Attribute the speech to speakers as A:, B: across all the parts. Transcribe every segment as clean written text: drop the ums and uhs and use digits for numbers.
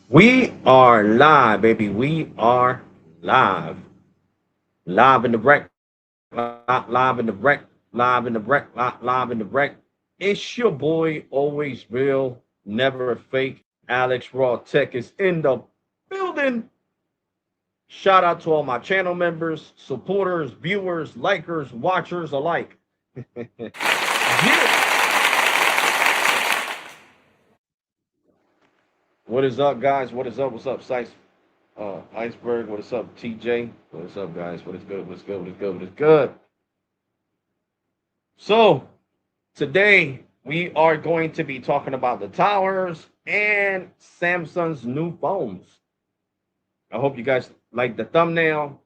A: We are live, baby. We are live. Live in the wreck. Live in the wreck. Live in the wreck. Live in the wreck. It's your boy, always real, never fake. Alex Raw Tech is in the building. Shout out to all my channel members, supporters, viewers, likers, watchers alike. Yeah. What is up, guys? What is up? What's up, Sice? Iceberg, what is up, TJ? What is up, guys? What is good? What's good? What is good? What is good? So, today we are going to be talking about the towers and Samsung's new phones. I hope you guys like the thumbnail.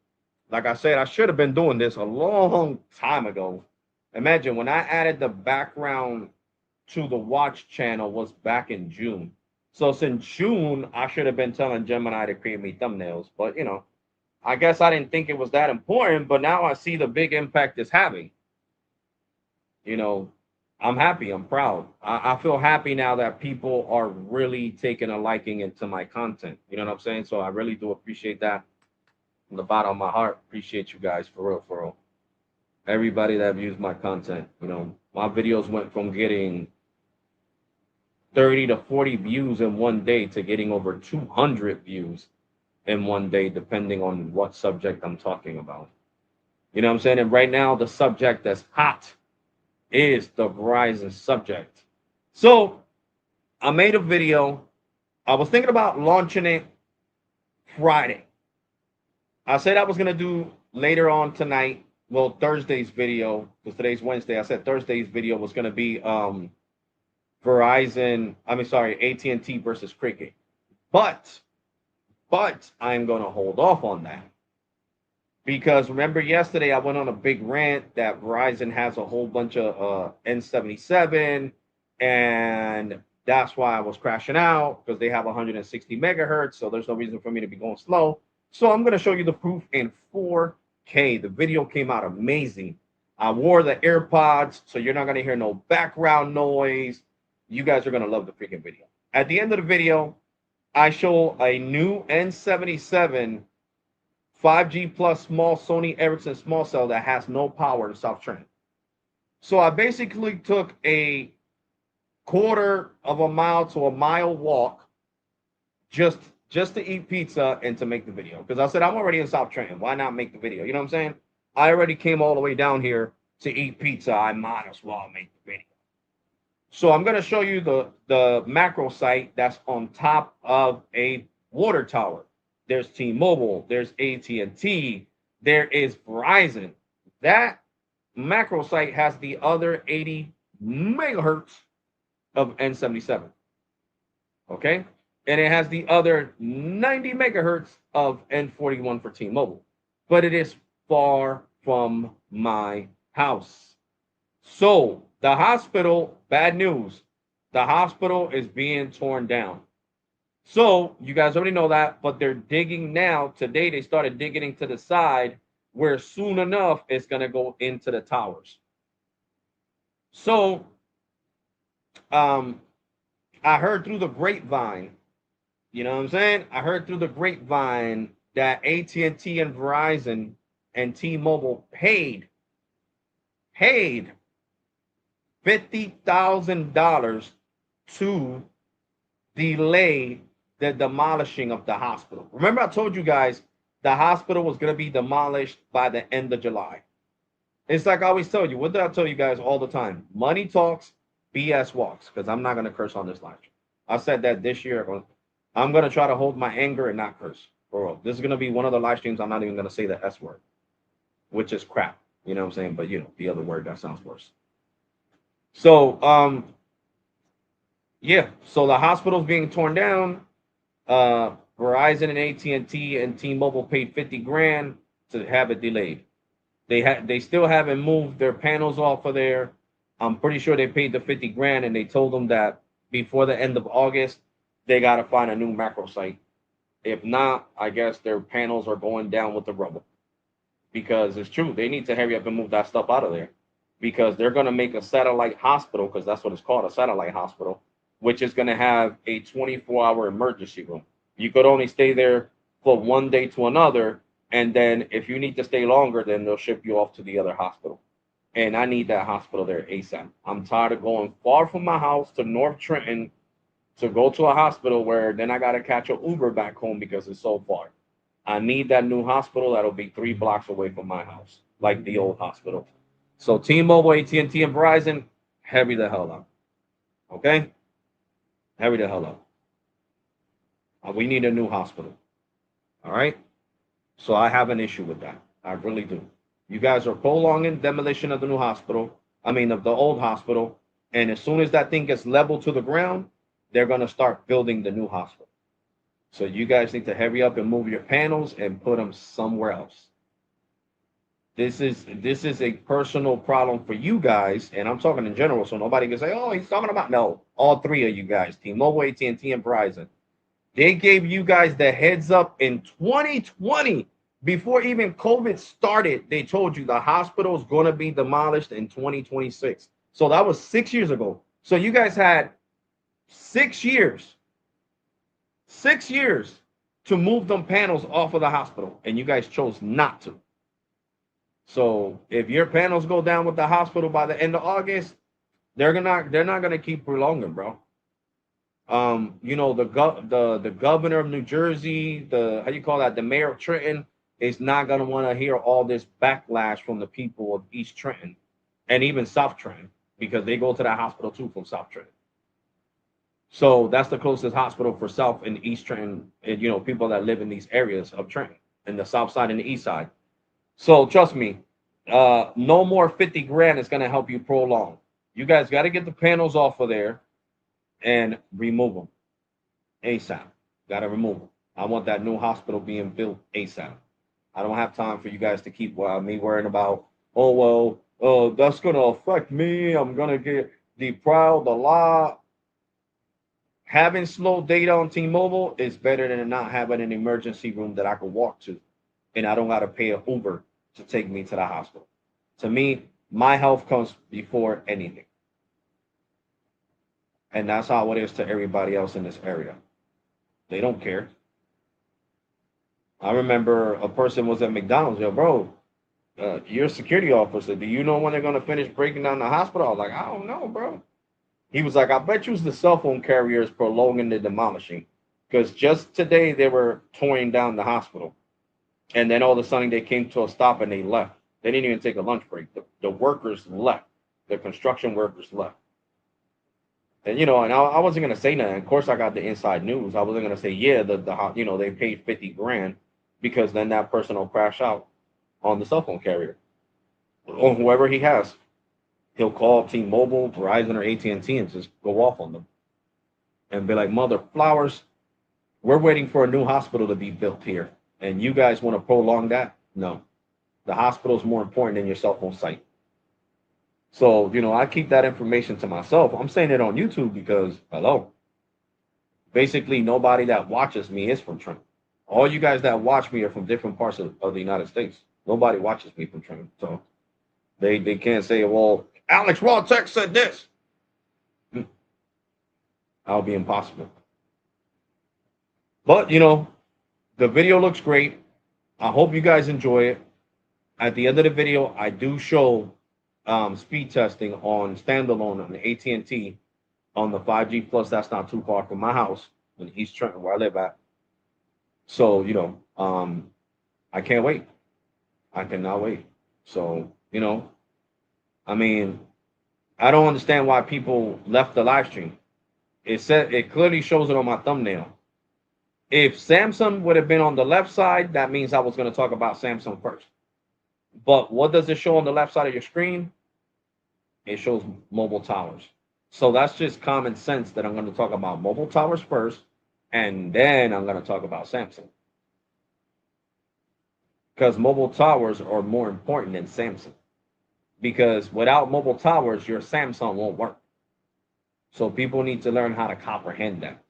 A: Like I said, I should have been doing this a long time ago. Imagine when I added the background to the watch channel was back in June. So since June, I should have been telling Gemini to create me thumbnails. But I guess I didn't think it was that important, but now I see the big impact it's having. You know, I'm happy. I'm proud. I feel happy now that people are really taking a liking into my content. You know what I'm saying? So I really do appreciate that from the bottom of my heart. Appreciate you guys for real, for real. Everybody that views my content. My videos went from getting 30 to 40 views in one day to getting over 200 views in one day, depending on what subject I'm talking about. You know what I'm saying? And right now, the subject that's hot is the Verizon subject. So I made a video. I was thinking about launching it Friday. I said I was going to do later on tonight. Well, Thursday's video, because today's Wednesday. I said Thursday's video was going to be AT&T versus Cricket. But I'm going to hold off on that. Because remember yesterday I went on a big rant that Verizon has a whole bunch of N77, and that's why I was crashing out, because they have 160 megahertz, so there's no reason for me to be going slow. So I'm going to show you the proof in 4K. The video came out amazing. I wore the AirPods, so you're not going to hear no background noise. You guys are going to love the freaking video. At the end of the video, I show a new N77 5G plus small Sony Ericsson small cell that has no power in South Trent. So I basically took a quarter of a mile to a mile walk just to eat pizza and to make the video. Because I said, I'm already in South Trent. Why not make the video? You know what I'm saying? I already came all the way down here to eat pizza. I might as well make the video. So I'm going to show you the macro site that's on top of a water tower. There's T-Mobile, there's AT&T, there is Verizon. That macro site has the other 80 megahertz of N77. Okay? And it has the other 90 megahertz of N41 for T-Mobile. But it is far from my house. So the hospital, bad news, the hospital is being torn down. So you guys already know that, but they're digging now. Today they started digging into the side, where soon enough it's going to go into the towers. So I heard through the grapevine, you know what I'm saying? I heard through the grapevine that AT&T and Verizon and T-Mobile paid $50,000 to delay the demolishing of the hospital. Remember, I told you guys the hospital was going to be demolished by the end of July. It's like I always tell you. What did I tell you guys all the time? Money talks, BS walks. Because I'm not going to curse on this live stream. I said that this year. I'm going to try to hold my anger and not curse. For real. This is going to be one of the live streams I'm not even going to say the S word, which is crap. You know what I'm saying? But the other word that sounds worse. So yeah. So the hospital's being torn down. Verizon and AT&T and T-Mobile paid 50 grand to have it delayed. They still haven't moved their panels off of there. I'm pretty sure they paid the 50 grand, and they told them that before the end of August they got to find a new macro site. If not, I guess their panels are going down with the rubble, because it's true, they need to hurry up and move that stuff out of there, because they're going to make a satellite hospital, because that's what it's called, a satellite hospital, which is going to have a 24-hour emergency room. You could only stay there for one day to another, and then if you need to stay longer, then they'll ship you off to the other hospital. And I need that hospital there ASAP. I'm tired of going far from my house to North Trenton to go to a hospital where then I got to catch an Uber back home because it's so far. I need that new hospital that'll be 3 blocks away from my house, like the old hospital. So T-Mobile, AT&T, and Verizon, hurry the hell up. Okay? Hurry the hell up. We need a new hospital. All right? So I have an issue with that. I really do. You guys are prolonging demolition of the new hospital. I mean, of the old hospital. And as soon as that thing gets leveled to the ground, they're going to start building the new hospital. So you guys need to hurry up and move your panels and put them somewhere else. This is a personal problem for you guys, and I'm talking in general, so nobody can say, "Oh, he's talking about." No, all three of you guys, T-Mobile, AT&T, and Verizon. They gave you guys the heads up in 2020 before even COVID started. They told you the hospital is going to be demolished in 2026. So that was 6 years ago. So you guys had 6 years 6 years to move them panels off of the hospital, and you guys chose not to. So if your panels go down with the hospital by the end of August, they're not gonna keep prolonging, bro. The governor of New Jersey, the how you call that, the mayor of Trenton is not gonna want to hear all this backlash from the people of East Trenton and even South Trenton because they go to that hospital too from South Trenton. So that's the closest hospital for South and East Trenton, and people that live in these areas of Trenton, in the South Side and the East Side. So trust me, no more 50 grand is gonna help you prolong. You guys got to get the panels off of there and remove them ASAP. Got to remove them. I want that new hospital being built ASAP. I don't have time for you guys to keep me worrying about. Oh well, that's gonna affect me. I'm gonna get deprived the law. Having slow data on T-Mobile is better than not having an emergency room that I can walk to, and I don't got to pay an Uber to take me to the hospital. To me, my health comes before anything. And that's how it is to everybody else in this area. They don't care. I remember a person was at McDonald's. Yo, bro, you're a security officer. Do you know when they're going to finish breaking down the hospital? I was like, I don't know, bro. He was like, I bet you it's the cell phone carriers prolonging the demolishing. Because just today they were tearing down the hospital. And then all of a sudden they came to a stop and they left. They didn't even take a lunch break. The workers left. The construction workers left. And I wasn't gonna say nothing. Of course, I got the inside news. I wasn't gonna say, yeah, they paid 50 grand because then that person will crash out on the cell phone carrier or whoever he has. He'll call T-Mobile, Verizon, or AT&T and just go off on them and be like, "Mother flowers, we're waiting for a new hospital to be built here, and you guys want to prolong that? No, the hospital is more important than your cell phone site." So, I keep that information to myself. I'm saying it on YouTube because, hello, basically nobody that watches me is from Trenton. All you guys that watch me are from different parts of the United States. Nobody watches me from Trenton. So they can't say, well, Alex Raw Tech said this. That'll be impossible. But, the video looks great. I hope you guys enjoy it. At the end of the video, I do show speed testing on standalone on the AT&T on the 5G Plus. That's not too far from my house in East Trenton, where I live at. So, I can't wait. I cannot wait. So, I mean, I don't understand why people left the live stream. It clearly shows it on my thumbnail. If Samsung would have been on the left side, that means I was going to talk about Samsung first. But what does it show on the left side of your screen? It shows mobile towers. So that's just common sense that I'm going to talk about mobile towers first, and then I'm going to talk about Samsung. Because mobile towers are more important than Samsung. Because without mobile towers, your Samsung won't work. So people need to learn how to comprehend that.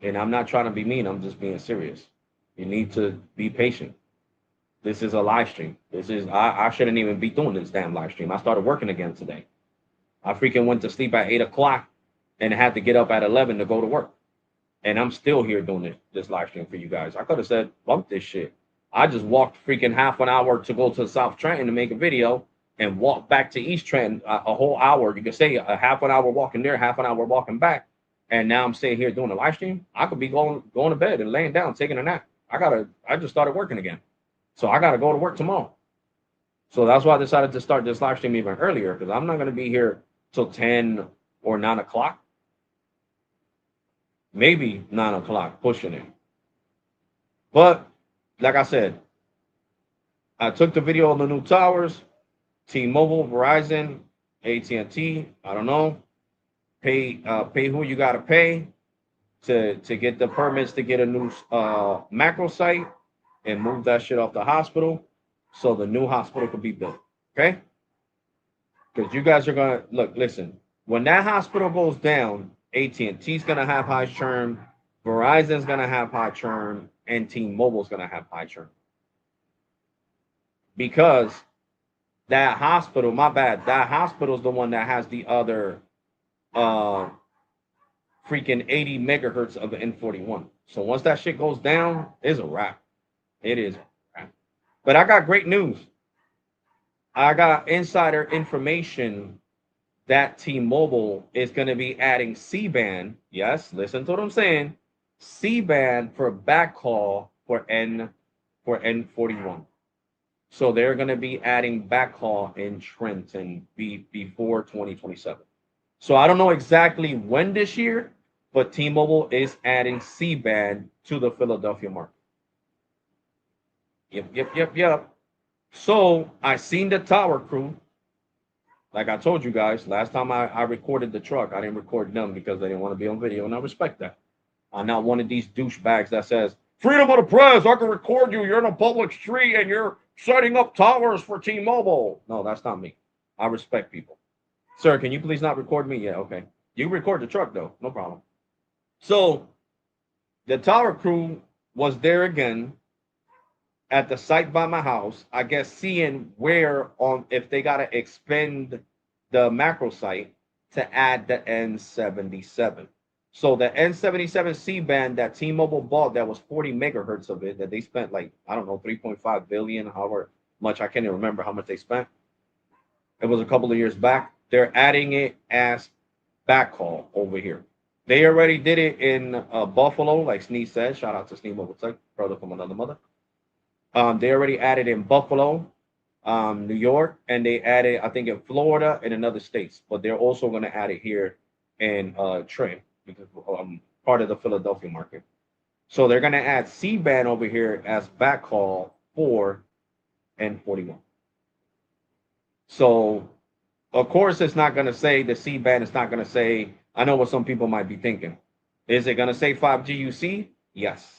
A: And I'm not trying to be mean, I'm just being serious. You need to be patient. This is a live stream. I shouldn't even be doing this damn live stream. I started working again today. I freaking went to sleep at 8 o'clock and had to get up at 11 to go to work. And I'm still here doing this live stream for you guys. I could have said, bump this shit. I just walked freaking half an hour to go to South Trenton to make a video and walk back to East Trenton a whole hour. You could say a half an hour walking there, half an hour walking back. And now I'm staying here doing a live stream. I could be going to bed and laying down, taking a nap. I just started working again. So I gotta go to work tomorrow. So that's why I decided to start this live stream even earlier, because I'm not gonna be here till 10 or 9 o'clock. Maybe 9 o'clock, pushing it. But like I said, I took the video on the new towers, T-Mobile, Verizon, AT&T. I don't know. Pay who you gotta pay to get the permits to get a new macro site and move that shit off the hospital so the new hospital could be built. Okay? Because you guys are gonna listen. When that hospital goes down, AT&T's gonna have high churn, Verizon's gonna have high churn, and T-Mobile's gonna have high churn. Because that hospital, my bad, that hospital is the one that has the other freaking 80 megahertz of the N41. So once that shit goes down, it's a wrap. It is a wrap. But I got great news. I got insider information that T-Mobile is going to be adding C-band. Yes, listen to what I'm saying. C-band for backhaul for N41. So they're going to be adding backhaul in Trenton before 2027. So I don't know exactly when this year, but T-Mobile is adding C-band to the Philadelphia market. Yep. So I seen the tower crew. Like I told you guys, last time I recorded the truck, I didn't record them because they didn't want to be on video, and I respect that. I'm not one of these douchebags that says, freedom of the press, I can record you, you're in a public street, and you're setting up towers for T-Mobile. No, that's not me. I respect people. Sir, can you please not record me? Yeah, okay. You can record the truck, though. No problem. So the tower crew was there again at the site by my house, I guess seeing where if they gotta expand the macro site to add the N77. So the N77 C-band that T-Mobile bought, that was 40 megahertz of it, that they spent like, I don't know, 3.5 billion, however much, I can't even remember how much they spent. It was a couple of years back. They're adding it as backhaul over here. They already did it in Buffalo, like Sneeze said. Shout out to Sneeze Mobile Tech, brother from another mother. They already added in Buffalo, New York, and they added, I think, in Florida and in other states. But they're also going to add it here in Trenton, because part of the Philadelphia market. So they're going to add C-band over here as backhaul for N41. So, of course, it's not going to say the C-band. It's not going to say, I know what some people might be thinking. Is it going to say 5G UC? Yes.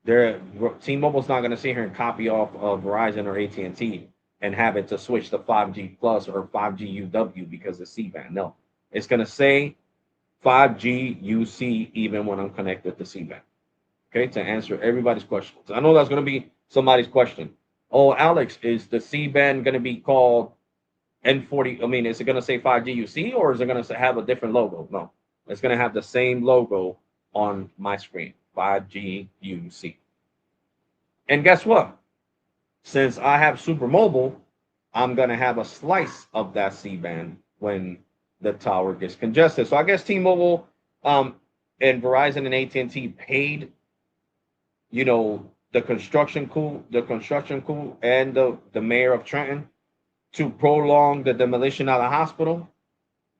A: T-Mobile's not going to sit here and copy off of Verizon or AT&T and have it to switch to 5G plus or 5G UW because of C-band. No, it's going to say 5G UC even when I'm connected to C-band. Okay, to answer everybody's questions. I know that's going to be somebody's question. Oh, Alex, is the C-band going to be called N40? I mean, is it going to say 5G UC or is it going to have a different logo? No, it's going to have the same logo on my screen. 5G UC. And guess what? Since I have Super Mobile, I'm going to have a slice of that C-band when the tower gets congested. So I guess T-Mobile and Verizon and AT&T paid, the construction crew and the mayor of Trenton to prolong the demolition of the hospital.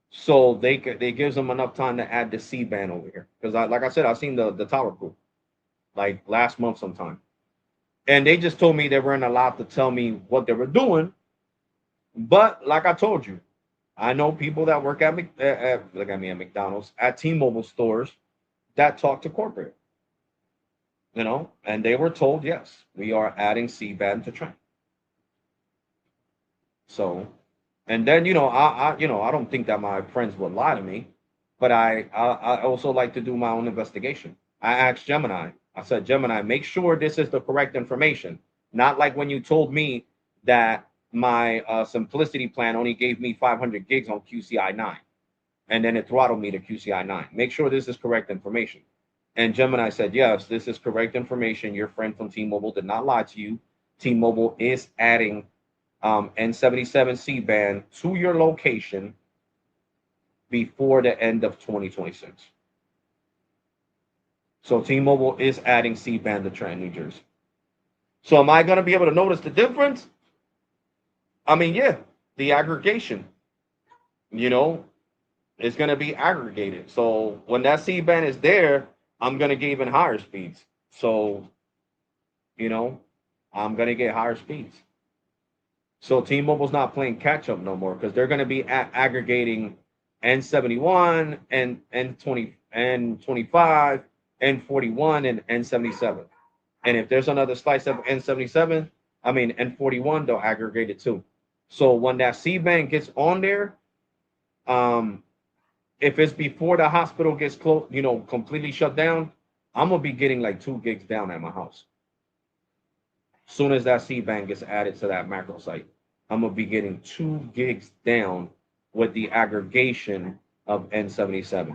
A: So they gives them enough time to add the C-band over here. Because like I said, I've seen the tower crew like last month sometime. And they just told me they weren't allowed to tell me what they were doing. But like I told you, I know people that work at McDonald's, at T-Mobile stores that talk to corporate. And they were told, yes, we are adding C-band to Trent. So, and then I don't think that my friends would lie to me, but I also like to do my own investigation. I asked Gemini. I said, Gemini, make sure this is the correct information. Not like when you told me that my Simplicity plan only gave me 500 gigs on QCI 9. And then it throttled me to QCI 9. Make sure this is correct information. And Gemini said, yes, this is correct information. Your friend from T-Mobile did not lie to you. T-Mobile is adding N77 C-band to your location before the end of 2026. So T-Mobile is adding C-band to Trenton, New Jersey. So am I going to be able to notice the difference? I mean, yeah, the aggregation, you know, is going to be aggregated. So when that C-band is there, I'm going to get even higher speeds. So, you know, I'm going to get higher speeds. So T-Mobile's not playing catch up no more because they're going to be aggregating N71 and N20, N25, N41, and N77. And if there's another slice of N77, I mean N41, they'll aggregate it too. So when that C-band gets on there, if it's before the hospital gets closed, you know, completely shut down, I'm gonna be getting like 2 gigs down at my house. Soon as that C-band gets added to that macro site, I'm gonna be getting 2 gigs down with the aggregation of N77.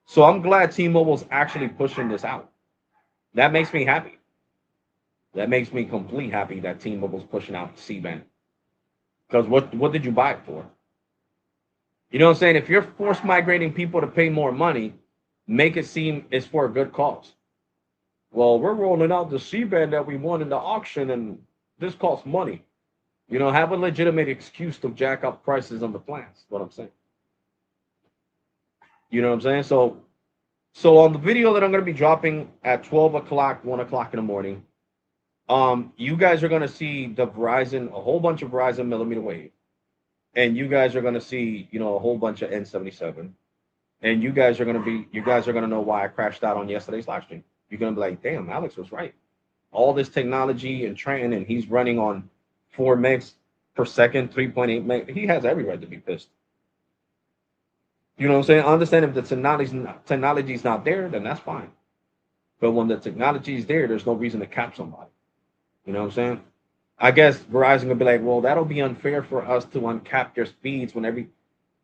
A: So I'm glad T-Mobile's actually pushing this out. That makes me happy. That makes me completely happy that T-Mobile's pushing out C-band. Because what did you buy it for? You know what I'm saying? If you're force migrating people to pay more money, make it seem it's for a good cause. Well, we're rolling out the C-band that we won in the auction, and this costs money. You know, have a legitimate excuse to jack up prices on the plans. What I'm saying. You know what I'm saying? So on the video that I'm going to be dropping at 12 o'clock, 1 o'clock in the morning, you guys are going to see the Verizon, a whole bunch of Verizon millimeter wave. And you guys are going to see, you know, a whole bunch of N77. And you guys are going to know why I crashed out on yesterday's live stream. You're going to be like, damn, Alex was right. All this technology and training, and he's running on 4 megs per second, 3.8 meg. He has every right to be pissed. You know what I'm saying? I understand if the technology is not there, then that's fine. But when the technology is there, there's no reason to cap somebody. You know what I'm saying? I guess Verizon will be like, well, that'll be unfair for us to uncap your speeds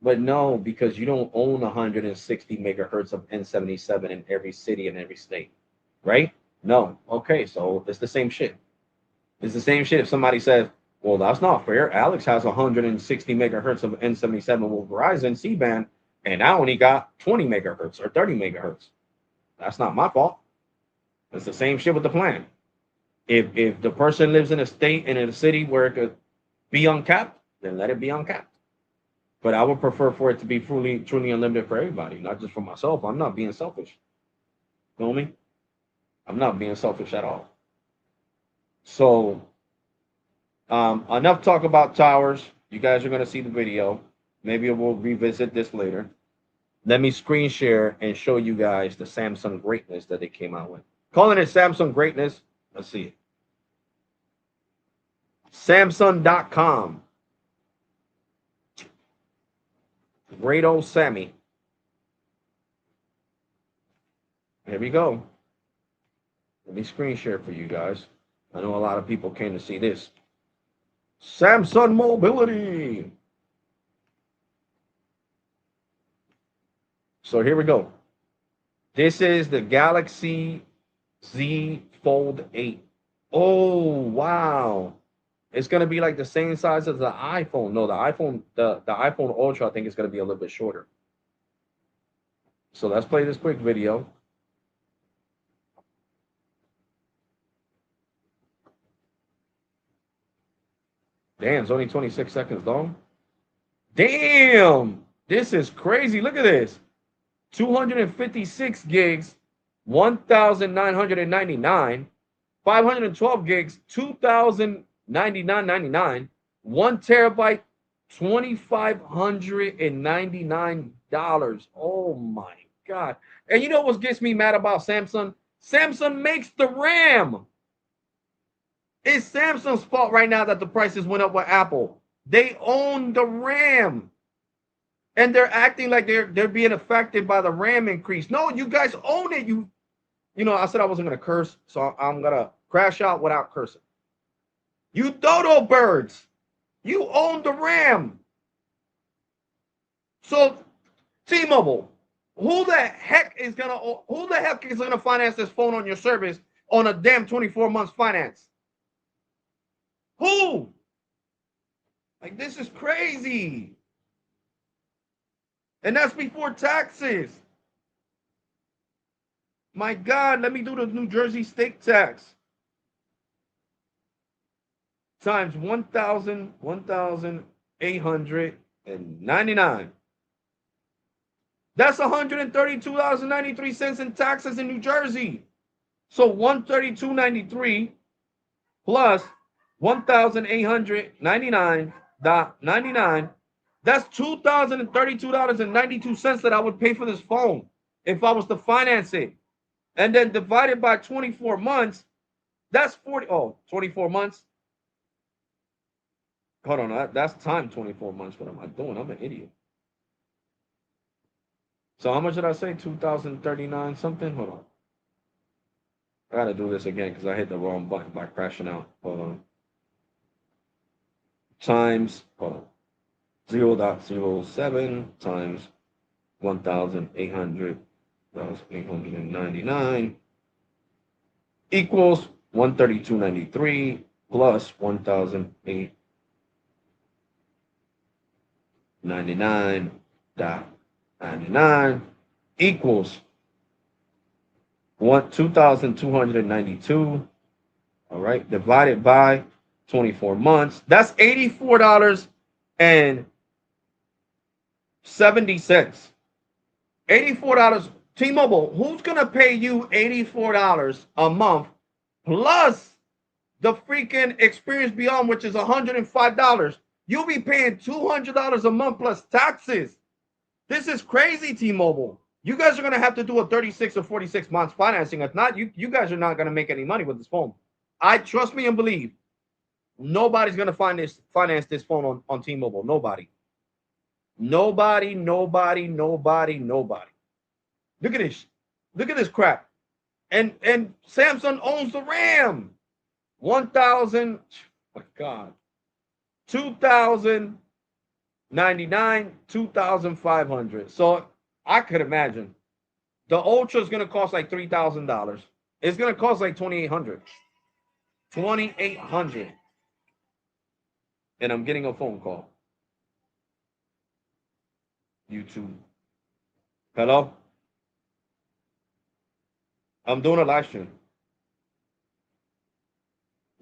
A: but no, because you don't own 160 megahertz of N77 in every city and every state, right? No. Okay, so it's the same shit. It's the same shit if somebody says, well, that's not fair. Alex has 160 megahertz of N77 with Verizon C-band, and I only got 20 megahertz or 30 megahertz. That's not my fault. It's the same shit with the plan. If the person lives in a state and in a city where it could be uncapped, then let it be uncapped. But I would prefer for it to be truly unlimited for everybody, not just for myself. I'm not being selfish. You know me? I'm not being selfish at all. So, enough talk about towers. You guys are going to see the video. Maybe we'll revisit this later. Let me screen share and show you guys the Samsung greatness that they came out with. Calling it Samsung greatness. Let's see it. Samsung.com. Great old Sammy. Here we go. Let me screen share for you guys. I know a lot of people came to see this. Samsung Mobility. So here we go. This is the Galaxy Z Fold 8. Oh, wow. It's going to be like the same size as the iPhone. No, the iPhone Ultra, I think, is going to be a little bit shorter. So let's play this quick video. Damn, it's only 26 seconds long. Damn, this is crazy. Look at this. 256 gigs, 1,999. 512 gigs, 2,099.99. 1 terabyte, $2,599. Oh my God. And you know what gets me mad about Samsung? Samsung makes the RAM. It's Samsung's fault right now that the prices went up with Apple. They own the RAM. And they're acting like they're being affected by the RAM increase. No, you guys own it. You know, I said I wasn't going to curse, so I'm going to crash out without cursing. You dodo birds. You own the RAM. So T-Mobile, who the heck is gonna finance this phone on your service on a damn 24 months finance? Who? Like, this is crazy. And that's before taxes. My God, let me do the New Jersey state tax. Times 1,899. That's $132.93 in taxes in New Jersey. So $132.93 plus $1,899.99. That's $2,032.92 that I would pay for this phone if I was to finance it. And then divided by 24 months, that's 24 months. Hold on, that's time 24 months. What am I doing? I'm an idiot. So how much did I say? 2,039 something? Hold on. I gotta do this again because I hit the wrong button by crashing out. Hold on. Times, hold on. 0.07 times 1,899 equals 132.93 plus 1,899.99 equals 2,292. All right, divided by 24 months. That's $84.70. $84. T-Mobile, who's gonna pay you $84 a month plus the freaking Experience Beyond, which is $105? You'll be paying $200 a month plus taxes. This is crazy, T-Mobile. You guys are gonna have to do a 36 or 46 months financing. If not, you guys are not gonna make any money with this phone. I trust me and believe. Nobody's gonna finance this phone on T-Mobile. Nobody. Nobody. Look at this. Look at this crap. And Samsung owns the RAM. 1,000. Oh my God. 2,099, 2,500. So I could imagine the Ultra is gonna cost like $3,000. It's gonna cost like 2,800. 2,800. And I'm getting a phone call. YouTube. Hello? I'm doing a live stream.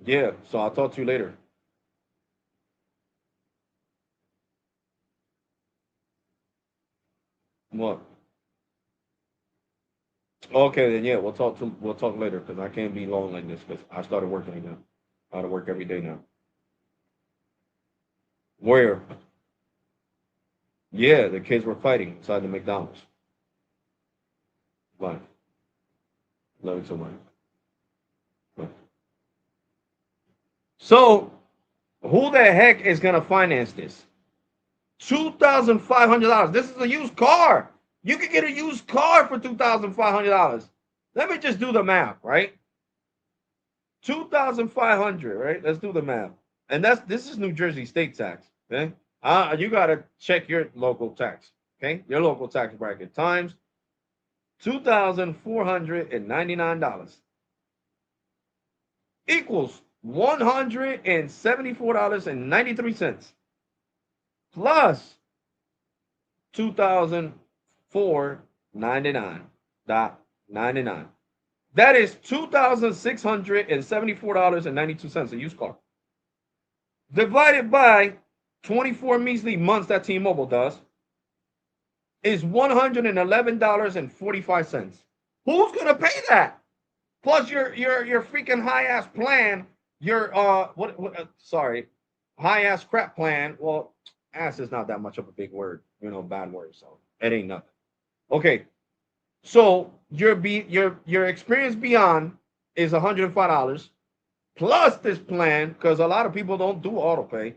A: Yeah, so I'll talk to you later. What? Okay, then yeah, we'll talk later because I can't be long like this because I started working again. I gotta work every day now. Where? Yeah, the kids were fighting inside the McDonald's. Bye. Love you so much. Bye. So, who the heck is gonna finance this? $2,500. This is a used car. You can get a used car for $2,500. Let me just do the math, right? 2,500, right? Let's do the math. And this is New Jersey state tax, okay? You gotta check your local tax, okay? Your local tax bracket times $2,499 equals $174.93 plus $2,499.99. That is $2,674.92 a used car. Divided by 24 measly months that T-Mobile does is $111.45. Who's gonna pay that? Plus your freaking high ass plan, your high ass crap plan. Well, ass is not that much of a big word, bad word, so it ain't nothing. Okay, so your Experience Beyond is $105 plus this plan because a lot of people don't do auto pay.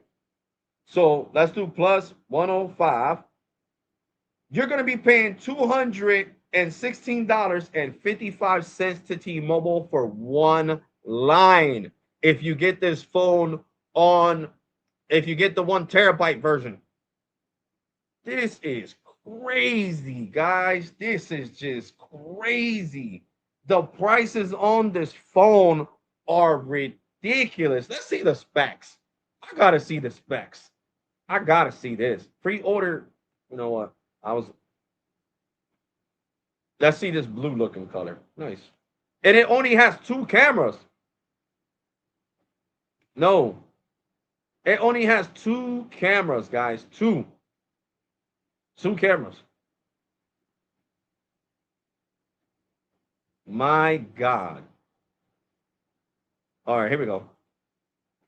A: So let's do plus 105. You're going to be paying $216.55 to T-Mobile for one line if you get this phone if you get the 1 terabyte version. This is crazy, guys. This is just crazy. The prices on this phone are ridiculous. Let's see the specs. I gotta see the specs. I gotta see this. Pre-order. You know what? I was. Let's see this blue looking color. Nice. And it only has 2 cameras. No, it only has 2 cameras, guys. Two cameras. My God. All right, here we go.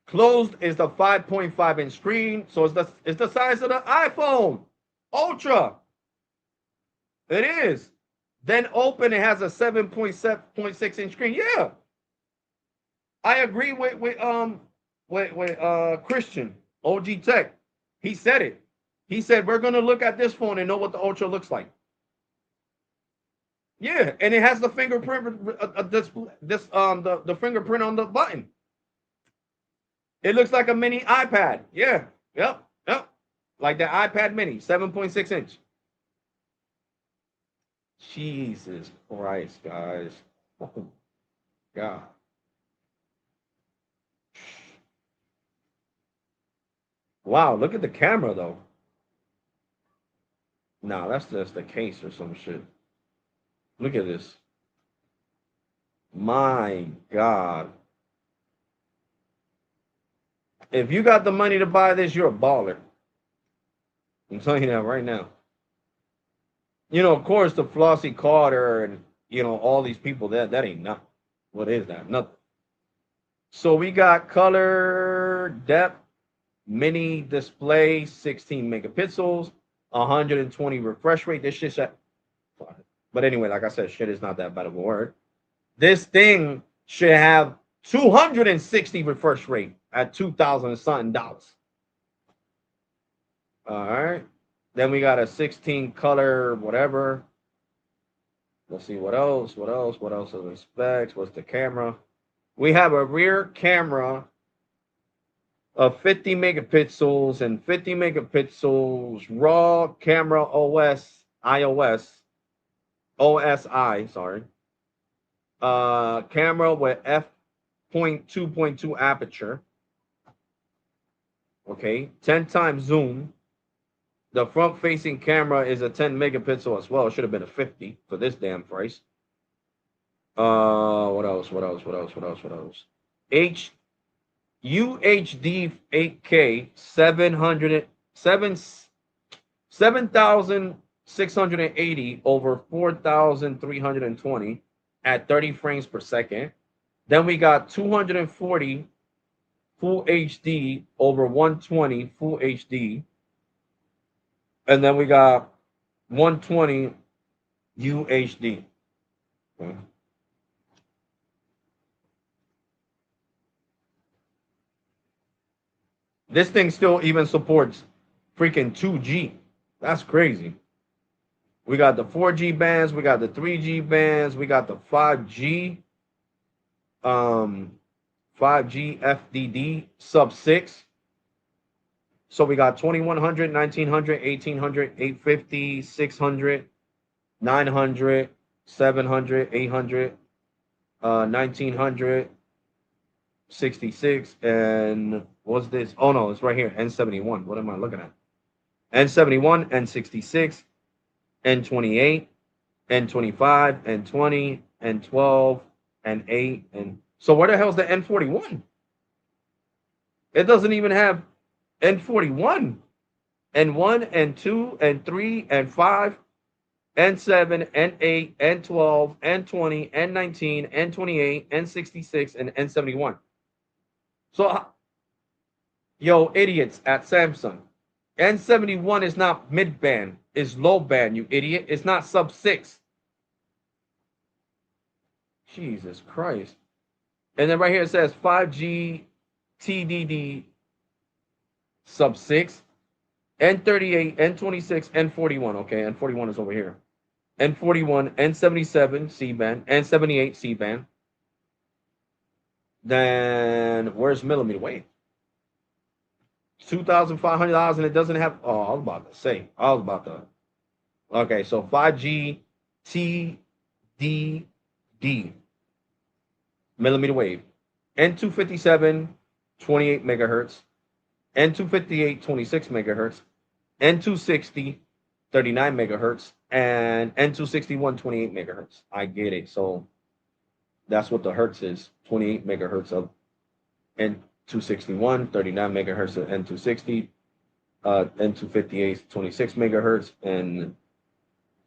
A: Closed is the 5.5-inch screen, so it's the size of the iPhone Ultra. It is. Then open, it has a 7.6-inch screen. Yeah, I agree with Christian OG Tech. He said it. He said we're gonna look at this phone and know what the Ultra looks like. Yeah, and it has the fingerprint. The fingerprint on the button. It looks like a mini iPad. Yeah. Yep. Like the iPad Mini, 7.6-inch. Jesus Christ, guys. Oh, God. Wow, look at the camera though. No, that's just the case or some shit. Look at this. My God. If you got the money to buy this, you're a baller. I'm telling you that right now. Of course, the Flossie Carter and all these people that ain't nothing. What is that? Nothing. So we got color depth, mini display, 16 megapixels, 120 refresh rate. This shit's at, but anyway, like I said, shit is not that bad of a word. This thing should have 260 refresh rate at 2,000 and something dollars. All right. Then we got a 16 color, whatever. Let's see what else. What else are the specs? What's the camera? We have a rear camera of 50 megapixels and 50 megapixels raw camera iOS, OSI, sorry. Camera with f.2.2 aperture. Okay, 10 times zoom. The front-facing camera is a 10 megapixel as well. It should have been a 50 for this damn price. What else? UHD 8K 7,680 over 4,320 at 30 frames per second. Then we got 240 full HD over 120 full HD. And then we got 120 UHD. Okay. This thing still even supports freaking 2G. That's crazy. We got the 4G bands, we got the 3G bands, we got the 5G 5G FDD sub 6. So we got 2100, 1900, 1800, 850, 600, 900, 700, 800, 1900, 66, and what's this? Oh no, it's right here, N71. What am I looking at? N71, N66, N28, N25, N20, N12, N8, and so where the hell's the N41? It doesn't even have N41, N1, N2, N3, N5, N7, N8, N12, N20, N19, N28, N66, and N71. So, yo, idiots at Samsung. N71 is not mid-band, it's low-band, you idiot. It's not sub-6. Jesus Christ. And then right here it says 5G TDD sub-6, N38, N26, N41. Okay, N41 is over here. N41, N77 C-band, N78 C-band. Then where's millimeter wave? $2,500 and it doesn't have. Oh, I was about to say. Okay, so 5G TDD millimeter wave, N257 28 megahertz, N258 26 megahertz, N260 39 megahertz, and N261 28 megahertz. I get it. So that's what the hertz is, 28 megahertz of N261, 39 megahertz of N260, N258 26 megahertz, and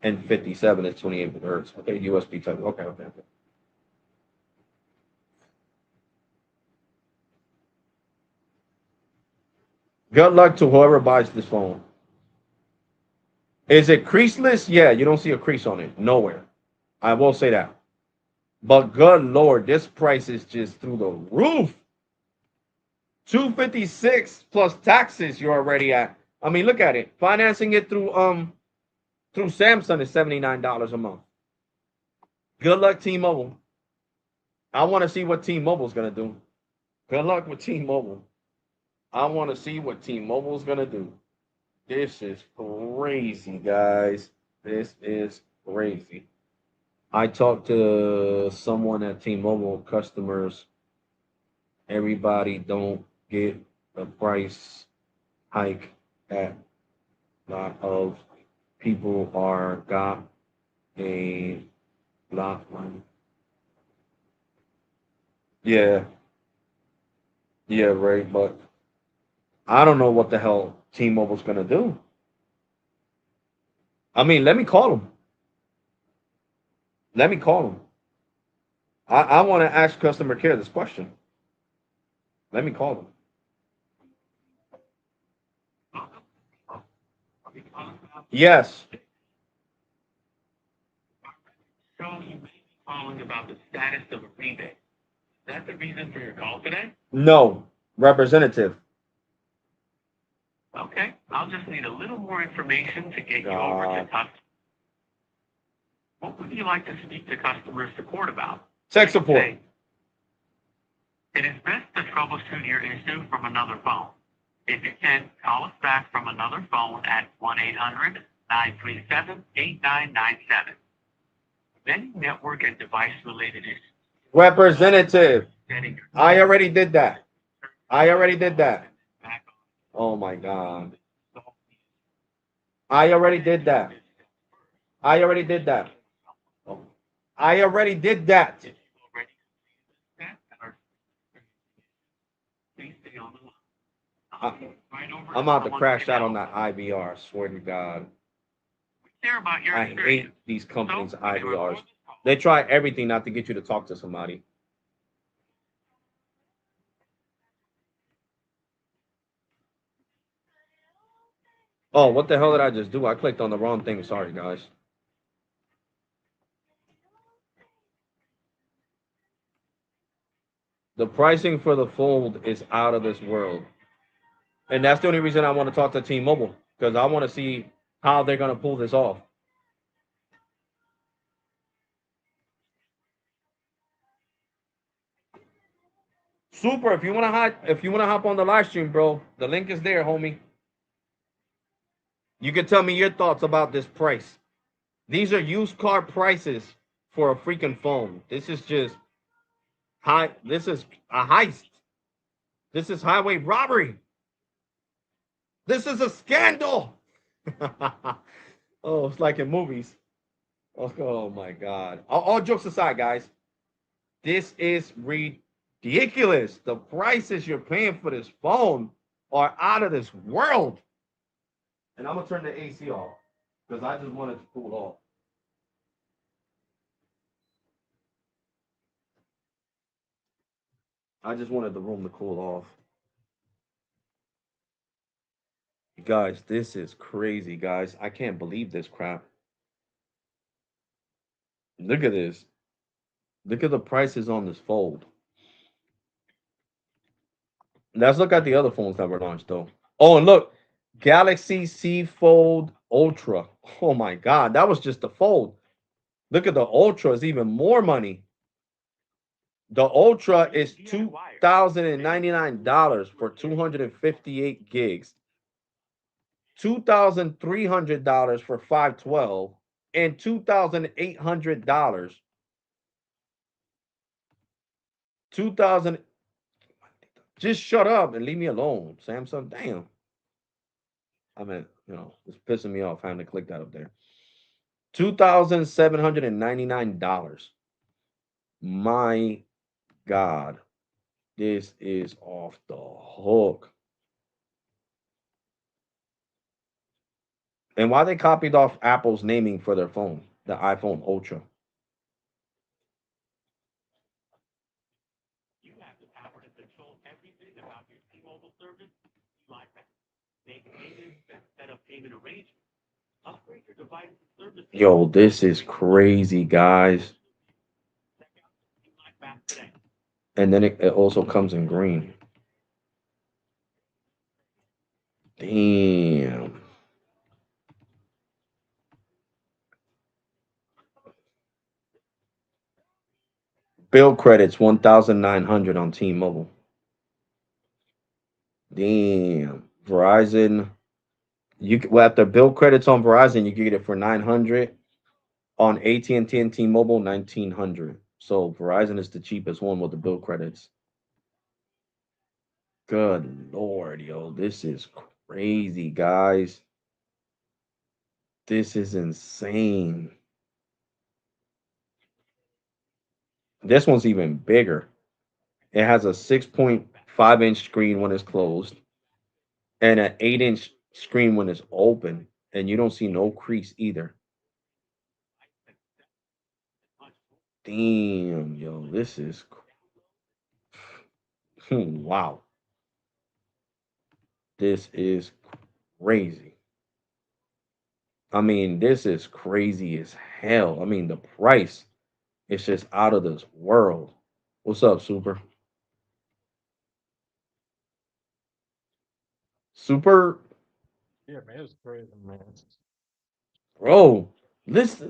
A: N57 is 28 megahertz. Okay, USB type. Okay. Good luck to whoever buys this phone. Is it creaseless? Yeah, you don't see a crease on it. Nowhere. I will say that. But good Lord, this price is just through the roof. 256 plus taxes you're already at. I mean, look at it. Financing it through Samsung is $79 a month. Good luck, T-Mobile. I want to see what T-Mobile's gonna do. Good luck with T-Mobile. I want to see what T-Mobile's gonna do. This is crazy, guys. This is crazy. I talked to someone at T-Mobile customers. Everybody don't get a price hike. At a lot of people are got a lot of money. Yeah, yeah, right. But I don't know what the hell T-Mobile's gonna do. I mean, let me call them. Let me call them. I want to ask customer care this question. Let me call them. Yes.
B: So you may be calling about the status of a rebate. Is that the reason for your call today?
A: No. Representative.
B: Okay, I'll just need a little more information to get you over to customer. What would you like to speak to customer support about?
A: Tech support.
B: It is best to troubleshoot your issue from another phone. If you can, call us back from another phone at 1-800-937-8997. Many network and device-related issues.
A: Representative. I already did that. I already did that. Oh my God. I already did that. I already did that. I already did that. I'm about to crash out on that IVR. I swear to God. I hate these companies' IVRs. They try everything not to get you to talk to somebody. Oh, what the hell did I just do? I clicked on the wrong thing. Sorry, guys. The pricing for the Fold is out of this world. And that's the only reason I want to talk to T-Mobile, because I want to see how they're going to pull this off. Super. If you want to hop on the live stream, bro, the link is there, homie. You can tell me your thoughts about this price. These are used car prices for a freaking phone. This is just high. This is a heist. This is highway robbery. This is a scandal. Oh, it's like in movies. Oh my God. All jokes aside, guys, this is ridiculous. The prices you're paying for this phone are out of this world. And I'm gonna turn the AC off because I just wanted to cool off. I just wanted the room to cool off. Guys, this is crazy, guys. I can't believe this crap. Look at this. Look at the prices on this Fold. Let's look at the other phones that were launched, though. Oh, and look, Galaxy C Fold Ultra. Oh my God, that was just the Fold. Look at the Ultra, is even more money. The Ultra is $2,099 for 258 gigs. $2,300 for 512, and $2,800. 2,000. Just shut up and leave me alone, Samsung. Damn. I mean, it's pissing me off having to click that up there. $2,799. My God, this is off the hook. And why they copied off Apple's naming for their phone, the iPhone Ultra.
B: You have the power to control everything about your T-Mobile service. Like that. Make payments and set up payment arrangements. Upgrade your device service.
A: Yo, this is crazy, guys. And then it also comes in green. Damn. Bill credits 1,900 on T-Mobile. Damn. Verizon. After bill credits on Verizon, you can get it for 900. On AT&T and T-Mobile, 1,900. So Verizon is the cheapest one with the bill credits. Good Lord, yo, this is crazy, guys. This is insane. This one's even bigger. It has a 6.5-inch screen when it's closed and an 8-inch screen when it's open, and you don't see no crease either. Damn, yo, this is wow. This is crazy. I mean, this is crazy as hell. I mean, the price is just out of this world. What's up, Super? Super,
C: Yeah, man, it's crazy, man.
A: bro. This,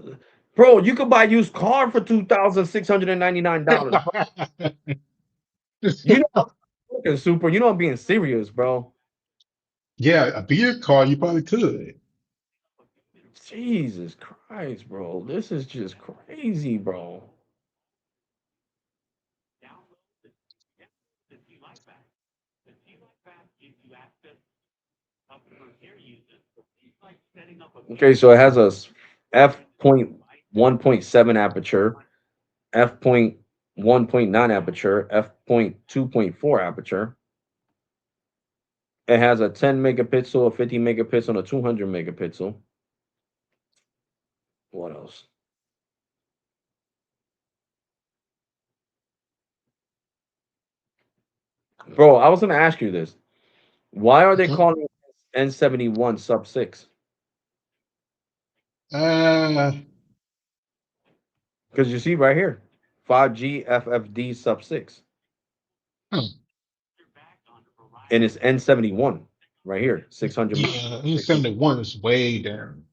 A: bro, you could buy used car for $2,699. You know, I'm looking Super. You know, I'm being serious, bro.
C: Yeah, a beer car, you probably could.
A: Jesus Christ, bro. This is just crazy, bro. Okay, so it has a f.1.7 aperture, f.1.9 aperture, f.2.4 aperture. It has a 10 megapixel, a 50 megapixel, and a 200 megapixel. What else? Bro, I was gonna ask you this. Why are they
C: Okay.
A: calling it N71 sub 6?
C: Uh,
A: Because you see right here, 5G FFD sub 6.
C: hmm.
A: And it's N71 right here, 600
C: Yeah,
A: megapixel.
C: E71 is way down.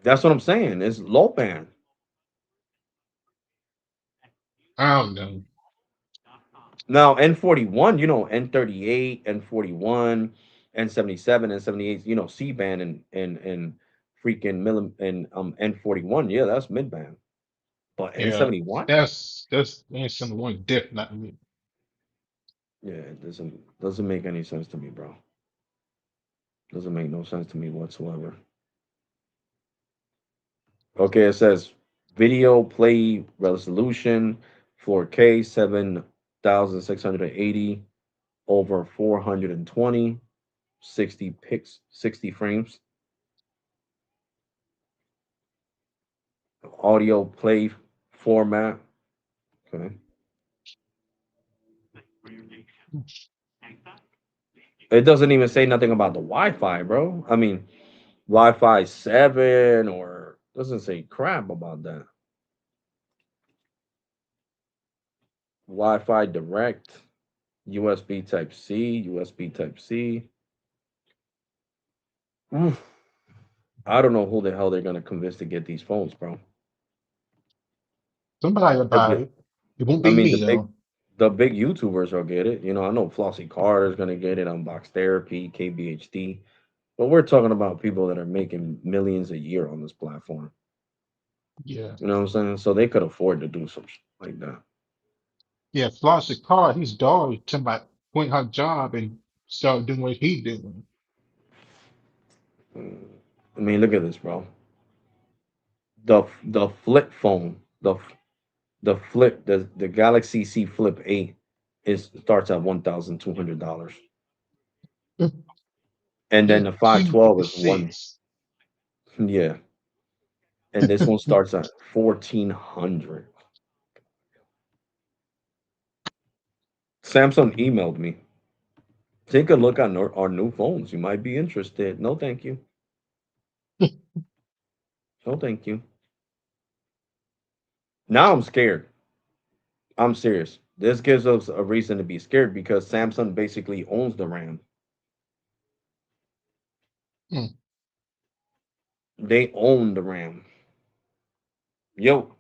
A: That's what I'm saying. It's low band.
C: I don't know.
A: Now N41, N38, N41, N77, N78, C band and freaking and N41. Yeah, that's mid band. But
C: Yeah,
A: N71?
C: that's E71 definitely.
A: Yeah, it doesn't make any sense to me, bro. Doesn't make no sense to me whatsoever. Okay, it says video play resolution 4K 7,680 over 420 60 frames. Audio play format. Okay. It doesn't even say nothing about the Wi-Fi, bro. I mean, Wi-Fi 7 or doesn't say crap about that. Wi-Fi direct, USB type C, USB type C. Oof. I don't know who the hell they're gonna convince to get these phones, bro.
C: Somebody will
A: The
C: buy
A: bi-
C: it. It won't
A: I
C: be
A: mean,
C: me though.
A: the big YouTubers will get it. I know Flossie Carter's gonna get it. Unbox Therapy, KBHD. But we're talking about people that are making millions a year on this platform.
C: Yeah.
A: You know what I'm saying? So they could afford to do some shit like that.
C: Yeah. Floss the car, his dog talking about quit her job and start doing what he doing.
A: Mm. I mean, look at this, bro. The flip phone, the Galaxy C Flip 8 is starts at $1,200. And then
C: Yeah.
A: the
C: Q with
A: 512
C: the
A: is one.
C: six.
A: Yeah. And this one starts at 1,400. Samsung emailed me. Take a look at our new phones. You might be interested. No, thank you. No, thank you. Now I'm scared. I'm serious. This gives us a reason to be scared because Samsung basically owns the RAM.
C: Mm.
A: They own the RAM. Yo,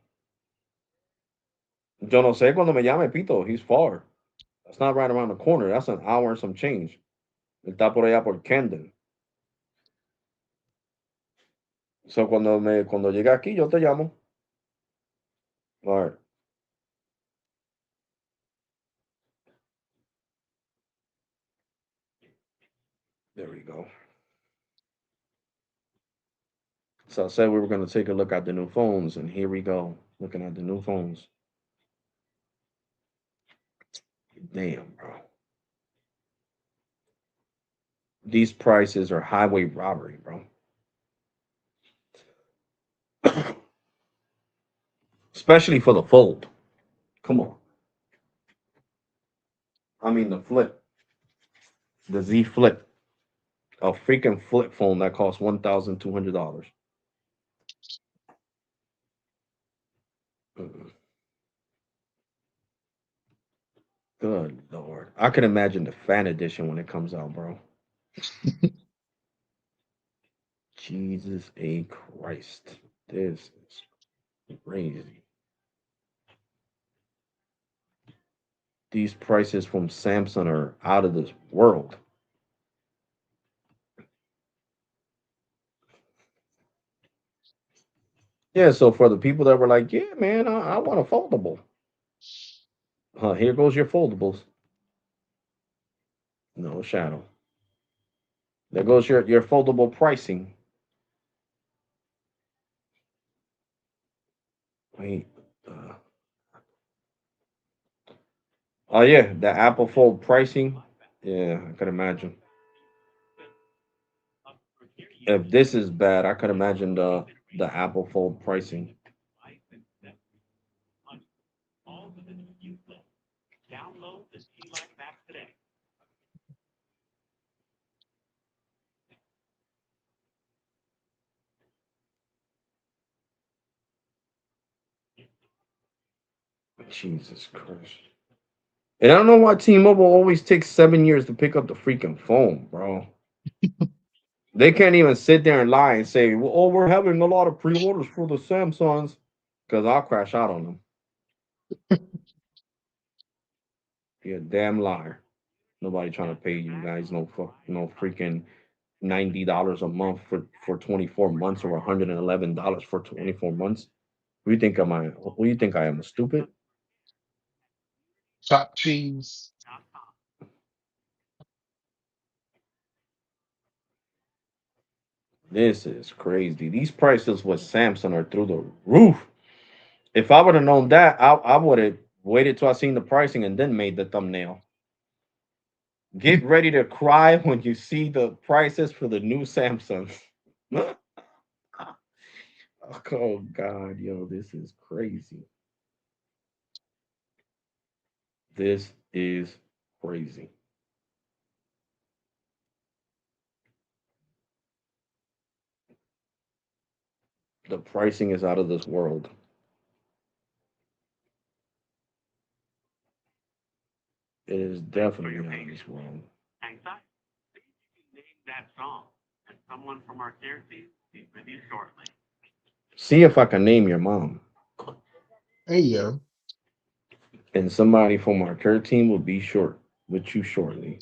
A: yo no sé cuando me llame Pito. He's far. That's not right around the corner. That's an hour and some change. Está por allá por Camden. So cuando llegue aquí, yo te llamo. All right. There we go. So I said we were going to take a look at the new phones, and here we go, looking at the new phones. Damn, bro. These prices are highway robbery, bro. Especially for the fold. Come on. I mean, the flip, the Z Flip, a freaking flip phone that costs $1,200. Good Lord. I can imagine the fan edition when it comes out, bro. Jesus A. Christ. This is crazy. These prices from Samsung are out of this world. Yeah, so for the people that were like, yeah, man, I want a foldable. Here goes your foldables. No shadow. There goes your foldable pricing. Wait. Uh, oh yeah, the Apple Fold pricing. Yeah, I could imagine. If this is bad, I could imagine the Apple Fold pricing.
B: All with the new Q-Flip. Download the T-Life app today.
A: Jesus Christ. And I don't know why T-Mobile always takes 7 years to pick up the freaking phone, bro. They can't even sit there and lie and say, well, "Oh, we're having a lot of pre-orders for the Samsungs," because I'll crash out on them. You're a damn liar. Nobody trying to pay you guys no freaking $90 a month for 24 months or $111 for 24 months. Who you think I am, stupid?
C: Top cheese.
A: This is crazy. These prices with Samsung are through the roof. If I would have known that, I would have waited till I seen the pricing and then made the thumbnail. Get ready to cry when you see the prices for the new Samsung. Oh God, yo, this is crazy. This is crazy. The pricing is out of this world. It is definitely out of this world.
B: Hang tight. See if you can name that song. And someone from our care team will be with you shortly.
A: See if I can name your mom.
C: Hey yo.
A: And somebody from our care team will be short with you shortly.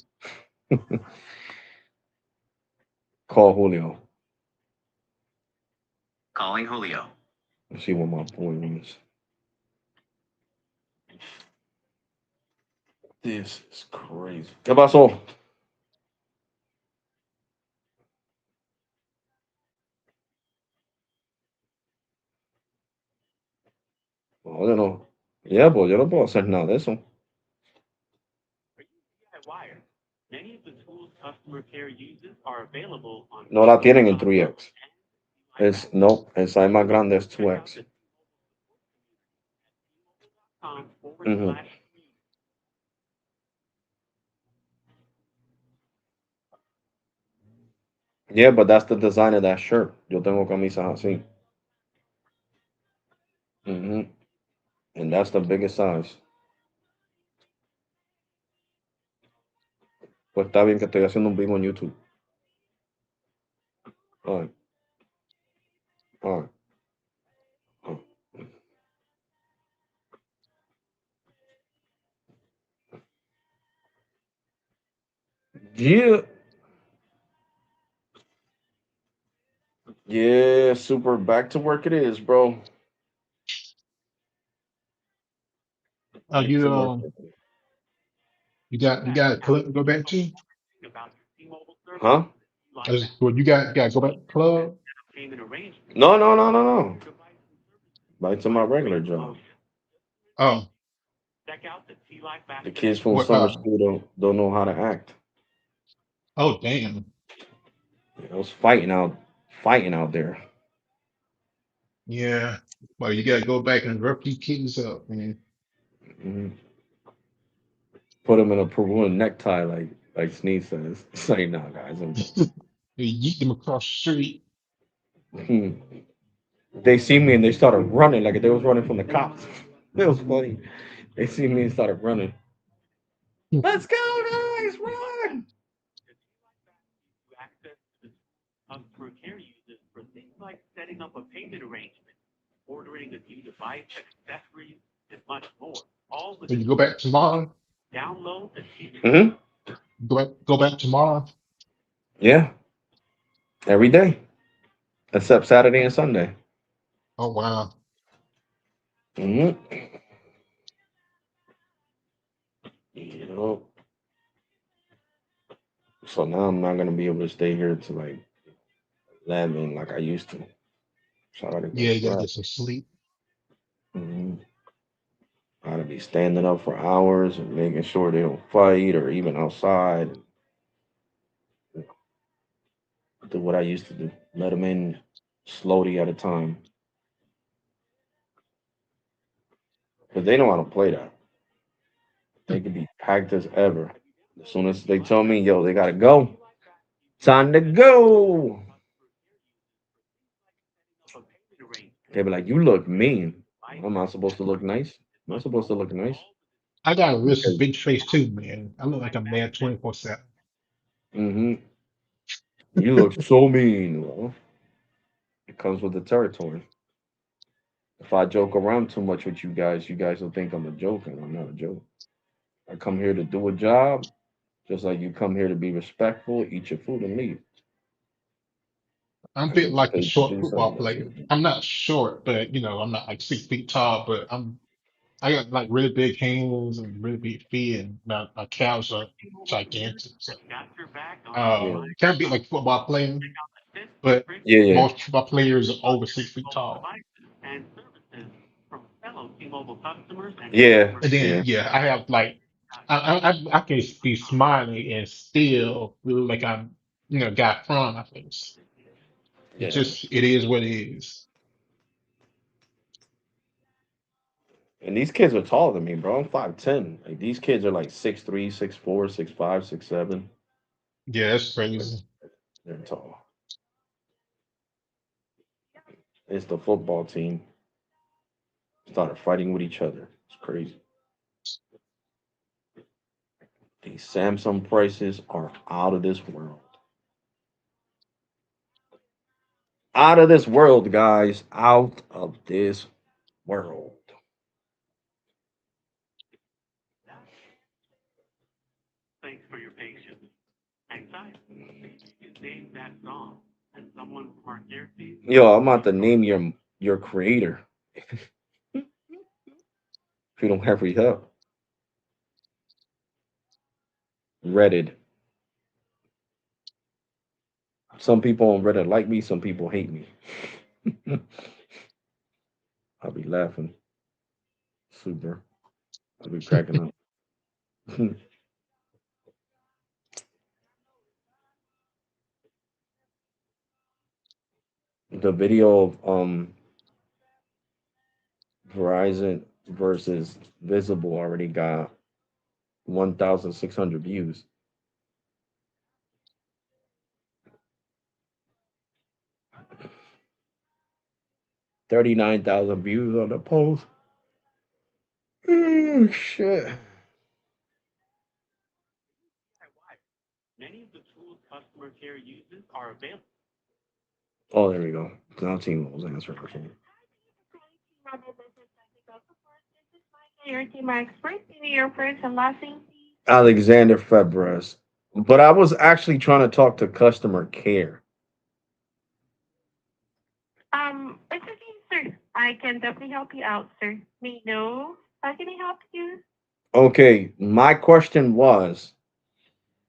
A: Call Julio.
D: Calling Julio.
A: Let's see what my point is. This is crazy. ¿Qué pasó? No, yo no. Ya, pues yo no puedo hacer nada de eso.
B: For you DIYers, many of the tools customer care uses are available on
A: No la tienen en
B: T-Mobile.com
A: 3X.
B: and
A: Es, no, esa es más grande, es
B: check out
A: 2X.
B: the T-Mobile.com forward
A: Mhm.
B: slash
A: Yeah, but that's the design of that shirt. Yo tengo camisas así. Mhm. And that's the biggest size. Pues está bien que estoy haciendo un vivo en YouTube. All right. All right. All right. Yeah. Yeah, super. Back to work it is, bro.
C: Oh,
A: Back to work.
C: you got a club to go back to?
B: about your T-Mobile service.
A: Huh?
B: You like
C: As, well, you got to go back to the club?
B: payment arrangement.
A: No, no, no, no, no.
B: Device and services
A: Back to my regular job.
B: promotion.
C: Oh,
B: Check out the T-Life
A: The
B: Master
A: kids from
C: what?
A: summer school don't know how to act.
C: Oh, damn.
A: I was fighting out there.
C: Yeah. Well, you got to go back and rough these kids up, man.
A: Mhm. Put them in a Peruvian necktie, like Sneeze says. Say, nah, guys.
C: You yeet them across the street.
A: They see me and they started running like they was running from the cops. It was funny. They see me and started running. Let's go, guys, run!
B: to access to the customer care uses for things like setting up a payment arrangement, ordering a new device, accessories, and much more. All with
C: When you go back tomorrow,
B: download the T
A: Mm-hmm.
C: go back tomorrow.
A: Yeah, every day except Saturday and Sunday.
C: Oh, wow.
A: Mm-hmm. You know, so now I'm not gonna be able to stay here to like 11 like I used to. So I gotta go
C: Yeah,
A: to
C: you got to
A: bed.
C: get some sleep.
A: Mm-hmm. I gotta be standing up for hours and making sure they don't fight or even outside. Do what I used to do. Let them in slowly at a time. Because they know I don't play that. They can be packed as ever. As soon as they tell me, yo, they gotta go. Time to go. They be like, you look mean. I'm not supposed to look nice. I'm not supposed to look nice.
C: I got a real
A: Because,
C: big face too, man. I look like I'm mad 24/7.
A: mm-hmm, you look so mean. Well, it comes with the territory. If I joke around too much with you guys will think I'm a joke, and I'm not a joke. I come here to do a job, just like you come here to be respectful, eat your food, and leave.
C: I'm
A: I
C: built
A: get
C: like a
A: paid to
C: short
A: do
C: football
A: something. That's
C: player.
A: it.
C: I'm not short, but I'm not like 6 feet tall, but I got like really big hands and really big feet, and my calves are gigantic. So,
B: got your back on
A: Yeah,
C: kind of be like a football player,
B: this
C: but
A: yeah, yeah,
C: most football players are over 6 feet tall.
B: devices and services from fellow T-Mobile customers and
A: yeah,
C: And then,
A: yeah.
C: yeah, I have like, I can be smiling and still look like got fun on my face. It
A: Yeah.
C: just, it is what it is.
A: And these kids are taller than me, bro. I'm 5'10". Like these kids are like 6'3", 6'4", 6'5", 6'7".
C: Yeah, that's crazy.
A: They're tall. It's the football team started fighting with each other. It's crazy. These Samsung prices are out of this world. Out of this world, guys. Out of this world.
B: Thanks for your patience. Anxiety. You can name that song, and someone from our care team
A: Yo, I'm about to name your creator if you don't hurry up. Reddit. Some people on Reddit like me, some people hate me. I'll be laughing. Super. I'll be cracking up. The video of Verizon versus Visible already got 1,600 views. 39,000 views on the post. Oh shit.
B: why many of the tools customer care uses are available.
A: Oh, there we go. Now Team was answering her phone.
D: Your team expert, your first and last name, please.
A: Alexander Febres. But I was actually trying to talk to customer care.
D: It's okay, sir. I can definitely help you out, sir. May I know how can I help you?
A: Okay, my question was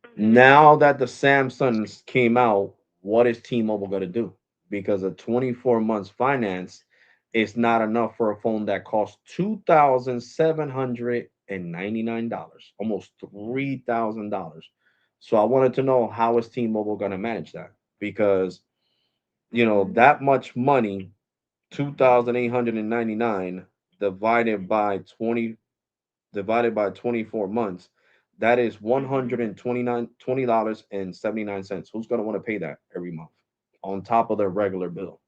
D: Mm-hmm.
A: now that the Samsungs came out, what is T-Mobile going to do? Because a 24 months finance is not enough for a phone that costs $2,799, almost $3,000. So I wanted to know how is T-Mobile going to manage that? Because
D: Mm-hmm.
A: that much money, 2,899 divided by 24 months, that is
D: Mm-hmm.
A: $129.79. Who's going to want to pay that every month on top of their regular bill?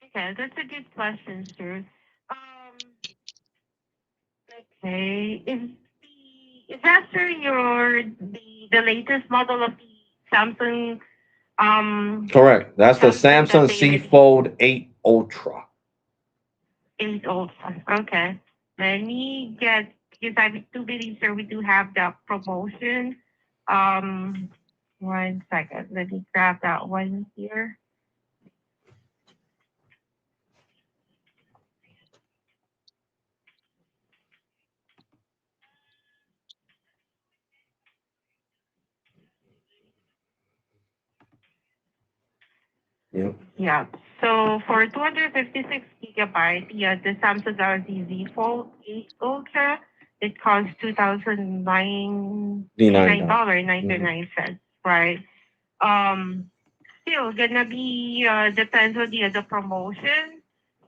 D: Okay, that's a good question, sir. Um, okay. Is that sir your the latest model of the
A: Correct. That's the
D: Samsung that
A: Samsung
D: they
A: C
D: released?
A: Fold 8 Ultra.
D: 8 old. Okay. Let me get, because I do believe, sir, we do have that promotion. Um, 1 second. Let me grab that one here.
A: Yep.
D: Yeah. So for 256 gigabyte, yeah, the Samsung Galaxy Z Fold 8 Ultra, it costs
A: $99. Mhm.
D: $2,099.99, right? Um, Still gonna be depends on the promotion.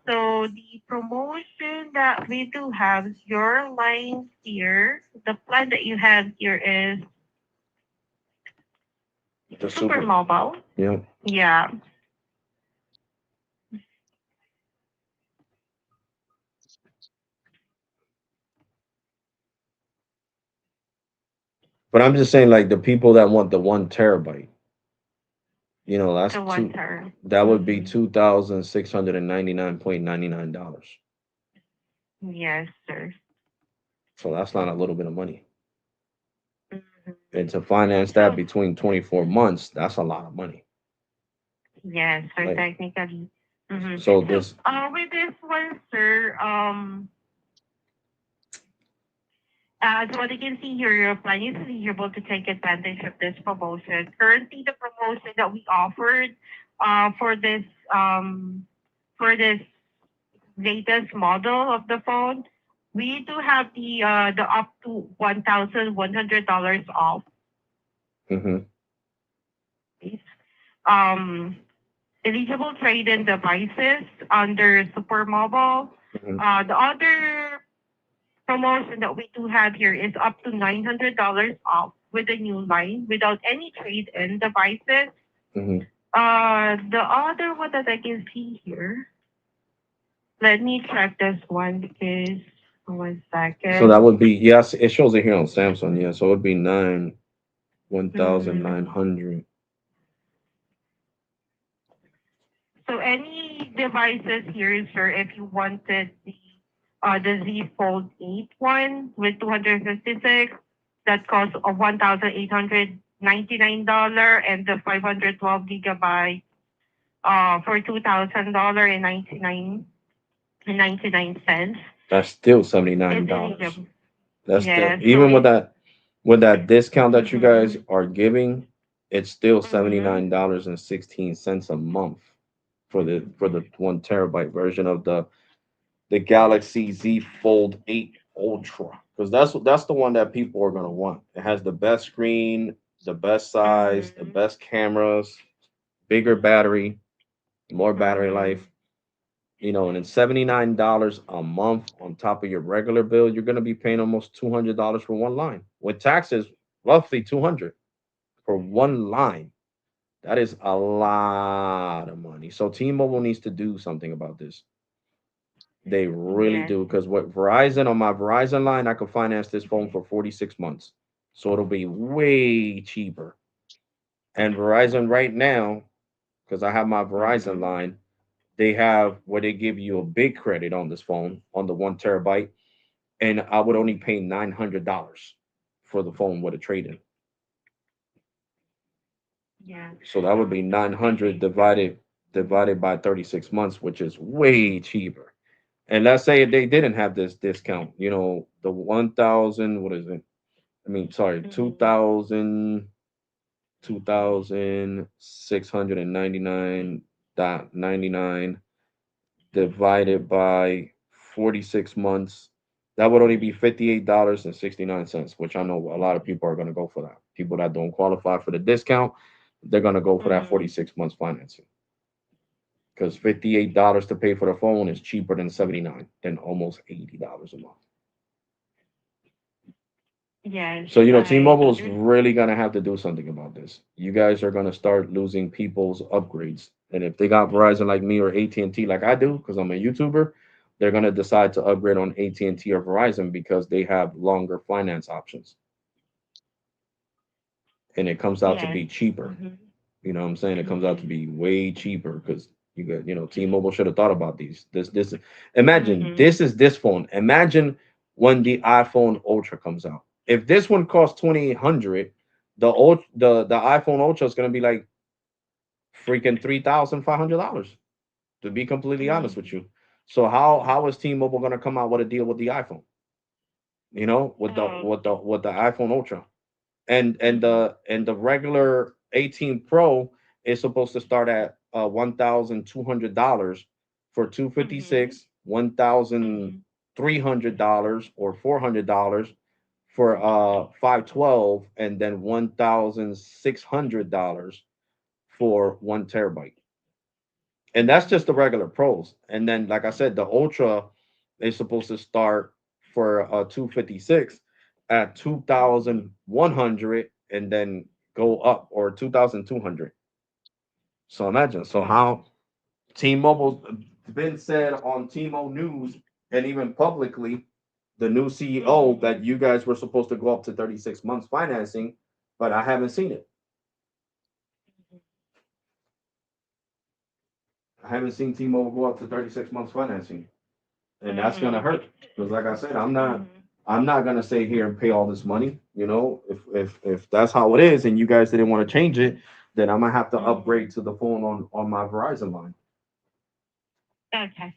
D: So the promotion that we do have, your line here, the plan that you have here is
A: The
D: super
A: super.
D: mobile.
A: Yep.
D: Yeah.
A: But I'm just saying, like the people that want the 1 terabyte, that's
D: The one
A: two.
D: term.
A: That would be
D: Mm-hmm.
A: $2,699.99.
D: Yes, sir.
A: So that's not a little bit of money.
D: Hmm.
A: And to finance that
D: So
A: between 24 months, that's a lot of money.
D: yes, sir,
A: Like,
D: technically. Mm-hmm.
A: so
D: So
A: this,
D: with this one, sir, as what you can see here, your plan is eligible to take advantage of this promotion. Currently, the promotion that we offered uh, for this um, for this latest model of the phone, we do have the up to $1,100 off.
A: hmm
D: Um, Eligible trade-in devices under Super Mobile.
A: hmm
D: The other promotion that we do have here is up to $900 off with a new line without any trade-in devices.
A: hmm
D: The other one that I can see here, let me check this one because 1 second.
A: so that would be, yes, it shows it here on Samsung. Yeah, so it would be
D: Mhm.
A: 1,900.
D: So any devices here, sir, if you wanted the Z Fold 8 one with 256, that costs $1,899, and the 512 gigabyte for $2,000 and 99 cents.
A: That's still
D: It's
A: $79.
D: eligible.
A: That's still,
D: Yeah, so
A: even with
D: it's
A: that discount that you guys
D: mhm,
A: are giving, it's still
D: mhm,
A: $79.16 a month for the 1 terabyte version of the Galaxy Z Fold 8 Ultra, because that's the one that people are gonna want. It has the best screen, the best size, the
D: mhm,
A: best cameras, bigger battery, more battery
D: mhm.
A: life. And it's $79 a month on top of your regular bill. You're gonna be paying almost $200 for one line. With taxes, roughly 200 for one line. That is a lot of money. So T-Mobile needs to do something about this. They really
D: Yes.
A: do, because what Verizon, on my Verizon line, I could finance this phone for 46 months. So it'll be way cheaper. And Verizon right now, because I have my Verizon
D: Mhm.
A: line, they have where they give you a big credit on this phone on the 1 terabyte, and I would only pay $900 for the phone with a trade-in.
D: Yeah.
A: So that would be 900 divided by 36 months, which is way cheaper. And let's say they didn't have this discount, the 1,000, what is it? I mean, sorry,
D: Mhm.
A: 2,699.99 divided by 46 months. That would only be $58.69, which I know a lot of people are going to go for that. People that don't qualify for the discount, they're going to go for that
D: Mhm.
A: 46 months financing, because $58 to pay for the phone is cheaper than 79, than almost $80 a month.
D: Yes,
A: So,
D: I
A: T-Mobile is
D: agree.
A: really going to have to do something about this. You guys are going to start losing people's upgrades. And if they got Verizon like me or AT&T like I do, because I'm a YouTuber, they're going to decide to upgrade on AT&T or Verizon because they have longer finance options. And it comes out to
D: Yes.
A: be cheaper.
D: Mhm.
A: You know what I'm saying? It comes out to
D: Mhm.
A: be way cheaper because T-Mobile should have thought about these. Imagine
D: Mhm.
A: this phone. Imagine when the iPhone Ultra comes out. If this one costs 2,800, the iPhone Ultra is gonna be like freaking $3,500. To be completely honest with
D: Mhm.
A: you. So how is T-Mobile gonna come out with a deal with the iPhone?
D: Oh.
A: With the iPhone Ultra, and
D: Mhm.
A: the regular 18 Pro is supposed to start at $1,200 for
D: Mhm.
A: 256, $1,300
D: Mhm.
A: or $400 for 512, and then $1,600 for 1 terabyte. And that's just the regular pros. And then, like I said, the ultra is supposed to start for 256 at
D: Mhm.
A: 2,100 and then go up, or 2,200. So imagine. So
D: Oh.
A: how T-Mobile's been said on T-Mo News, and even publicly, the new CEO,
D: Mhm.
A: that you guys were supposed to go up to 36 months financing, but I haven't seen it. I haven't seen T-Mobile go up to 36 months financing. And that's gonna
D: Mhm.
A: hurt, because like I said,
D: Mhm.
A: I'm not gonna stay here and pay all this money. If that's how it is, and you guys didn't want to change it, then I'm gonna have to upgrade
D: Mhm.
A: to the phone on my Verizon line.
D: Okay.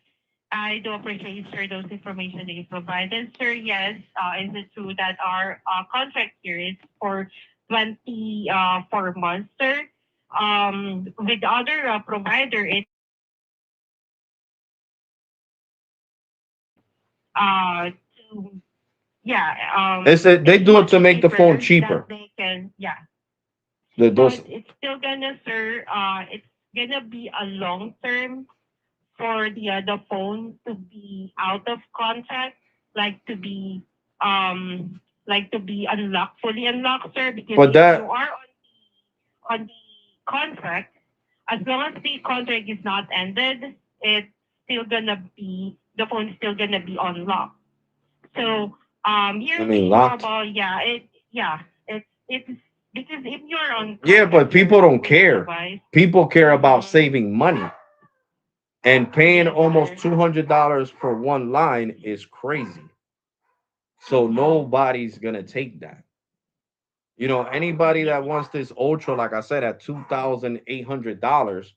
D: I do appreciate, sir, those information that you provided, sir. Yes, is it true that our contract here is for 24 months, sir? With other provider, it to yeah,
A: They
D: it's
A: do it
D: much
A: to make the phone
D: cheaper that
A: cheaper.
D: they can, yeah.
A: Those
D: But it's still gonna, sir, it's gonna be a long term for the phone to be out of contract, like to be unlocked, fully unlocked, sir. Because
A: but
D: if you
A: that
D: are on the contract, as long as the contract is not ended, it's still gonna be the phone is still gonna be unlocked. So
A: I
D: you're
A: mean,
D: being
A: locked.
D: about, it's because if you're on
A: Yeah, but
D: contract, you're
A: people don't
D: always
A: care.
D: device.
A: People care about
D: Mm-hmm.
A: saving money, and paying
D: Yes,
A: almost
D: sir.
A: $200 for one line is crazy. So
D: Mm-hmm.
A: nobody's gonna take that. Anybody that wants this ultra, like I said, at $2,800,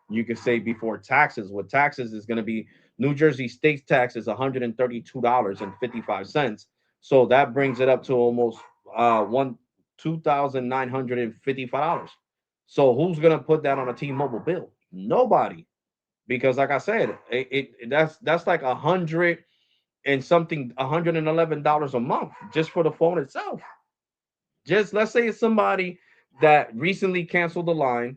A: you can say before taxes. With taxes is going to be New Jersey state tax is $132.55. So that brings it up to almost one $2,955. So who's going to put that on a T-Mobile bill? Nobody, because like I said, that's like 111 dollars a month just for the phone itself. Just let's say it's somebody that recently canceled the line,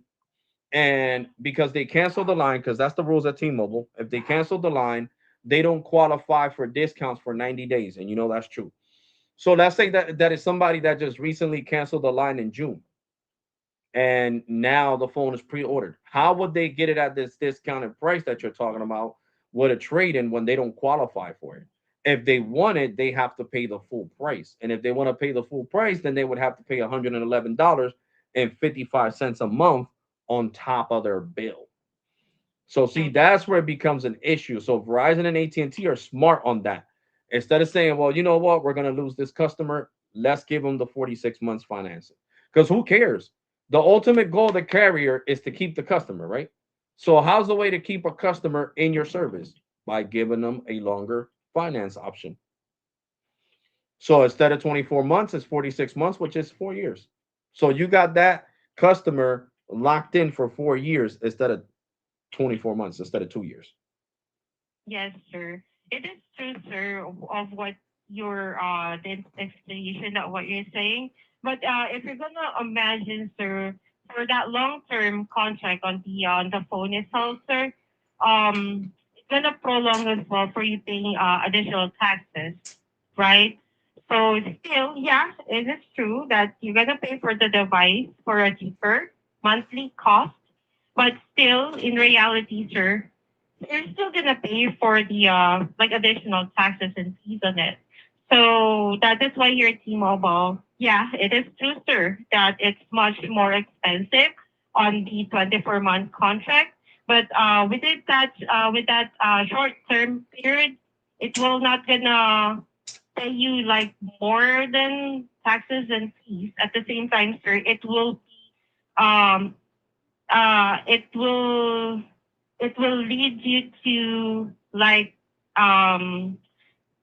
A: and because they canceled the line, because that's the rules at T-Mobile. If they cancel the line, they don't qualify for discounts for 90 days, and that's true. So let's say that is somebody that just recently canceled the line in June, and now the phone is pre-ordered. How would they get it at this discounted price that you're talking about with a trade-in when they don't qualify for it? If they want it, they have to pay the full price. And if they want to pay the full price, then they would have to pay $111.55 a month on top of their bill. So see, that's where it becomes an issue. So Verizon and AT&T are smart on that. Instead of saying, well, you know what, we're going to lose this customer, let's give them the 46 months financing. Because who cares? The ultimate goal of the carrier is to keep the customer, right? So how's the way to keep a customer in your service? By giving them a longer finance option. So instead of 24 months, it's 46 months, which is 4 years. So you got that customer locked in for 4 years instead of 24 months, instead of 2 years.
D: Yes, sir. It is true, sir, of what your the explanation of what you're saying. But if you're gonna imagine, sir, for that long-term contract on the phone itself, sir, it's gonna prolong as well for you paying additional taxes, right? So still, yeah, it is true that you're gonna pay for the device for a cheaper monthly cost, but still, in reality, sir, you're still gonna pay for the like additional taxes and fees on it. So that is why your T-Mobile, yeah, it is true, sir, that it's much more expensive on the 24-month contract. But with that short term period, it will not gonna pay you like more than taxes and fees. At the same time, sir, um uh it will it will lead you to like um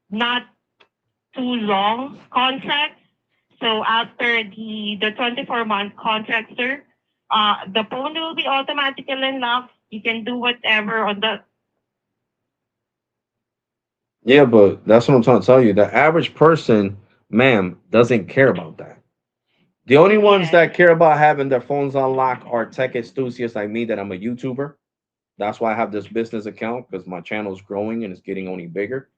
D: not too long contracts. So after the 24-month contract, sir, the phone will be automatically unlocked. You can do whatever on the
A: Yeah, but that's what I'm trying to tell you. The average person, ma'am, doesn't care about that. The only ones
D: yes.
A: that care about having their phones unlocked are tech enthusiasts like me, that I'm a YouTuber. That's why I have this business account, because my channel is growing and it's getting only bigger.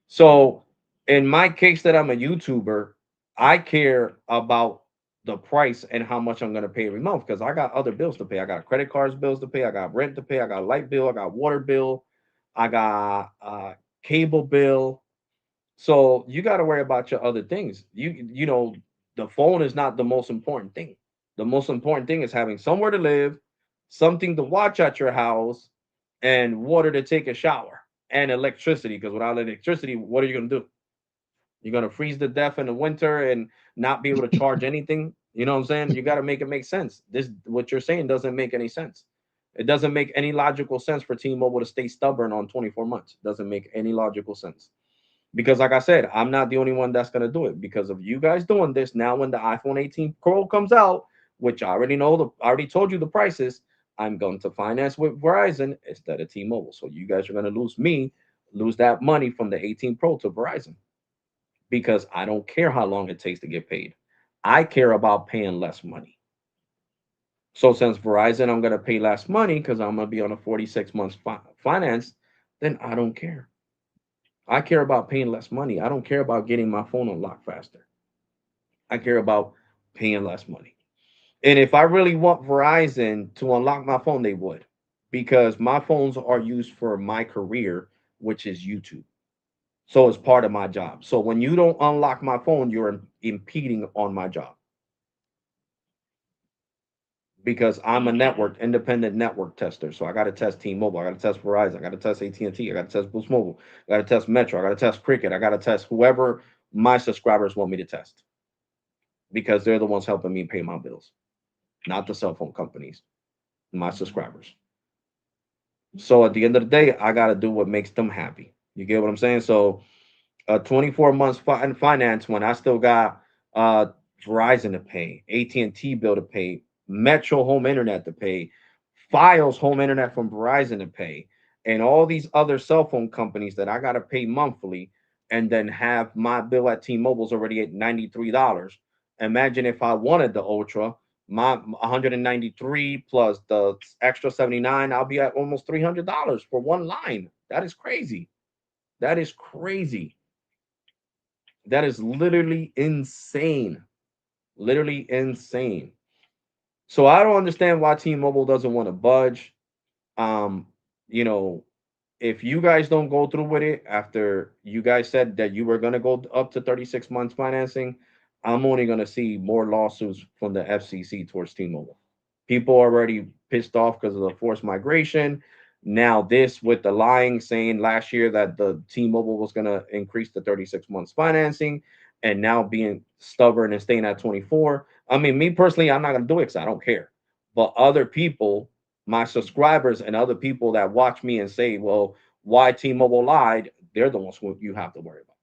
A: So, in my case, that I'm a YouTuber, I care about the price and how much I'm going to pay every month, because I got other bills to pay. I got credit cards bills to pay. I got rent to pay. I got light bill. I got water bill. I got cable bill. So you got to worry about your other things. The phone is not the most important thing. The most important thing is having somewhere to live, something to watch at your house, and water to take a shower, and electricity. Because without electricity, what are you going to do? You're going to freeze to death in the winter and not be able to charge anything. You know what I'm saying? You got to make it make sense. This, what you're saying, doesn't make any sense. It doesn't make any logical sense for T-Mobile to stay stubborn on 24 months. It doesn't make any logical sense. Because like I said, I'm not the only one that's going to do it. Because of you guys doing this now, when the iPhone 18 Pro comes out, which I already know, I already told you the prices, I'm going to finance with Verizon instead of T-Mobile. So you guys are going to lose that money from the 18 Pro to Verizon, because I don't care how long it takes to get paid. I care about paying less money. So since Verizon, I'm going to pay less money because I'm going to be on a 46 months finance, then I don't care. I care about paying less money. I don't care about getting my phone unlocked faster. I care about paying less money. And if I really want Verizon to unlock my phone, they would, because my phones are used for my career, which is YouTube. So it's part of my job. So when you don't unlock my phone, you're impeding on my job, because I'm a
D: Yes.
A: independent network tester. So I got to test T-Mobile, I got to test Verizon, I got to test AT&T, I got to test Boost Mobile, I got to test Metro, I got to test Cricket, I got to test whoever my subscribers want me to test. because they're the ones helping me pay my bills, not the cell phone companies, my subscribers. So at the end of the day, I got to do what makes them happy. You get what I'm saying? So a 24 months finance when I still got uh Verizon to pay, AT&T bill to pay, Metro home internet to pay, Files home internet from Verizon to pay, and all these other cell phone companies that I got to pay monthly, and then have my bill at T-Mobile's already at $93. Imagine if I wanted the Ultra, my 193 plus the extra 79, I'll be at almost $300 for one line. That is crazy. That is crazy. That is literally insane. Literally insane. So I don't understand why T-Mobile doesn't want to budge. Um, you know, if you guys don't go through with it after you guys said that you were gonna go up to 36 months financing, I'm only gonna see more lawsuits from the FCC towards T-Mobile. People are already pissed off because of the forced migration. Now this with the lying, saying last year that the T-Mobile was gonna increase the 36 months financing, and now being stubborn and staying at 24. I mean, me personally, I'm not gonna do it because I don't care. But other people, my subscribers and other people that watch me and say, well, why T-Mobile lied, they're the ones who you have to worry about.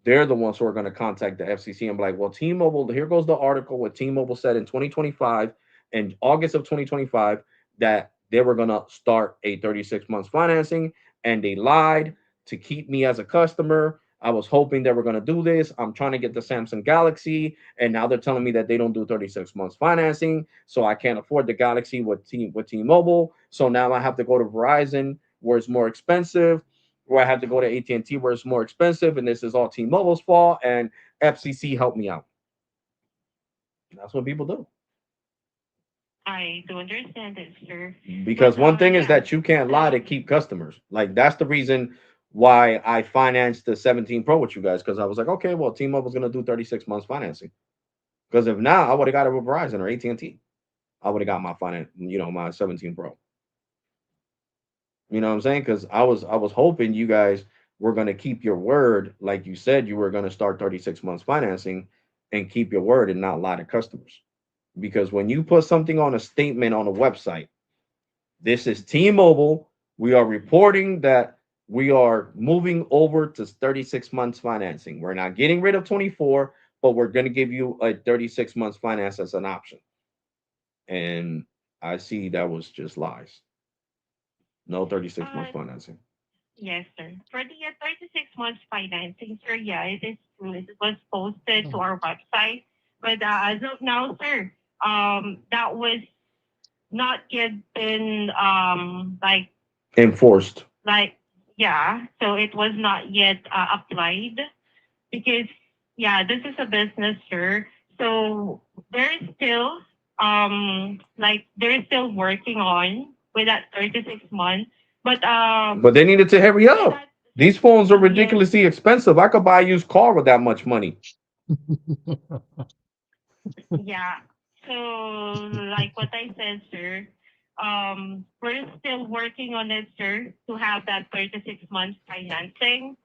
A: They're the ones who are going to contact the FCC and be like, well, T-Mobile, here goes the article what T-Mobile said in 2025, in August of 2025, that they were going to start a 36 months financing, and they lied to keep me as a customer. I was hoping they were going to do this. I'm trying to get the Samsung Galaxy, and now they're telling me that they don't do 36 months financing, so I can't afford the Galaxy with T-Mobile. So now I have to go to Verizon where it's more expensive, where I have to go to AT&T where it's more expensive, and this is all T-Mobile's fault, and FCC helped me out. That's what people do.
D: I do understand it, sir. But
A: Because one thing is
D: yeah.
A: that you can't lie to keep customers. Like that's the reason why I financed the 17 Pro with you guys, because I was like, okay, well, T-Mobile's gonna do 36 months financing. Because if not, I would have got it with Verizon or AT&T. I would have got my finance, my 17 Pro. You know what I'm saying? Because I was hoping you guys were gonna keep your word, like you said you were gonna start 36 months financing and keep your word and not lie to customers. Because when you put something on a statement on a website, this is T-Mobile. We are reporting that we are moving over to 36 months financing. We're not getting rid of 24, but we're going to give you a 36 months finance as an option. And I see that was just lies. No 36 months
D: Uh,
A: financing.
D: yes, sir. For the 36 months financing, sir, yeah, it is true. It was posted to our website. But as of now, sir, that was not yet been
A: Enforced.
D: like yeah, so it was not yet applied because yeah, this is a business, sir. So there is still they're still working on with that 36 months. But
A: But they needed to hurry
D: with
A: up.
D: that
A: These phones are
D: yes,
A: ridiculously expensive. I could buy a used car with that much money.
D: yeah. So like what I said, sir, we're still working on it, sir, to have that 36 months financing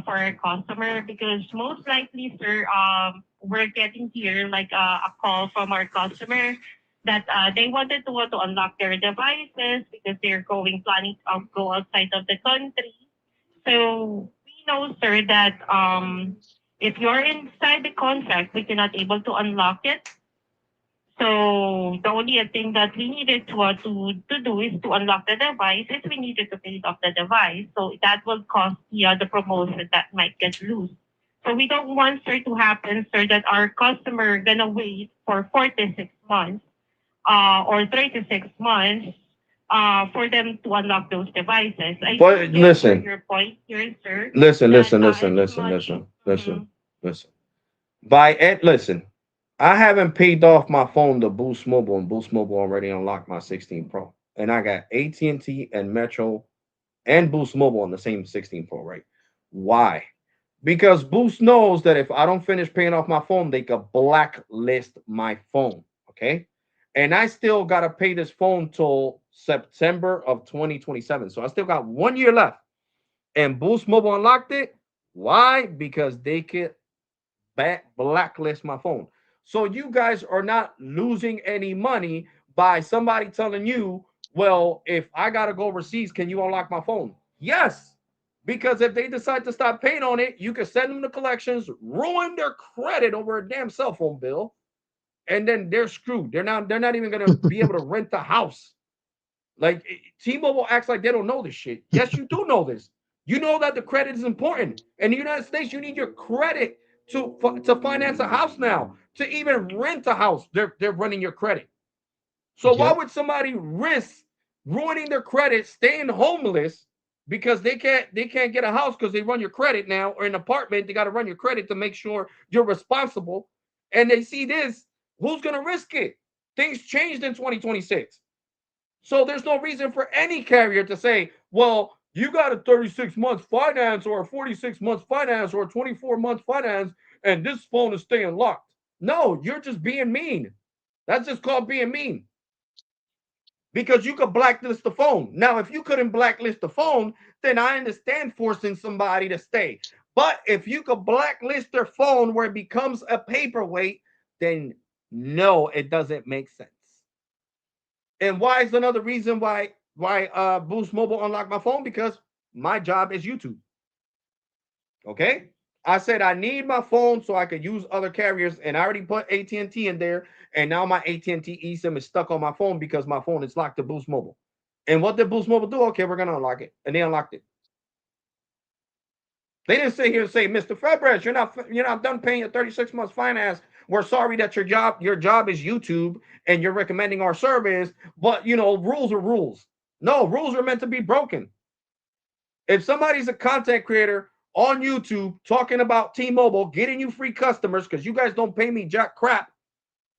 D: for our customer because most likely, sir, we're getting here like a call from our customer that they wanted to unlock their devices because they're planning to go outside of the country. So we know, sir, that if you're inside the contract, we cannot able to unlock it. So the only thing that we needed to do is to unlock the device. Is we needed to pay off the device, so that will cost the promotion that might get loose. So we don't want sir to happen, sir, that our customer gonna wait for 46 months or 36 months for them to unlock those devices. I do
A: But
D: get sir,
A: listen,
D: your point here, sir,
A: listen,
D: that
A: listen, listen,
D: it's
A: listen,
D: money.
A: listen, listen, listen. Listen, I haven't paid off my phone to Boost Mobile, and Boost Mobile already unlocked my 16 Pro, and I got AT&T and T and Metro and Boost Mobile on the same 16 Pro, right? Why? Because Boost knows that if I don't finish paying off my phone, they could blacklist my phone. Okay. And I still got to pay this phone till September of 2027. So I still got 1 year left. And Boost Mobile unlocked it. Why? Because they could blacklist my phone. So you guys are not losing any money by somebody telling you, well, if I gotta go overseas, can you unlock my phone? Yes. Because if they decide to stop paying on it, you can send them to collections, ruin their credit over a damn cell phone bill, and then they're screwed. They're not even gonna be able to rent the house. Like T-Mobile acts like they don't know this shit. Yes, you do know this. You know that the credit is important. In the United States, you need your credit to finance a house now. To even rent a house, they're running your credit. So why
C: Yep.
A: would somebody risk ruining their credit, staying homeless because they can't get a house because they run your credit now, or an apartment, they got to run your credit to make sure you're responsible. And they see this, who's gonna risk it? Things changed in 2026. So there's no reason for any carrier to say, well, you got a 36 month finance or a 46 month finance or a 24 month finance, and this phone is staying locked. No, you're just being mean. That's just called being mean because you could blacklist the phone. Now, if you couldn't blacklist the phone, then I understand forcing somebody to stay. But if you could blacklist their phone where it becomes a paperweight, then no, it doesn't make sense. And why is another reason why Boost Mobile unlocked my phone? Because my job is YouTube. Okay, I said I need my phone so I could use other carriers, and I already put AT&T in there, and now my AT&T eSIM is stuck on my phone because my phone is locked to Boost Mobile. And what did Boost Mobile do? Okay, we're gonna unlock it, and they unlocked it. They didn't sit here and say, Mr. Febres, you're not done paying your 36 months finance. We're sorry that your job is YouTube and you're recommending our service, but rules are rules. No, rules are meant to be broken. If somebody's a content creator on YouTube talking about T-Mobile, getting you free customers because you guys don't pay me jack crap.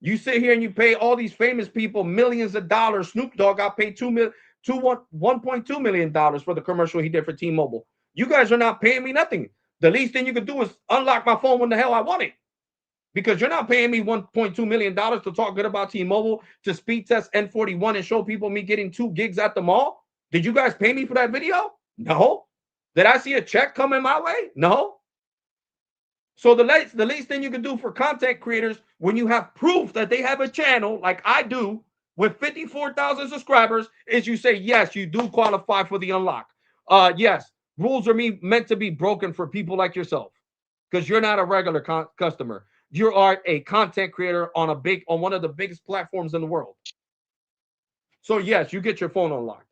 A: You sit here and you pay all these famous people millions of dollars. Snoop Dogg got paid $1.2 million for the commercial he did for T-Mobile. You guys are not paying me nothing. The least thing you could do is unlock my phone when the hell I want it. Because you're not paying me $1.2 million to talk good about T-Mobile, to speed test N41 and show people me getting 2 gigs at the mall. Did you guys pay me for that video? No. Did I see a check coming my way? No. So the least thing you can do for content creators when you have proof that they have a channel like I do with 54,000 subscribers is you say, yes, you do qualify for the unlock. Yes, rules are meant to be broken for people like yourself because you're not a regular customer. You are a content creator on one of the biggest platforms in the world. So yes, you get your phone unlocked.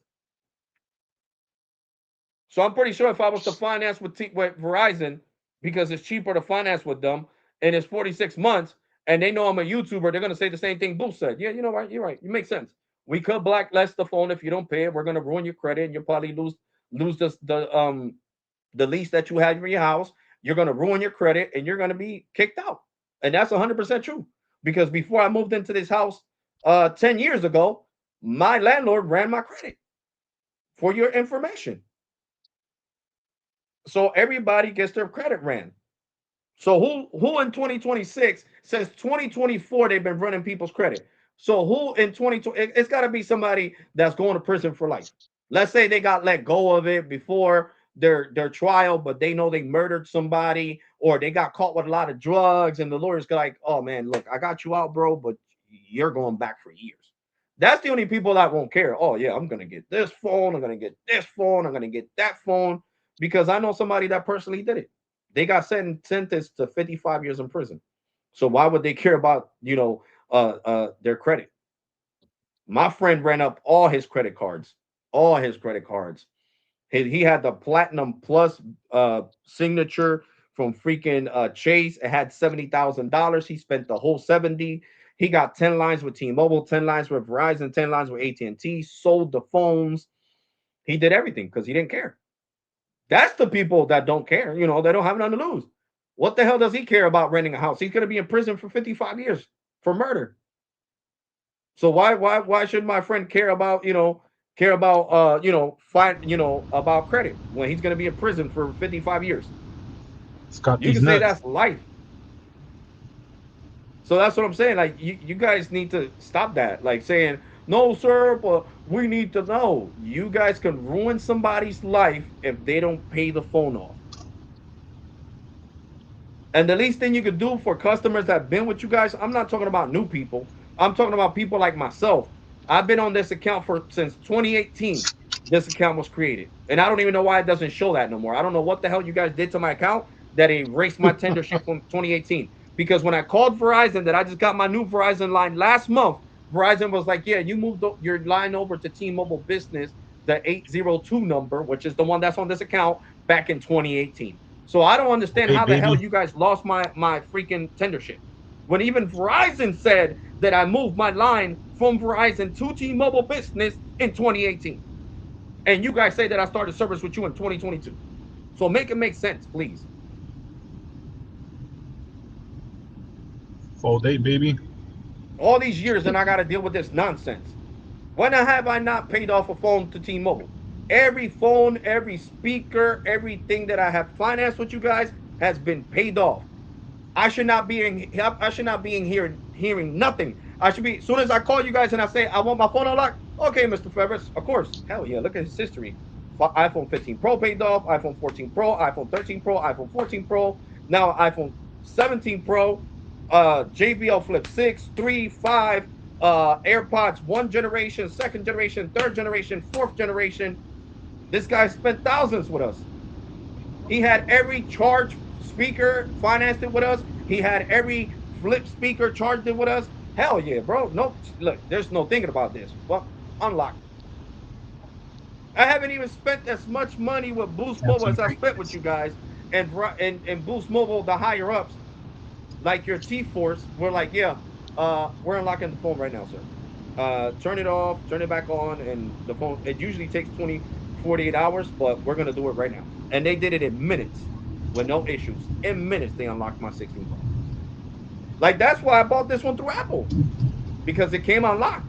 A: So I'm pretty sure if I was to finance with Verizon, because it's cheaper to finance with them, and it's 46 months, and they know I'm a YouTuber, they're gonna say the same thing Boost said. Yeah, you know what? You're right. It makes sense. We could blacklist the phone if you don't pay it. We're gonna ruin your credit, and you'll probably lose the lease that you had for your house. You're gonna ruin your credit, and you're gonna be kicked out. And that's 100% true. Because before I moved into this house 10 years ago, my landlord ran my credit. For your information. So everybody gets their credit ran. So who in 2026, since 2024, they've been running people's credit. So who in 2020, it's got to be somebody that's going to prison for life. Let's say they got let go of it before their trial, but they know they murdered somebody, or they got caught with a lot of drugs, and the lawyer's like, oh man, look, I got you out, bro, but you're going back for years. That's the only people that won't care. Oh yeah, I'm gonna get this phone, I'm gonna get this phone, I'm gonna get that phone, because I know somebody that personally did it. They got sentenced to 55 years in prison. So why would they care about their credit? My friend ran up all his credit cards, all his credit cards. He had the platinum plus signature from freaking Chase. It had $70,000. He spent the whole 70. He got 10 lines with T-Mobile, 10 lines with Verizon, 10 lines with AT&T. Sold the phones. He did everything because he didn't care. That's the people that don't care. They don't have nothing to lose. What the hell does he care about renting a house? He's going to be in prison for 55 years for murder. So why should my friend care about about credit when he's going to be in prison for 55 years?
C: Scott,
A: You
C: these
A: can say
C: nuts.
A: that's life. So that's what I'm saying. Like you guys need to stop that. Like saying, no, sir, but we need to know. You guys can ruin somebody's life if they don't pay the phone off. And the least thing you could do for customers that have been with you guys, I'm not talking about new people. I'm talking about people like myself. I've been on this account for since 2018. This account was created, and I don't even know why it doesn't show that no more. I don't know what the hell you guys did to my account that erased my tendership from 2018. Because when I called Verizon, that I just got my new Verizon line last month, Verizon was like, "Yeah, you moved your line over to T-Mobile Business, the 802 number, which is the one that's on this account back in 2018." So I don't understand
C: Okay,
A: how the hell
C: baby.
A: you guys lost my freaking tendership. When even Verizon said that I moved my line from Verizon to T-Mobile Business in 2018. And you guys say that I started service with you in 2022. So make it make sense, please.
C: Full day, baby.
A: All these years and I got to deal with this nonsense. When have I not paid off a phone to T-Mobile? Every phone, every speaker, everything that I have financed with you guys has been paid off. I should not be in here hearing nothing. I should be as soon as I call you guys and I say I want my phone unlocked. Okay, Mr. Ferris, of course. Hell yeah, look at his history. iPhone 15 Pro paid off, iPhone 14 Pro, iPhone 13 Pro, iPhone 14 Pro, now iPhone 17 Pro, JBL Flip 6, 3, 5, AirPods 1 generation, second generation, third generation, fourth generation. This guy spent thousands with us. He had every charge speaker financed it with us. He had every flip speaker charged it with us. Hell yeah, bro. No, look, there's no thinking about this. Well, unlocked. I haven't even spent as much money with Boost
C: Have
A: Mobile
C: some
A: as I spent with
C: breakfast.
A: you guys, and Boost Mobile, the higher ups, like your T Force, we're like, yeah, we're unlocking the phone right now, sir. Turn it off, turn it back on, and the phone. It usually takes 48 hours, but we're gonna do it right now. And they did it in minutes with no issues. In minutes, they unlocked my 16 Pro. Like that's why I bought this one through Apple because it came unlocked.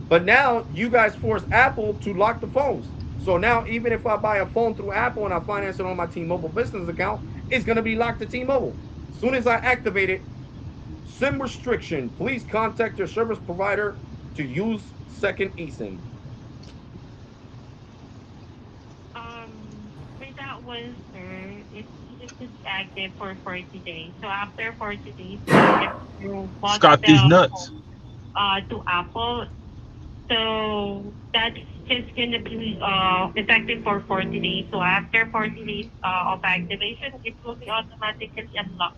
A: But now you guys force Apple to lock the phones. So now even if I buy a phone through Apple and I finance it on my T-Mobile business account, it's gonna be locked to T-Mobile. As soon as I activate it, SIM restriction. Please contact your service provider to use second eSIM.
D: For that one, sir, it needed to be active for 40 days. So after 40 days, if you bought
C: Scott these
D: the
C: nuts.
D: to Apple, so that's just gonna be effective for 40 days. So after 40 days of activation, it will be automatically unlocked.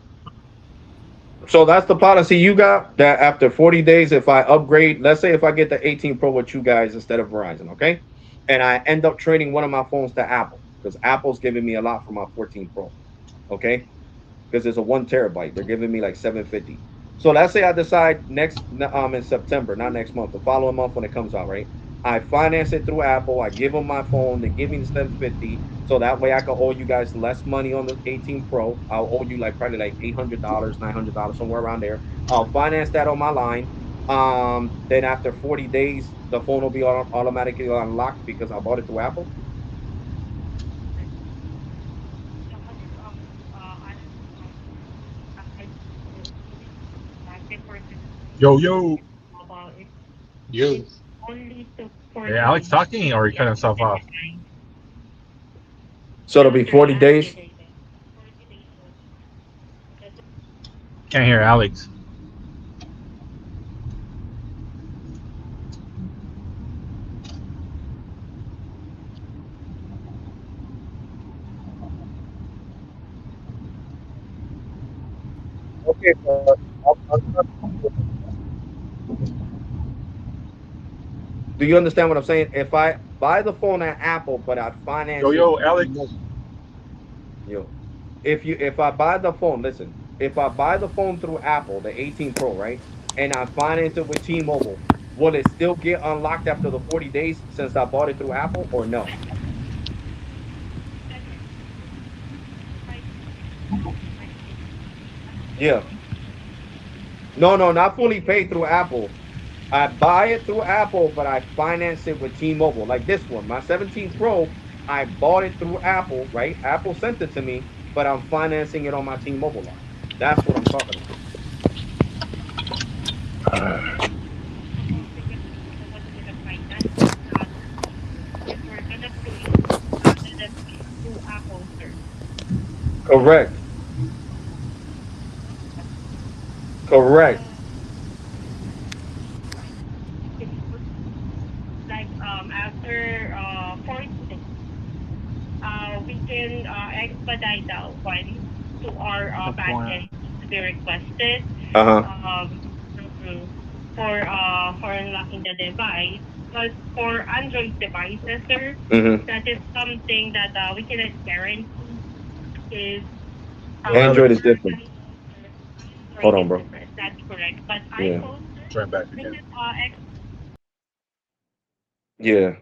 A: So that's the policy you got that after 40 days, if I upgrade, let's say if I get the 18 Pro with you guys instead of Verizon, okay? And I end up trading one of my phones to Apple because Apple's giving me a lot for my 14 Pro, okay? Because it's a 1 terabyte. They're giving me like 750. So let's say I decide next in September, not next month, the following month when it comes out, right? I finance it through Apple. I give them my phone. They give me the 750. So that way I can owe you guys less money on the 18 Pro. I'll owe you like probably like $800, $900, somewhere around there. I'll finance that on my line. Then after 40 days, the phone will be automatically unlocked because I bought it through Apple.
D: The other active for 60
C: Yo,
D: days
C: yo.
D: mobile,
C: Yo.
D: it only took
C: Hey,
D: 40
C: Alex
D: days
C: talking
D: to
C: or he
D: be
C: cut himself
D: activated.
C: off?
A: So it'll
D: No,
A: be
D: sir,
A: 40 days.
D: activated. 40 days only.
C: Can't hear Alex.
A: Okay, but do you understand what I'm saying? If I buy the phone at Apple, but I
C: Yo,
A: finance it
C: yo,
A: through
C: Alex.
A: T-Mobile, you know, if I buy the phone, listen, if I buy the phone through Apple, the 18 Pro, right, and I finance it with T-Mobile, will it still get unlocked after the 40 days since I bought it through Apple, or no? Yeah, no, no, not fully paid through Apple. I buy it through Apple, but I finance it with T-Mobile. Like this one, my 17 Pro, I bought it through Apple, right? Apple sent it to me, but I'm financing it on my T-Mobile line. That's what I'm talking about.
D: If we're gonna pay, gonna pay through Apple, sir.
A: Correct. Correct.
D: Like after 4 days, we can expedite that one to our
C: Good
D: back
C: point.
D: end to be requested
A: Uh huh.
D: mhm, for unlocking the device. But for Android devices, sir,
A: Mm-hmm.
D: that is something that we cannot guarantee because
C: What
A: Android
C: happened?
A: is different. Hold
D: Android
A: on,
D: is
A: bro.
D: different. That's correct. But
A: Yeah.
D: iPhone, sir,
C: Turn back
D: we
C: again.
D: can
A: Yeah.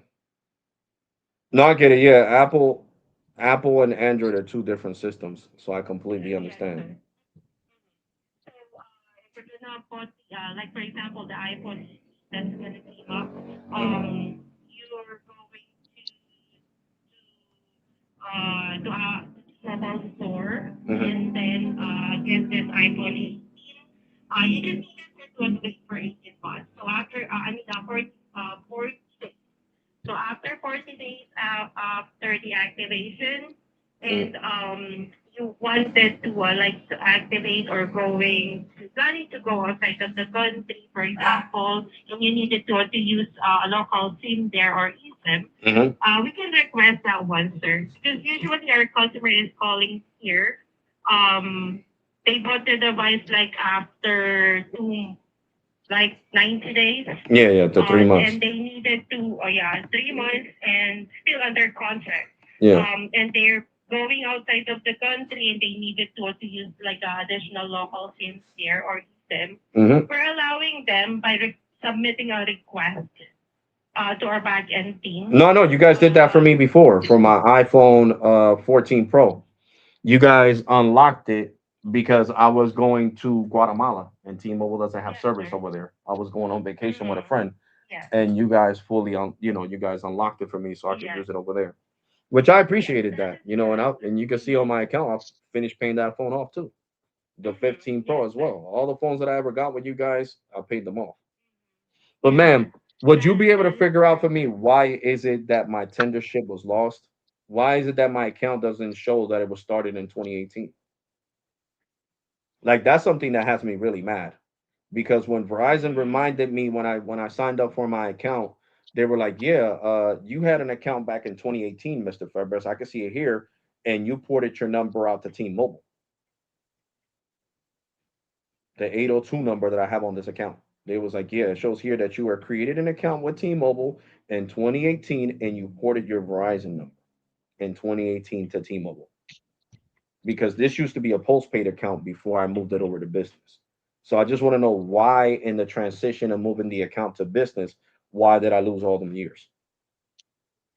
A: No, I get it. Yeah. Apple and Android are two different systems. So I completely
D: yes, sir.
A: understand.
D: So, if we're gonna put, like for example, the iPhone that's gonna be up,
A: Mm-hmm.
D: you're going to mobile store
A: Mm-hmm.
D: and then get this iPhone 18. You just needed to wait for 18 months. So after, I mean, for so after 40 days after the activation, and you wanted to like to activate or planning to go outside of the country, for example, and you needed to use a local SIM there or eSIM,
A: Mm-hmm.
D: we can request that one, sir. Because usually our customer is calling here. Um, they bought the device like after like 90 days.
A: Yeah, yeah, the 3 months.
D: And they needed to, oh yeah, 3 months and still under contract.
A: Yeah.
D: And they're going outside of the country and they needed to use like additional local SIMs there or eSIM.
A: Mm-hmm.
D: We're allowing them by submitting a request to our back end team.
A: No, no, you guys did that for me before for my iPhone 14 Pro. You guys unlocked it because I was going to Guatemala and T-Mobile doesn't have
D: Yes,
A: service
D: sir.
A: over there. I was going on vacation with a
D: Mhm.
A: friend
D: Yes.
A: and you guys fully you guys unlocked it for me so I could
D: Yes.
A: use it over there. Which I
D: Yes.
A: appreciated
D: That
A: that,
D: is
A: and
D: correct.
A: and you can see on
D: Mhm.
A: my account I finished paying that phone off too. The
D: Mhm.
A: 15 Pro
D: Yes,
A: as
D: sir.
A: well. All the phones that I ever got with you guys, I paid them off. But
D: Yes,
A: ma'am,
D: sir.
A: would you be able to
D: That is
A: figure out
D: correct.
A: for me why is it that my tendership was lost? Why is it that my account doesn't show that it was started in 2018? Like that's something that has me really mad because when Verizon
D: Mhm.
A: reminded me when I signed up for my account, they were like, "Yeah, you had an account back in 2018, Mr. Febres. I can see it here, and you ported your number out to T-Mobile, the 802 number that I have on this account." They was like, "Yeah, it shows here that you were created an account with T-Mobile in 2018, and you ported your Verizon number in 2018 to T-Mobile." Because this used to be a postpaid account before I moved it over to business. So I just want to know why in the transition of moving the account to business, why did I lose all them years?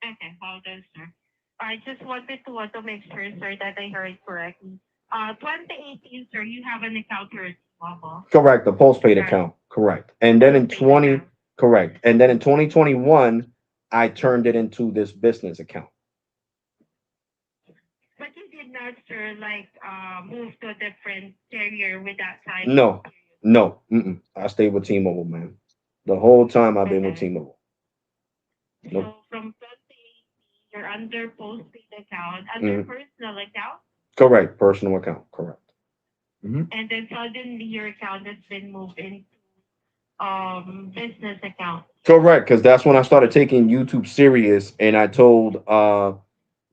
D: Okay, hold on, sir. I just wanted to make sure, sir, that I heard correctly. 2018, sir, you have an account here at T-Mobile.
A: Correct, the postpaid
D: Right.
A: account. Correct. And then in
D: Postpaid
A: 20
D: account.
A: correct. And then in 2021, I turned it into this business account.
D: But you did not, sir, like move to a different carrier with that time
A: No,
D: period.
A: no. I stayed with T-Mobile, man. The whole time I've been with
D: Okay.
A: T-Mobile. Nope.
D: So from 2018, you're under postpaid account, under
A: Mhm.
D: personal account,
A: Correct. Personal account. Correct. hmm
D: and then suddenly your account has been moved into business account.
A: Correct. Because that's when I started taking YouTube serious and I told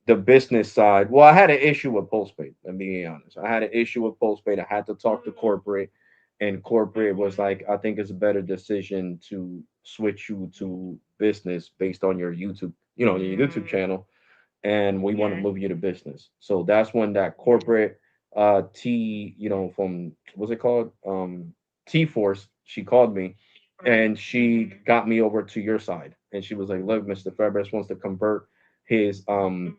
A: the business side. Well, I had an issue with postpaid. I'm being honest. I had an issue with postpaid. I had to talk to
D: Mm-hmm.
A: corporate, and corporate was
D: Mm-hmm.
A: like, "I think it's a better decision to switch you to business based on your YouTube, your YouTube
D: Mm-hmm.
A: channel, and we want to
D: Yes.
A: move you to business." So that's when that
D: Yes.
A: corporate T, from what's it called, T Force. She called me,
D: First.
A: and she
D: Mm-hmm.
A: got me over to your side, and she was like, "Look, Mr. Fabres wants to convert his um."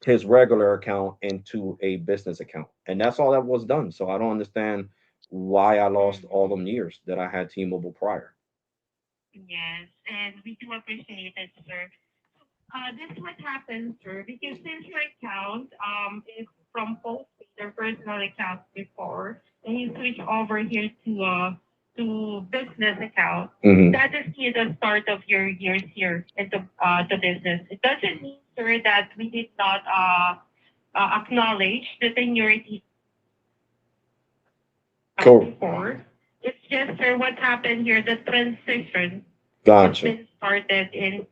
A: his regular account into a business account. And that's all that was done. So I don't understand why I lost all
D: Mm-hmm.
A: them years that I had T-Mobile prior.
D: Yes, and we do appreciate it, sir. This what happens, sir, because since your account is from postpaid or personal account before, and you switch over here to business account,
A: hmm
D: that is the start of your years here into the business. It doesn't mean, sir, that we did not acknowledge the seniority
A: Cool.
D: before. It's just, sir, what happened here, the transition has
A: Gotcha.
D: been started into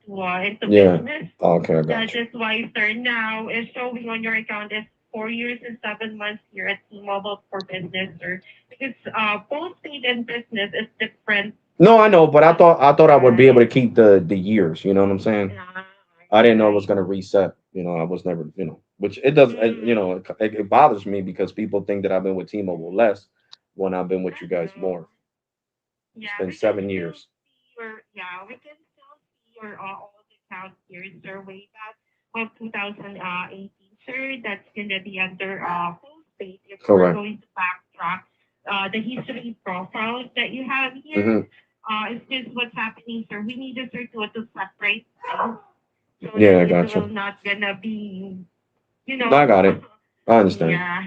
A: Yeah.
D: business.
A: Okay, I got
D: That
A: you.
D: is why, sir, now is showing on your account is 4 years and 7 months here at T-Mobile for business, sir. Because postpaid and business is different.
A: No, I know, but I thought I would be able to
D: Right.
A: keep the years. You know what I'm saying?
D: Yeah.
A: I didn't know it was
D: Right.
A: gonna reset. I was never, which it does.
D: Mm.
A: It bothers me because people think that I've been with T-Mobile less when I've been with you guys
D: No.
A: more. It's
D: Yeah,
A: been
D: we can
A: 7 years.
D: still see your we can still see your old account here, sir, way back of 2018, sir. That's gonna be under postpaid. If we're
A: Correct.
D: going to backtrack the history profile that you have here,
A: Hmm.
D: it's just what's happening, sir. We need a sir to separate things so
A: Yeah,
D: that
A: I
D: it
A: got
D: will
A: you.
D: not gonna be, you
A: No, I
D: know.
A: got it. I understand.
D: Yeah.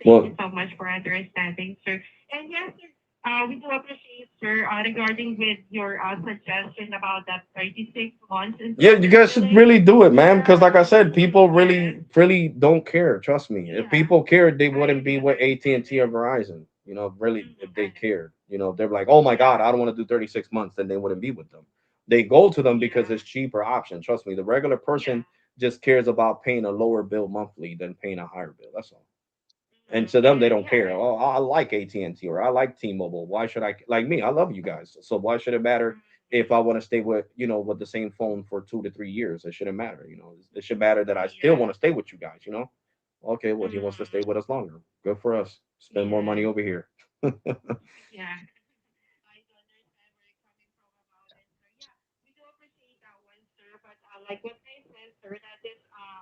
D: Thank you
A: Well,
D: so much for understanding, sir. And yes, sir, we do appreciate, sir, regarding with your suggestion about that 36 months
A: yeah, you
D: installment
A: guys should
D: billing.
A: really do it, man. Because like
D: Yeah.
A: I said, people
D: Yes.
A: really don't care. Trust me. If
D: Yeah.
A: people cared, they
D: I
A: wouldn't
D: do
A: be with AT&T or
D: understand.
A: Verizon. Really,
D: Mhm.
A: if they cared, they're like, oh my
D: Yeah.
A: God, I don't want to do 36 months, then they wouldn't be with them. They go to them because
D: Yeah.
A: it's cheaper option. Trust me, the regular
D: Yeah.
A: person just cares about paying a lower bill monthly than paying a higher bill. That's all. And
D: Mhm.
A: to them, they
D: And
A: don't care.
D: yeah.
A: Oh, I like AT&T or I like T-Mobile. Why should I like me? I love you guys. So why should it matter if I want to stay with the same phone for 2 to 3 years? It shouldn't matter. It should matter that I still
D: Yeah.
A: want to stay with you guys. Okay, well, he wants to stay
D: Mhm.
A: with us longer. Good for us. Spend more money
D: Yes.
A: over here.
D: Yeah. I do understand where you're coming from about it, sir. Yeah, we do appreciate that one, sir. But like what I said, sir, that is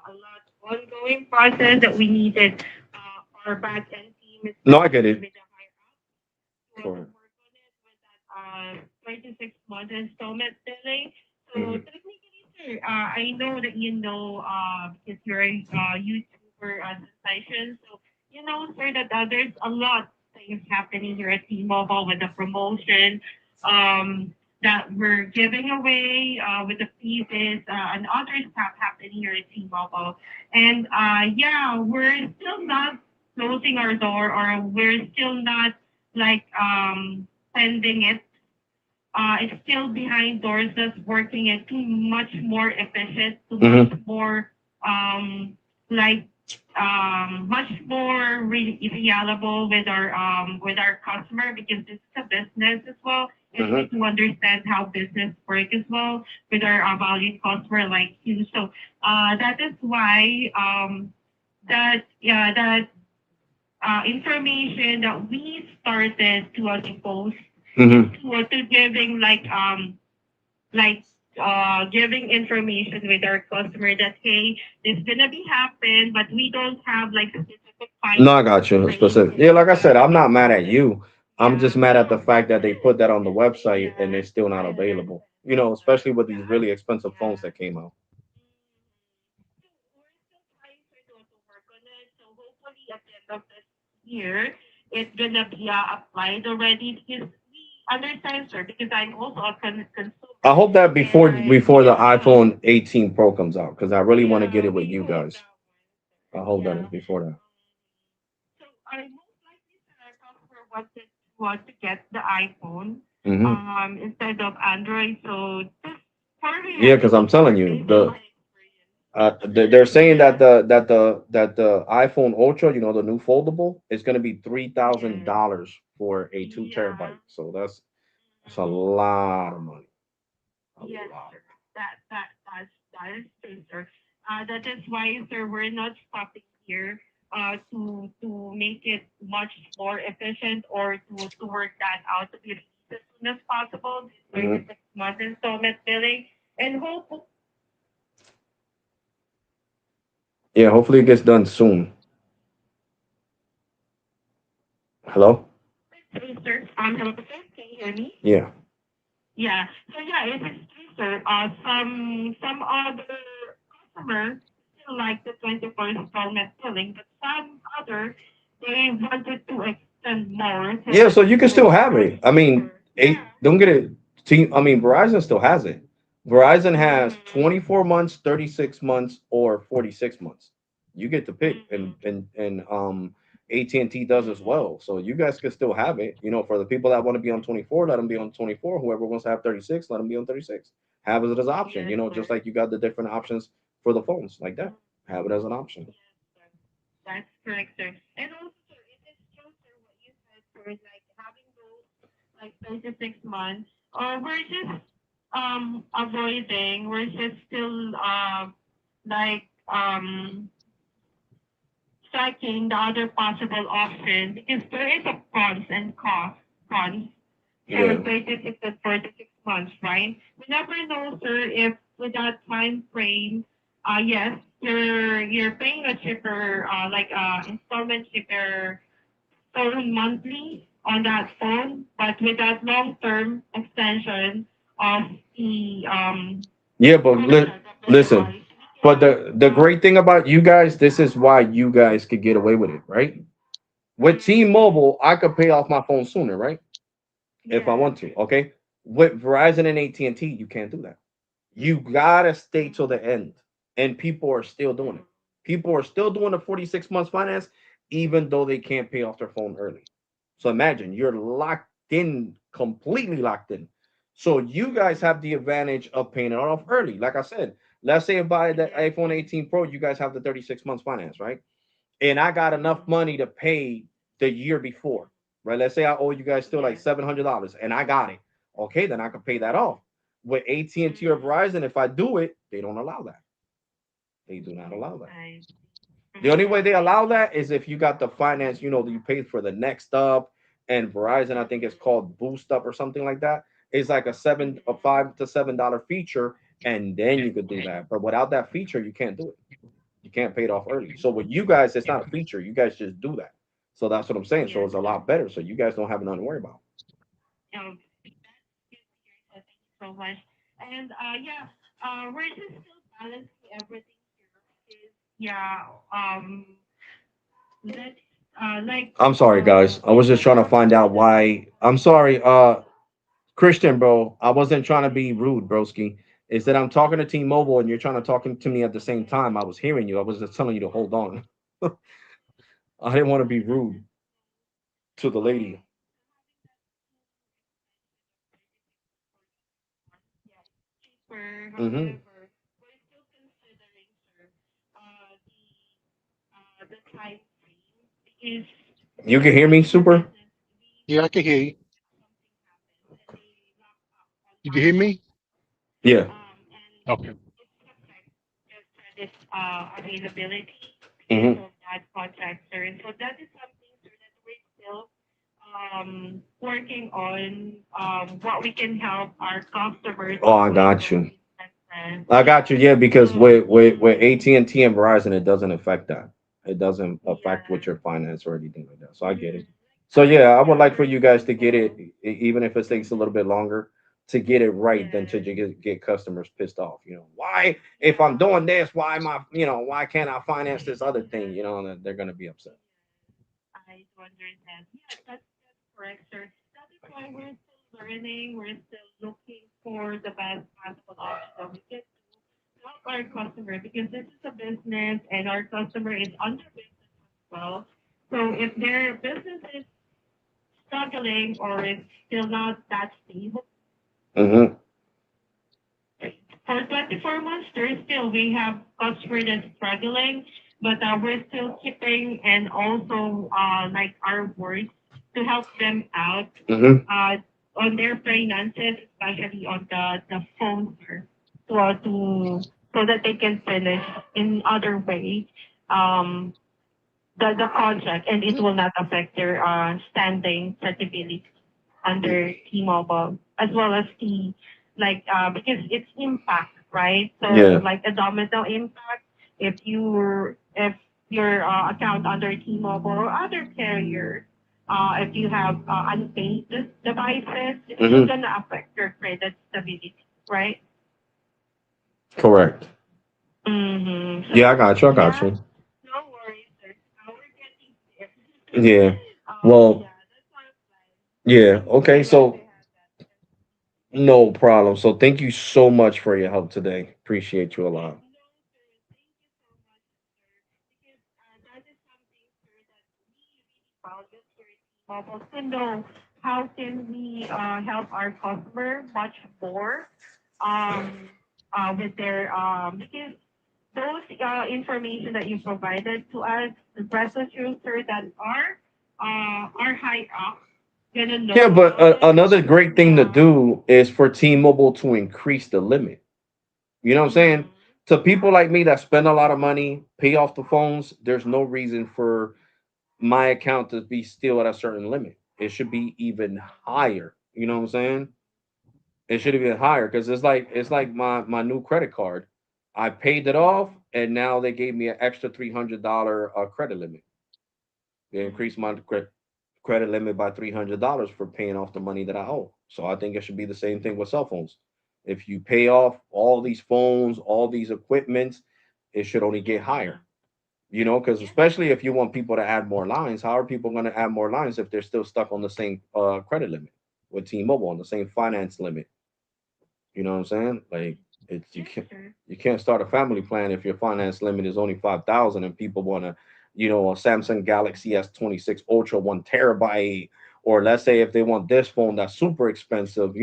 D: a lot ongoing process that we needed our back end team,
A: No, I get
D: especially
A: it.
D: with the higher ups, to
A: Correct.
D: work on it with that 36 month installment billing. So
A: Hmm.
D: technically, sir, I know that you know because you're a YouTuber sensation, so you know, sir, that there's a lot things happening here at T-Mobile with the promotion that we're giving away with the freebies and other stuff happening here at T-Mobile. And yeah, we're still not closing our door or we're still not like sending it. It's still behind doors that's working and too much more efficient, too much
A: Hmm.
D: more like much more reliable with our customer because this is a business as well and we
A: Hmm.
D: do understand how business work as well with our valued customer like you. So that is why that information that we started to post is
A: Hmm.
D: to giving like giving information with our customer that hey this gonna be happen but we don't have like specific
A: No,
D: time
A: I got you. Specific.
D: frame
A: Yeah, like I said, I'm
D: that
A: not mad at you. I'm just
D: yeah
A: mad at the
D: no
A: fact that they put that on the website and
D: yeah
A: it's still not
D: I
A: available.
D: understand
A: Especially with these
D: yeah
A: really expensive
D: yeah.
A: phones that came out.
D: So we're still trying to work on it. So hopefully at the end of this year, it's gonna be applied already because we understand, sir, because I'm also a
A: I
D: consumer.
A: hope that
D: And
A: before
D: I,
A: before the
D: yeah,
A: iPhone 18 Pro comes out, because I really want to get
D: yeah,
A: it with
D: we
A: you
D: hope
A: guys.
D: that one, sir.
A: I hope that
D: Yeah.
A: is before that.
D: So I most likely, sir, our customer want to get the iPhone
A: Hmm.
D: instead of Android. So just for
A: Yeah, because I'm
D: reality,
A: telling
D: sir,
A: you,
D: based on my experience.
A: they're saying that
D: Yeah.
A: the iPhone Ultra, the new foldable, is going to be
D: Yes.
A: $3,000 for a 2 terabyte.
D: Yeah.
A: So that's a
D: Mhm.
A: lot of money. A
D: Yes,
A: lot.
D: sir. That is true, sir. That is why, sir, we're not stopping here to make it much more efficient or to work that out to be released as soon as possible. This
A: Hmm.
D: 36-month installment billing and hope
A: Yeah, hopefully it gets done soon. Hello.
D: true, sir. Hello, sir. Can you hear me?
A: Yeah.
D: Yeah. So yeah, it is true, sir. Some other customers still like the 24 installment billing, but some other they wanted to extend more to
A: Yeah,
D: the
A: so you can still have it. I mean,
D: procedure. Yeah.
A: don't get it. I mean, Verizon still has it. Verizon has
D: Mm-hmm.
A: 24 months, 36 months, or 46 months. You get to pick, and
D: Mm-hmm.
A: and and AT&T does as well. So you guys could still have it. For the people that want to be on 24, let them be on 24. Whoever wants to have 36, let them be on 36. Have it as an option.
D: Yes,
A: Just
D: sir.
A: like you got the different options for the phones, like that. Have it as an option.
D: Yes, sir. That's correct, sir. And also, sir, it is true, sir, what you said, sir, like having those like 36 months, or we're just avoiding, we're just still like checking the other possible option because there is a cons for
A: Yeah.
D: 36 and 46 months, right? We never know, sir, if with that time frame, yes, you're paying a cheaper, like installment cheaper phone monthly on that phone, but with that long term extension of the
A: Yeah, but
D: contract of the
A: listen.
D: device, we
A: But
D: can
A: the great thing about you guys, this is why you guys could get away with it, right? With T-Mobile, I could pay off my phone sooner, right? If I
D: yes.
A: want to. Okay. With Verizon and AT&T, you can't do that. You gotta stay till the end, and people are still doing it. People are still doing the 46 months finance, even though they can't pay off their phone early. So imagine you're locked in, completely locked in. So you guys have the advantage of paying it off early. Like I said, let's say by the
D: Yes.
A: iPhone 18 Pro, you guys have the 36 months finance, right? And I got enough money to pay the year before, right? Let's say I owe you guys still like
D: Yes.
A: $700, and I got it. Okay, then I can pay that off. With AT&T or Verizon, if I do it, they don't allow that. They do not allow that.
D: I
A: The only
D: see.
A: way they allow that is if you got the finance, you paid for the next up, and Verizon, I think it's called Boost Up or something like that. It's like a $5 to $7 feature, and then you could do that. But without that feature, you can't do it. You can't pay it off early. So with you guys, it's not a feature. You guys just do that. So that's what I'm saying. So
D: Yes,
A: it's a
D: sir.
A: lot better. So you guys don't have nothing to worry about.
D: Um, that's good to hear. So thank you so much. And yeah, we're just still balancing everything here because yeah, let's like
A: I'm sorry, guys. I was just
D: the
A: trying to find
D: customer
A: out
D: that we
A: why. I'm sorry, Christian, bro. I wasn't trying to be rude, broski. Is that I'm talking to T-Mobile and you're trying to talking to me at the same time. I was hearing you. I was just telling you to hold on. I didn't want to be rude to the lady.
D: yeah, it's cheaper.
A: Hmm.
D: However, we're still considering, sir, the time frame because
A: You can hear
D: most
A: me,
D: of the
A: super.
D: business we
C: Yeah, I can hear you.
D: something happens and they lock up on
C: You can
D: our
C: hear me?
D: policy.
A: Yeah.
D: And
C: Okay.
D: it's affect the credit availability because
A: Hmm.
D: of that contract, sir. And so that is something, sir, that we're still working on what we can help our customers
A: Oh, I
D: avoid
A: got
D: those
A: you.
D: expenses.
A: I got
D: Yeah.
A: you. Yeah, because
D: So
A: with AT and T and Verizon, it doesn't affect that. It doesn't affect
D: yeah.
A: with your finance or anything like that. So I get
D: Mm,
A: it. So yeah, I would
D: yeah,
A: like
D: for
A: for you guys to get it,
D: example.
A: even if it takes a little bit longer, to get it right than to
D: Yes.
A: get customers pissed off. Why if I'm
D: Yeah.
A: doing this, why can't I finance this other thing? And they're gonna be upset.
D: I do understand. Yeah, that's correct, sir. That is why we're still learning. We're still looking for the best possible option that we can do to help our customer because this is a business and our customer is under business as well. So if their business is struggling or is still not that stable,
A: Hmm.
D: for 24 months, there's still we have customers that's struggling, but we're still keeping and also like our words to help them out
A: Hmm.
D: uh, on their finances, especially on the phone sir, to so that they can finish in other way um, the contract and it will not affect their standing credibility under T-Mobile as well as the like because it's impact, right? So
A: Yeah.
D: like a domino impact if your account under T-Mobile or other carrier, if you have unpaid devices, it's still
A: Hmm.
D: gonna affect your credit stability, right?
A: Correct.
D: Mm-hmm. So
A: Yeah, I got you. I got
D: yeah,
A: you.
D: no worries, sir. We're getting there.
A: Yeah. Well,
D: Yeah, that's our plan.
A: yeah. Okay.
D: We're glad to
A: So
D: have that.
A: no problem. So thank you so much for your help today. Appreciate you a lot.
D: No, sir. Thank you so much, sir. Because that is something, sir, that we well, just for T-Mobile to know how can we help our customer much more um, with their because those information that you provided to us, rest assured, sir, that our high up gonna
A: Yeah,
D: know
A: but
D: about it.
A: another great thing to
D: Yeah.
A: do is for T-Mobile to increase the limit. You know what I'm saying?
D: Mm-hmm.
A: To people like me that spend a lot of money, pay off the phones, there's no reason for my account to be still at a certain limit. It should be even higher. You know what I'm saying? It should have been higher because it's like my new credit card. I paid it off, and now they gave me an extra $300 credit limit. They increased my credit limit by $300 for paying off the money that I owe. So I think it should be the same thing with cell phones. If you pay off all these phones, all these equipments, it should only get higher. Because
D: Yes,
A: especially if you want people to add more lines, how are people going to add more lines if they're still stuck on the same credit limit with T-Mobile on the same finance limit? You know what I'm saying? Like it's you
D: yes,
A: can't
D: sir.
A: you can't start a family plan if your finance limit is only 5,000 and people want to, a Samsung Galaxy S26 Ultra 1 terabyte, or let's say if they want this phone that's super expensive,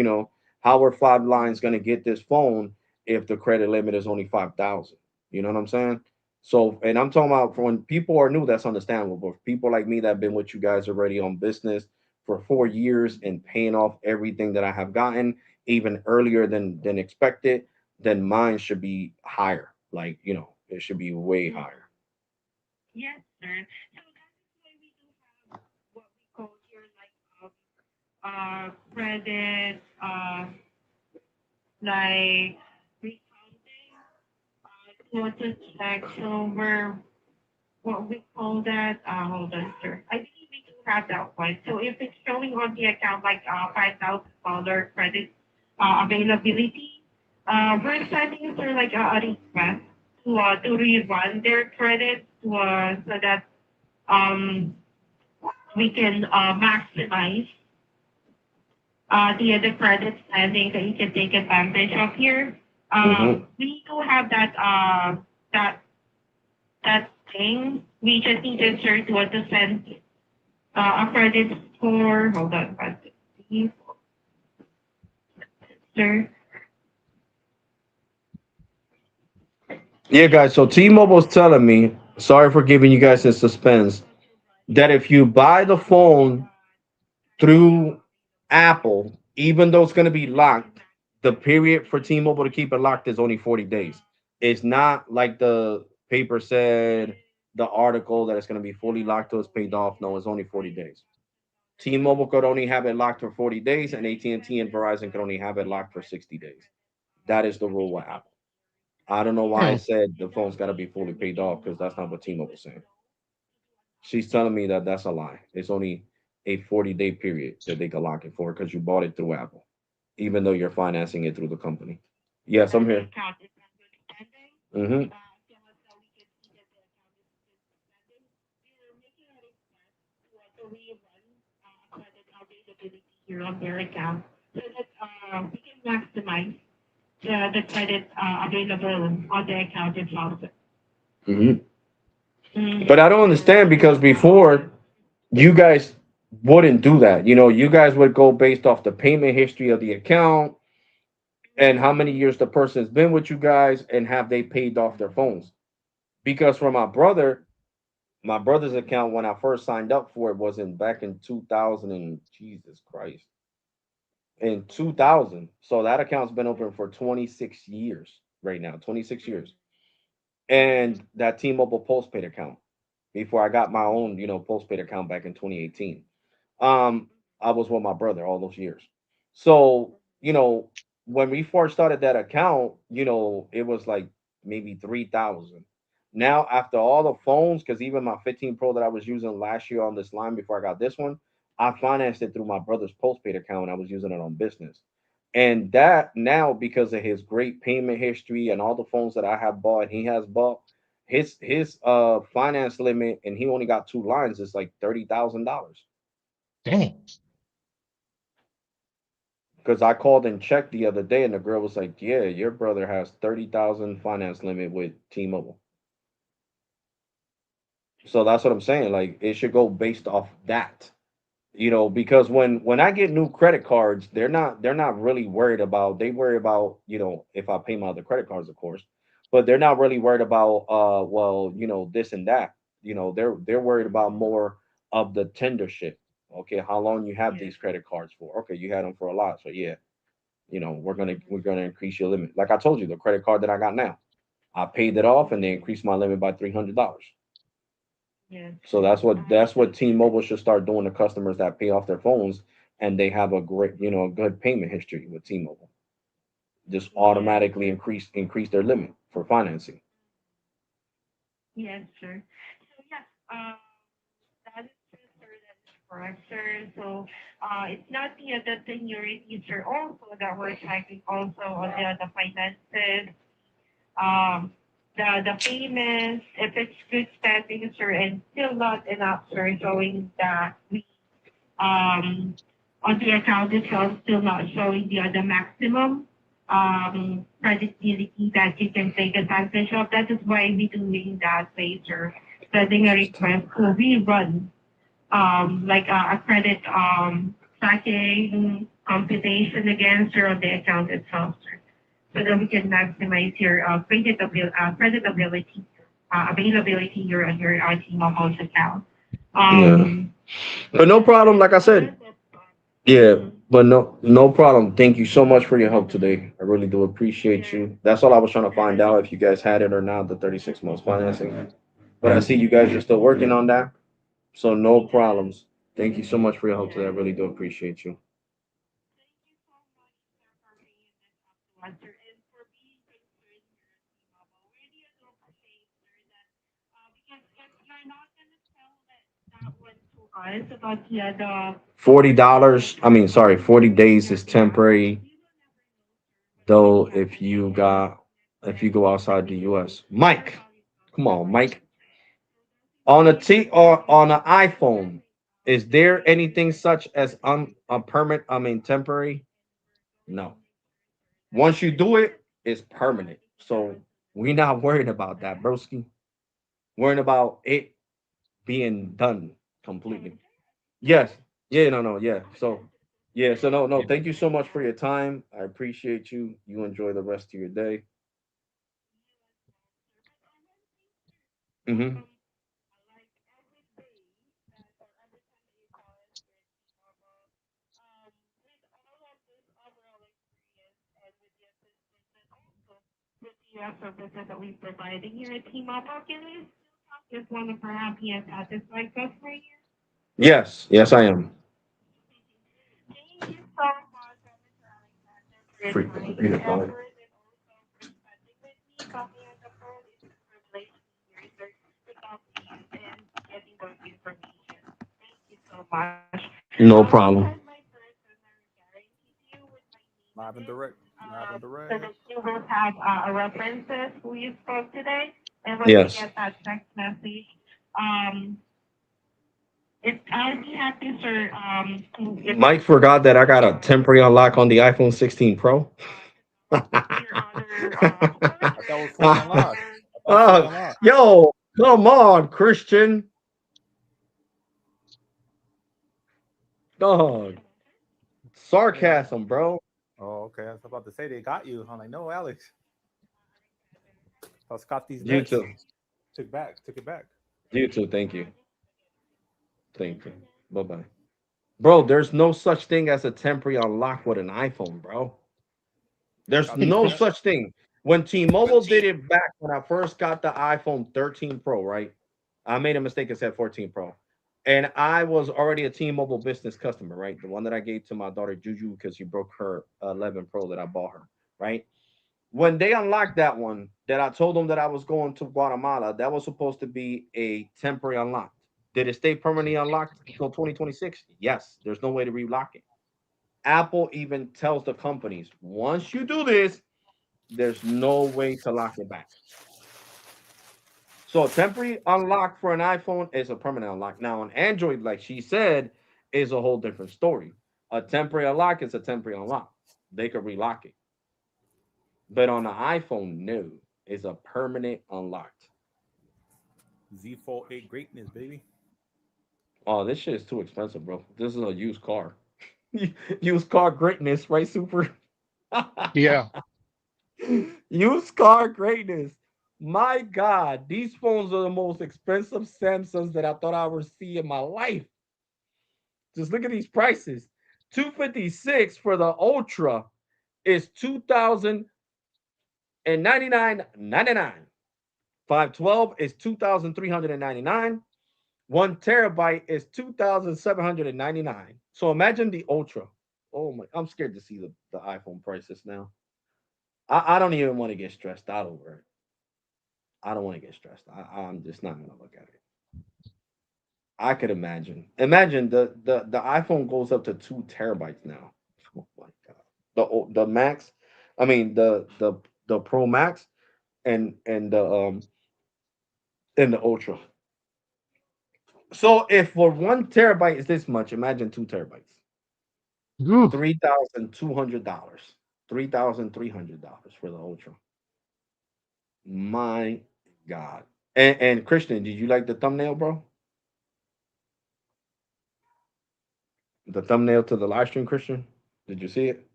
A: how are five lines going to get this phone if the credit limit is only 5,000? You know what I'm saying? So, and I'm talking about for when people are new, that's understandable. But for people like me that have been with you guys already on business for 4 years and paying off everything that I have gotten, even earlier than expected, then mine should be higher. Like, it should be way
D: Mm.
A: higher.
D: Yes, sir. So that is why we do have what we call here like credit like recounting to check so we're what we call that hold on, sir. I believe we do have that one. So if it's showing on the account like $5,000 credit availability, we're sending sir like a request to rerun their credit so that um we can maximize the credit standing that you can take advantage of here.
A: Hmm.
D: We do have that that thing. We just need to insert what to send a credit score. Hold on, sir.
A: Yeah, guys. So T-Mobile's telling me, sorry for giving you guys in suspense, that if you buy the phone through Apple, even though it's going to be locked, the period for T-Mobile to keep it locked is only 40 days. It's not like the paper said, the article that it's going to be fully locked till it's paid off. No, it's only 40 days. T-Mobile could only have it locked for 40 days, and AT&T and Verizon could only have it locked for 60 days. That is the rule with Apple. I don't know why I
C: Hmm.
A: said the phone's got to be fully paid off because that's not what T-Mobile's saying. She's telling me that that's a lie. It's only a 40-day period that they can lock it for because you bought it through Apple, even though you're financing it through the company. Yes, I'm
D: That the
A: here.
D: account is not really pending.
A: Hmm.
D: So we can see that the account is pending. We're making a request to rerun credit availability here on their account so that we can maximize the credit available on the account itself.
A: Hmm. But
D: Mm,
A: I don't understand because before you guys wouldn't do that. You guys would go based off the payment history of the account and how many years the person's been with you guys and have they paid off their phones. Because for my brother's account when I first signed up for it was in back in 2000 and Jesus Christ. In 2000. So that account's been open for 26 years right now, 26 years. And that T-Mobile postpaid account before I got my own, postpaid account back in 2018. Um, I was with my brother all those years. So, when we first started that account, it was like maybe 3,000. Now, after all the phones, because even my 15 Pro that I was using last year on this line before I got this one, I financed it through my brother's postpaid account. I was using it on business. And that now, because of his great payment history and all the phones that I have bought, he has bought, his finance limit, and he only got two lines, is like $30,000.
C: Dang.
A: Because I called and checked the other day, and the girl was like, "Yeah, your brother has 30,000 finance limit with T-Mobile." So that's what I'm saying. Like it should go based off that. Because when I get new credit cards, they're not really worried about, they worry about, if I pay my other credit cards, of course, but they're not really worried about well, this and that. They're worried about more of the tender shit. Okay, how long you have
D: Yes.
A: these credit cards for? Okay, you had them for a lot. So yeah, we're gonna increase your limit. Like I told you, the credit card that I got now, I paid it off and they increased my limit by $300.
D: Yes.
A: So that's what T-Mobile should start doing to customers that pay off their phones and they have a great, a good payment history with T-Mobile. Just
D: Yes.
A: automatically increase their limit for financing.
D: Yes, sir. So yeah, that is true, sir. That is correct, sir. So it's not the seniority, sir. Also, that we're checking also on the finances, um, the payments, if it's good standing, sir, and still not enough, sir, showing that we on the account itself still not showing the maximum credibility that you can take advantage of. That is why we doing that way, sir. Sending a request to rerun like a credit tracking computation against sir on the account itself, sir, so that we can maximize your creditability, availability your on your T-Mobile's account.
A: Yeah.
D: Um,
A: But no problem, like I
D: other
A: said.
D: than that,
A: Yeah,
D: mhm.
A: but no problem. Thank you so much for your help today. I really do appreciate
D: Yes.
A: you. That's all I was trying to find out, if you guys had it or not, the 36 months financing. But I see you guys are still working on that. So no problems. Thank you so much for your help today. I
D: Yes.
A: really do appreciate you.
D: Thank you so much, sir, for bringing this up to us, sir, and for being concerned here at T-Mobile. We really do appreciate, sir, that because if you're not gonna tell that one to us about the
A: $40, I mean, sorry, 40 days is temporary,
D: we will never know, sir, what's really
A: though,
D: happening and
A: if you
D: when
A: go outside
D: the
A: the
D: issue
A: US.
D: or
A: Mike,
D: how it goes
A: come on,
D: forward.
A: Mike.
D: So those
A: On an
D: information
A: iPhone, is there anything such as a permanent, I mean temporary? No. Once you do it, it's permanent. So we're not worried about that, broski. Worrying about it being done completely. Yes. Yeah, no, no, yeah. So yeah, so no, thank you so much for your time. I appreciate you. You enjoy the rest of your day. Hmm.
D: like every day that or every time that you call us here at T-Mobile, with all of this overall experience and with the assistance and also with the services that we're providing here at T-Mobile, can we still talk as one of our happy and satisfied customers here?
A: Yes, yes, I am.
D: Thank you so much, Mr. Alexander, for your
A: Freak,
D: time,
A: read
D: your
A: it, dog.
D: effort, and also for spending with me, talking on the phone. It's a privilege to be here, sir, to talk to you and getting those information. Thank you so much.
A: No
D: I'll send
A: problem.
D: my personal guarantee to you with my name in
E: Live and
D: it,
E: direct. Live and
D: so
E: direct.
D: that you will have a references who you spoke today. And once you
A: Yes.
D: get that text message, um, I'll be happy, sir, if
A: Mike forgot that I got a temporary unlock on the iPhone 16 Pro.
D: your other of
E: I thought it was
D: course
E: fully
A: uh,
D: your
E: unlocked. I thought it was fully unlocked.
A: yo, come on, Christian. Dog.
E: Hey, I,
A: Sarcasm, bro.
E: oh, okay. I was about to say they got you. I'm like, no, Alex. I got these
A: You
E: bets.
A: too.
E: Took it back.
A: You too. Thank you. Thank you. Bye bye. Bro, there's no such thing as a temporary unlock with an iPhone, bro. There's
E: Got these
A: no
E: bets.
A: such thing. When T-Mobile did it back when I first got the iPhone 13 Pro, right? I made a mistake and said 14 Pro. And I was already a T-Mobile business customer, right? The one that I gave to my daughter Juju because she broke her 11 Pro that I bought her, right? When they unlocked that one, that I told them that I was going to Guatemala, that was supposed to be a temporary unlock. Did it stay permanently unlocked until 2026? Yes. There's no way to relock it. Apple even tells the companies, once you do this, there's no way to lock it back. So a temporary unlock for an iPhone is a permanent unlock. Now on Android, like she said, is a whole different story. A temporary unlock is a temporary unlock. They could relock it. But on the iPhone, no, it's a permanent unlocked.
E: Z Fold 8 greatness, baby.
A: Oh, this shit is too expensive, bro. This is a used car. Used car greatness, right? Super.
C: Yeah.
A: Used car greatness. My God, these phones are the most expensive Samsungs that I thought I would see in my life. Just look at these prices. 256 for the Ultra is 2,099.99. 512 is 2,399. 1 terabyte is 2,799. So imagine the Ultra. Oh my, I'm scared to see the iPhone prices now. I don't even want to get stressed out over it. I don't want to get stressed. I'm just not gonna look at it. I could imagine. Imagine the iPhone goes up to 2 terabytes now. Oh my god. The Max, I mean the Pro Max and the Ultra. So if for 1 terabyte is this much, imagine 2 terabytes.
C: Ooh.
A: $3,200. $3,300 for the Ultra. My God. And Christian, did you like the thumbnail, bro? The thumbnail to the live stream, Christian? Did you see it?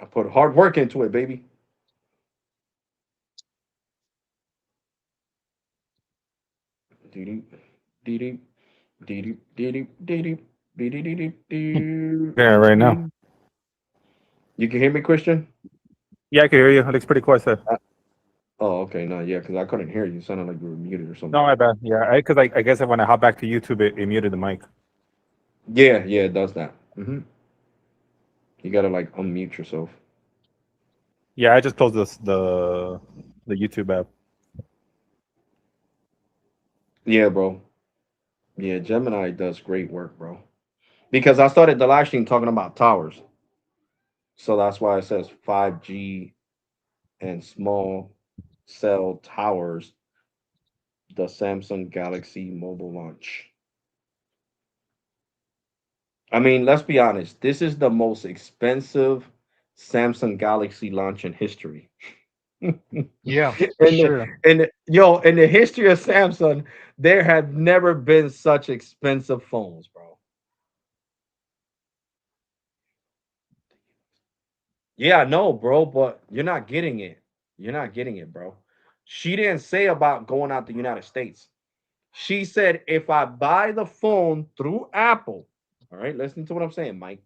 A: I put hard work into it, baby. Dee-dee, dee-dee, dee-dee, dee-dee, dee-dee, dee-dee, dee-dee,
E: Yeah, right now.
A: dee-dee. You can hear me, Christian?
E: Yeah, I can hear you. It looks pretty cool, sir.
A: Oh, okay. No, yeah, because I couldn't hear you. You sounded like you were muted or
E: No,
A: something.
E: my bad. Yeah, because I guess when I hop back to YouTube, it muted the mic.
A: Yeah, yeah, it does that. You gotta like unmute yourself.
E: Yeah, I just closed the YouTube app.
A: Yeah, bro. Yeah, Gemini does great work, bro. Because I started the live stream talking about towers. So that's why it says 5G and small cell towers, the Samsung Galaxy mobile launch. I mean, let's be honest. This is the most expensive Samsung Galaxy launch in history. in
C: Yeah, for sure.
A: in the history of Samsung, there have never been such expensive phones, bro. Yeah, no, bro, but you're not getting it. You're not getting it, bro. She didn't say about going out the United States. She said if I buy the phone through Apple, all right, listen to what I'm saying, Mike.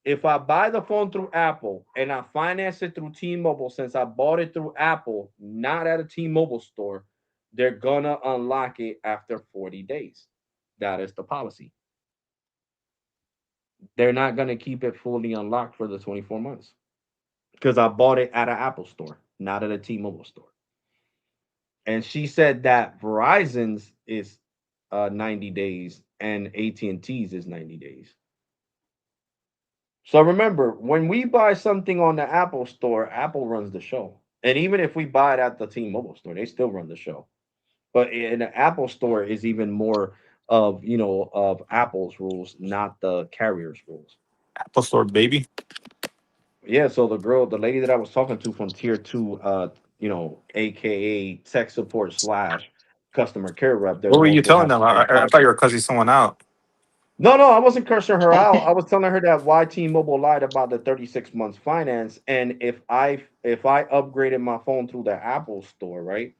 A: If I buy the phone through Apple and I finance it through T-Mobile, since I bought it through Apple, not at a T-Mobile store, they're gonna unlock it after 40 days. That is the policy. They're not gonna keep it fully unlocked for the 24 months because I bought it at an Apple store, not at a T-Mobile store. And she said that Verizon's is 90 days and AT&T's is 90 days. So remember, when we buy something on the Apple store, Apple runs the show. And even if we buy it at the T-Mobile store, they still run the show. But in the Apple store is even more of, of Apple's rules, not the carrier's rules.
E: Apple Store, baby.
A: Yeah, so the lady that I was talking to from tier 2, aka tech support slash customer care rep, they're
E: What
A: the
E: were you
A: ones that
E: telling
A: have
E: them?
A: the same
E: I thought
A: policy.
E: you were cussing someone out.
A: No, I wasn't cursing her out. I was telling her that why T-Mobile lied about the 36 months finance, and if I upgraded my phone through the Apple store, right?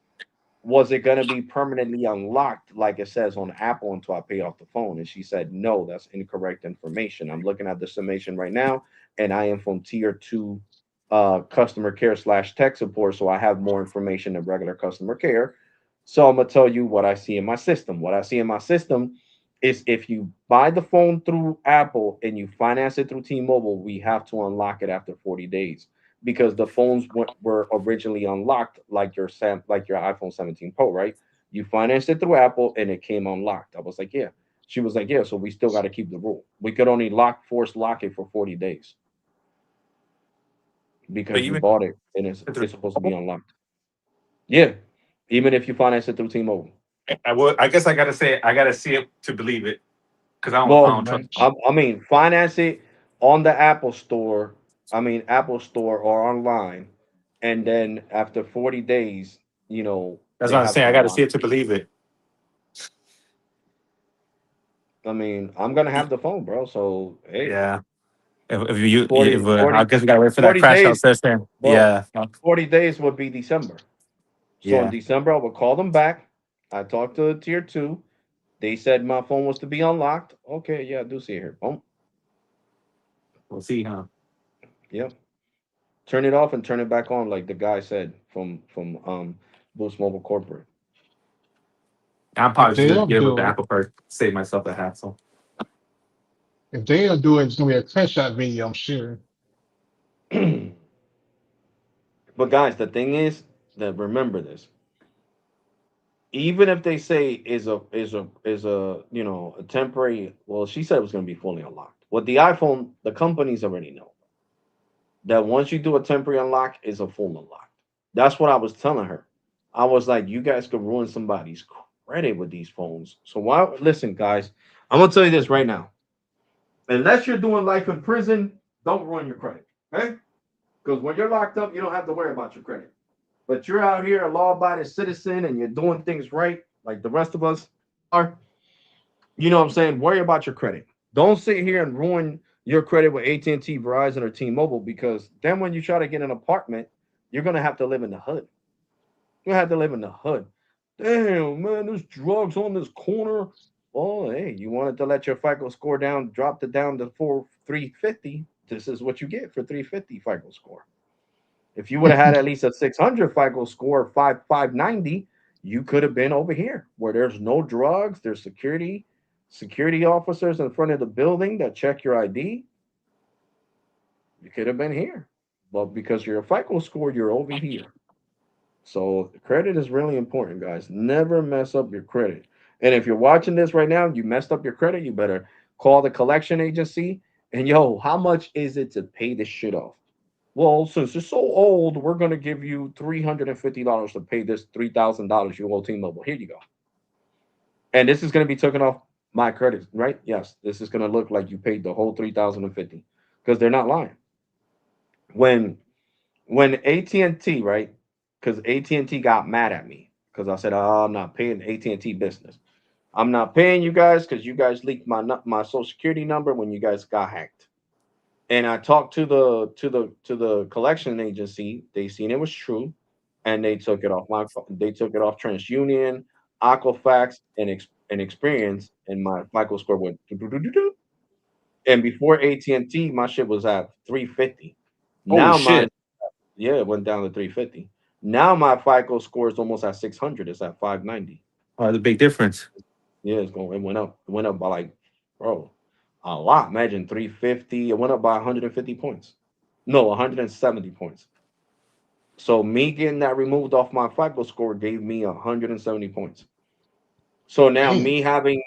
A: Was it going to be permanently unlocked like it says on Apple until I pay off the phone? And she said, no, that's incorrect information. I'm looking at the summation right now, and I am from tier 2 customer care slash tech support. So I have more information than regular customer care. So I'm going to tell you what I see in my system. What I see in my system is if you buy the phone through Apple and you finance it through T-Mobile, we have to unlock it after 40 days because the phones were originally unlocked like like your iPhone 17 Pro, right? You financed it through Apple and it came unlocked. I was like, yeah. She was like, yeah. So we still got to keep the rule. We could only force lock it for 40 days
E: But
A: because you
E: even
A: bought it and it's supposed to be unlocked. Yeah, even if you finance it through T-Mobile.
E: I guess I gotta see it to believe it because I
A: Well,
E: don't
C: Right.
E: trust.
A: I mean, finance it on the Apple Store. I mean, Apple Store or online, and then after 40 days, you know,
F: That's
A: they
F: what I'm
A: have
F: saying.
A: to
F: I got to
A: unlock.
F: see it to believe it.
A: I mean, I'm gonna have the phone, bro. So hey,
F: Yeah. If you,
A: 40,
F: I
A: 40,
F: guess we gotta wait for that
A: 40
F: crash out
A: days,
F: session.
A: bro.
F: Yeah.
A: 40 days would be December. So in
F: Yeah.
A: December, I would call them back. I talked to tier two. They said my phone was to be unlocked. Okay, yeah, I do see it here. Boom.
F: We'll see, huh?
A: Yep. Turn it off and turn it back on, like the guy said from Boost Mobile Corporate.
F: I'm
C: If
F: probably just
C: they
F: gonna
C: don't
F: get it with the
C: do it,
F: Apple Card, save myself the hassle.
C: if they don't do it, it's gonna be a crash out video, I'm sure.
A: But guys, the thing is that remember this. Even if they say is a you know a temporary, well, she said it was going to be fully unlocked. What the iPhone, the companies already know that once you do a temporary unlock, is a full unlock. That's what I was telling her. I was like, you guys could ruin somebody's credit with these phones. So why? Listen, guys, I'm gonna tell you this right now. Unless you're doing life in prison, don't ruin your credit. Okay? Because when you're locked up, you don't have to worry about your credit. But you're out here a law-abiding citizen and you're doing things right, like the rest of us are. You know what I'm saying? Worry about your credit. Don't sit here and ruin your credit with AT&T, Verizon, or T-Mobile because then when you try to get an apartment, you're gonna have to live in the hood. You're gonna have to live in the hood. Damn, man, there's drugs on this corner. Oh, hey, you wanted to let your FICO score down, dropped it down to 350. This is what you get for 350 FICO score. If you would have had at least a 600 FICO score, 590, you could have been over here where there's no drugs, there's security officers in front of the building that check your ID. You could have been here. But because you're a FICO score, you're over here. So credit is really important, guys. Never mess up your credit. And if you're watching this right now, you messed up your credit, you better call the collection agency. And yo, how much is it to pay this shit off? Well, since it's so old, we're gonna give you $350 to pay this $3,000 you owe T-Mobile. Here you go. And this is gonna be taken off my credit, right? Yes, this is gonna look like you paid the whole 3,050 because they're not lying. When when AT&T, right? Because AT&T got mad at me because I said, oh, I'm not paying AT&T business. I'm not paying you guys because you guys leaked my social security number when you guys got hacked. And I talked to the collection agency. They seen it was true, and they took it off they took it off TransUnion, Equifax, and Experience, and my FICO score went do. And before AT&T, my shit was at 350.
F: Holy
A: Now my
F: shit!
A: yeah, it went down to 350. Now my FICO score is almost at 600. It's at 590.
F: Oh, the big difference.
A: Yeah, it went up. It went up by like, bro, a lot. Imagine 350. It went up by 150 points. No, 170 points. So me getting that removed off my FICO score gave me 170 points. So now
C: Damn.
A: me having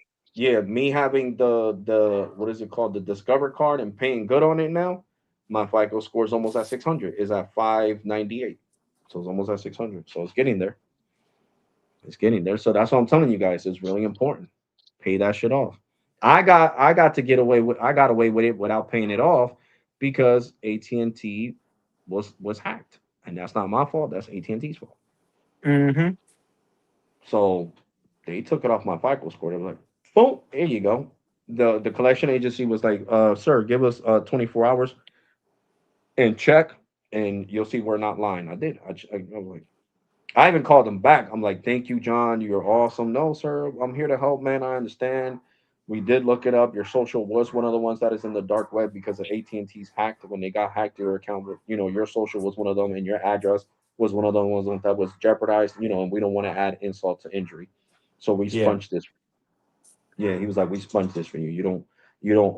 A: the what is it called, the Discover card and paying good on it now, my FICO score is almost at 600. Is at 598. So it's almost at 600. So it's getting there. It's getting there. So that's what I'm telling you guys. It's really important. Pay that shit off. I got to get away with I got away with it without paying it off because AT&T was hacked. And that's not my fault. That's AT&T's fault.
F: Mm-hmm.
A: So they took it off my FICO score. They were like, boom, here you go. The collection agency was like, sir, give us 24 hours and check, and you'll see we're not lying. I did. I was like, I even called them back. I'm like, thank you, John. You're awesome. No, sir, I'm here to help, man. I understand. We did look it up. Your social was one of the ones that is in the dark web because of AT&T's hacked. When they got hacked, your account, your social was one of them, and your address was one of the ones that was jeopardized. And we don't want to add insult to injury, so we
F: Yeah.
A: sponged this. Yeah, he was like, we sponged this for you. You don't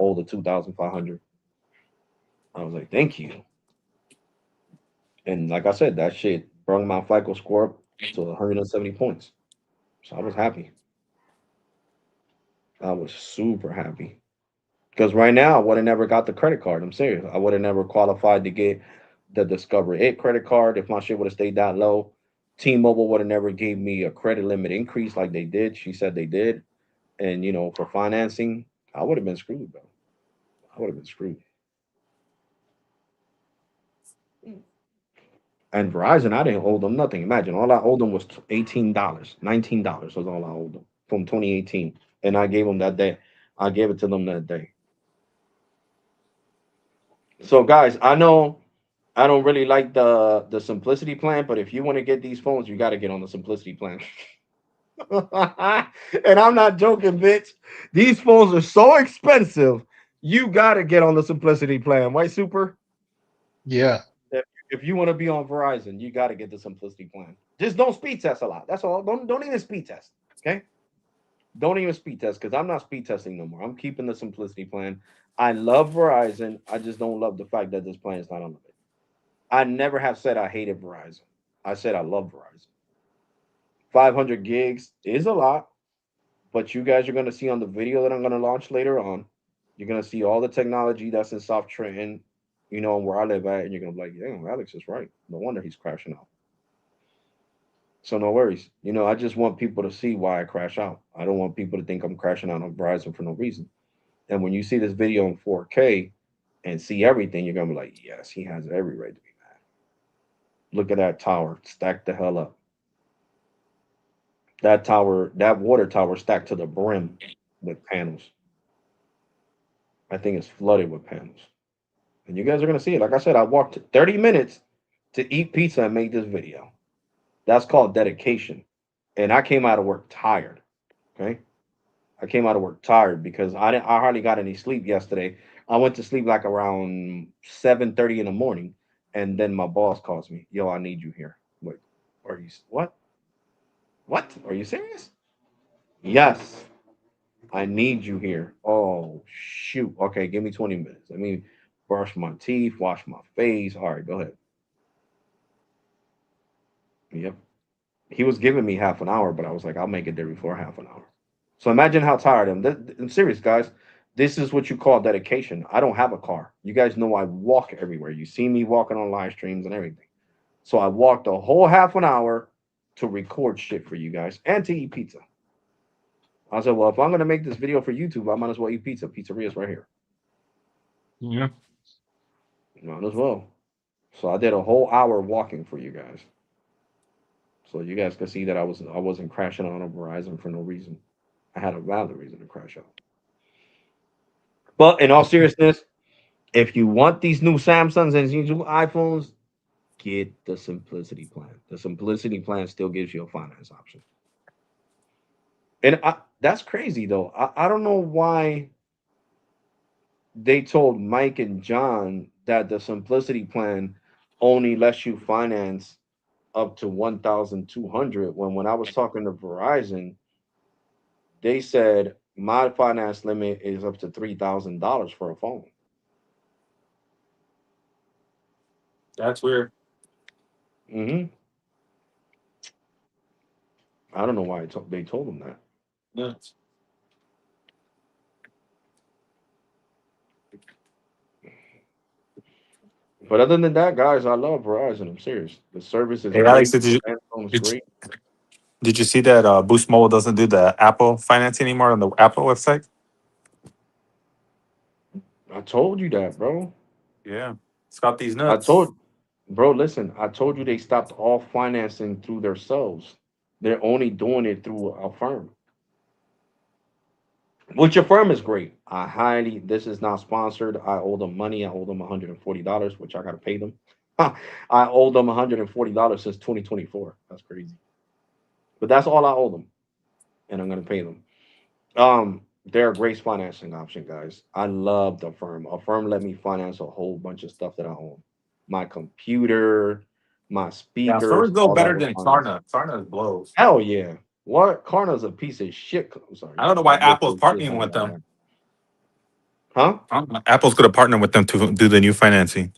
A: owe the 2,500. I was like, thank you. And like I said, that shit brought my FICO score up to 170 points. So I was happy. I was super happy. Because right now I would have never got the credit card. I'm serious. I would have never qualified to get the Discover It credit card if my shit would have stayed that low. T-Mobile would have never gave me a credit limit increase like they did. She said they did. And for financing, I would have been screwed, bro. I would have been screwed. And Verizon, I didn't owe them nothing. Imagine all I owed them was $18, $19 was all I owed them from 2018, and I gave them that day. I gave it to them that day. So guys, I know I don't really like the simplicity plan, but if you want to get these phones, you got to get on the simplicity plan. And I'm not joking, bitch. These phones are so expensive. You got to get on the simplicity plan, right, Super?
C: Yeah.
A: If you want to be on Verizon, you got to get the simplicity plan. Just don't speed test a lot. That's all. Don't even speed test. Okay. Don't even speed test because I'm not speed testing no more. I'm keeping the simplicity plan. I love Verizon. I just don't love the fact that this plan is not unlimited. I never have said I hated Verizon. I said I love Verizon. 500 gigs is a lot, but you guys are going to see on the video that I'm going to launch later on. You're going to see all the technology that's in South Trenton, where I live at, and you're going to be like, damn, Alex is right. No wonder he's crashing out. So no worries. I just want people to see why I crash out. I don't want people to think I'm crashing out on Verizon for no reason. And when you see this video in 4K and see everything, you're gonna be like, yes, he has every right to be mad. Look at that tower, stacked the hell up. That tower, that water tower stacked to the brim with panels. I think it's flooded with panels. And you guys are gonna see it. Like I said, I walked 30 minutes to eat pizza and make this video. That's called dedication. And I came out of work tired. Okay. I came out of work tired because I hardly got any sleep yesterday. I went to sleep like around 7:30 in the morning, and then my boss calls me. Yo, I need you here. Wait, are you what? What? Are you serious? Yes, I need you here. Oh shoot. Okay, give me 20 minutes. Let me brush my teeth, wash my face. All right, go ahead. Yep. He was giving me half an hour, but I was like, I'll make it there before half an hour. So imagine how tired I am. I'm serious, guys. This is what you call dedication. I don't have a car. You guys know I walk everywhere. You see me walking on live streams and everything. So I walked a whole half an hour to record shit for you guys and to eat pizza. I said, well, if I'm going to make this video for YouTube, I might as well eat pizza. Pizzeria's right here.
F: Yeah.
A: Might as well. So I did a whole hour walking for you guys. So you guys can see that I wasn't crashing on a Verizon for no reason. I had a valid reason to crash out. But in all seriousness, if you want these new Samsungs and these new iPhones, get the simplicity plan. The simplicity plan still gives you a finance option. And that's crazy though. I don't know why they told Mike and John that the simplicity plan only lets you finance up to 1,200 when I was talking to Verizon, they said my finance limit is up to $3,000 for a phone.
F: That's weird.
A: Mm-hmm. I don't know why they told them that.
F: Yeah.
A: But other than that, guys, I love Verizon. I'm serious. The service is
F: Hey Alex,
A: great. The plan is
F: did you
A: great.
F: did you see that Boost Mobile doesn't do the Apple financing anymore on the Apple website?
A: I told you that, bro.
F: Yeah. It's got these
A: I
F: nuts.
A: told, bro. Listen, I told you they stopped all financing through themselves. They're only doing it through a firm. Which your firm is great. I highly. This is not sponsored. I owe them money. I owe them $140, which I gotta pay them. I owe them $140 since 2024. That's crazy. But that's all I owe them, and I'm gonna pay them. They're a great financing option, guys. I love the firm. A firm let me finance a whole bunch of stuff that I own. My computer, my
F: Yeah,
A: speakers,
F: Firm's though
A: all that
F: better
A: was
F: than
A: financed.
F: Klarna. Klarna blows.
A: Hell yeah. What? Klarna's a piece of shit. I'm sorry,
F: I don't know
A: I
F: why Apple's
A: literally just
F: partnering
A: had
F: with
A: that
F: them.
A: happen. Huh?
F: Apple's gonna partner with them to do the new financing.